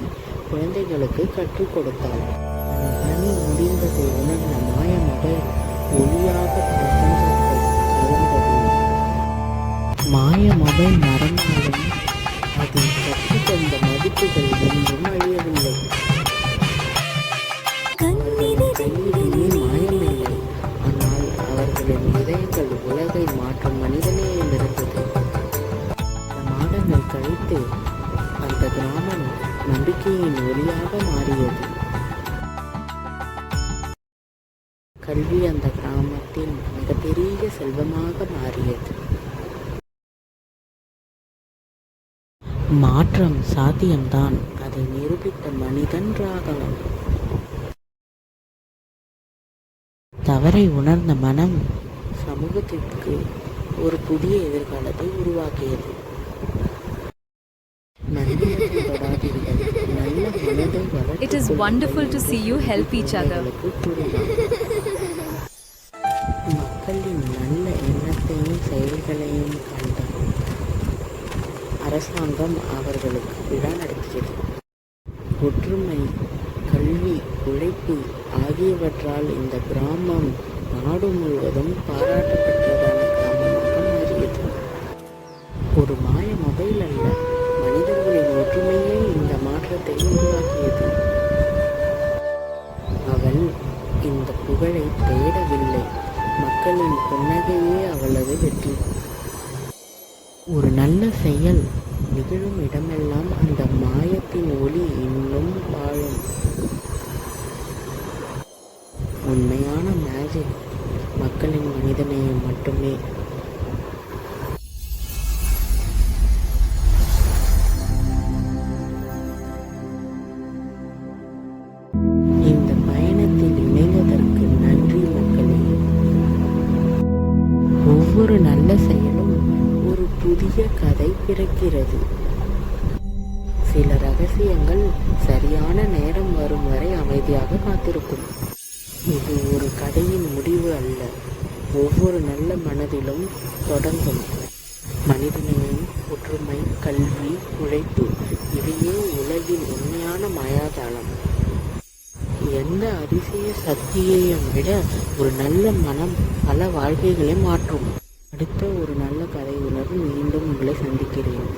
[SPEAKER 4] குழந்தைகளுக்கு கற்றுக் கொடுத்தாள். பணி முடிந்ததை உணர்ந்த மாய மொபைல் ஒளியாக பிரபஞ்சத்தை கலந்தது. மாய மொபைல் மறந்தாலும் அது கற்றுக்கொண்ட மதிப்புகள் என்றும் அழியவில்லை. கையிலேயே மாயமில்லை, ஆனால் அவர்களின் இதயங்கள் உலகை மாற்றும் மனிதநேயம் இருந்தது. மாதங்கள் கழித்து அந்த கிராமம் நம்பிக்கையின் ஒளியாக மாறியது. கல்வி அந்த கிராமத்தின் மிகப்பெரிய செல்வமாக மாறியது. மாற்றம் சாத்தியம்தான், அதை நிரூபித்த மனிதன் ராகவன். தவறை உணர்ந்த மனம் சமூகத்திற்கு ஒரு புதிய எதிர்காலத்தை உருவாக்கியது.
[SPEAKER 5] It is wonderful to see you help each other.
[SPEAKER 4] மக்களின் நல்ல எண்ணத்தையும் செயல்களையும் கண்ட அரசாங்கம் அவர்களுக்கு விழா நடத்தியது. ஒற்றுமை, கல்வி, உழைப்பு ஆகியவற்றால் இந்த கிராமம் நாடு முழுவதும் பாராட்டப்பட்டதான கிராமமாக மாறியது. ஒரு மாய மொபைல் அல்ல, மனிதர்களின் ஒற்றுமையே இந்த மாற்றத்தை உருவாக்கியது. அவள் இந்த புகழை தேடவில்லை, மக்களின் புன்னகையே அவளது வெற்றி. ஒரு நல்ல செயல் நிகழும் இடமெல்லாம் அந்த மாயத்தின் ஒளி இன்னும் வாழும். உண்மையான மேஜிக் மக்களின் மனிதநேயம் மட்டுமே. இந்த பயணத்தில் இணைந்ததற்கு நன்றி மக்களே. ஒவ்வொரு நல்ல செயலும் ஒரு புதிய கதை பிறக்கிறது. சில ரகசியங்கள் சரியான நேரம் வரும் வரை அமைதியாக காத்திருக்கும். இது ஒரு கதையின் முடிவு அல்ல, ஒவ்வொரு நல்ல மனதிலும் தொடங்கும். மனிதநேயம், ஒற்றுமை, கல்வி, உழைப்பு இவையே உலகின் உண்மையான மாயாஜாலம். எந்த அதிசய சக்தியையும் விட ஒரு நல்ல மனம் பல வாழ்க்கைகளை மாற்றும். அடுத்த ஒரு நல்ல கதையுடன் மீண்டும் உங்களை சந்திக்கிறேன்.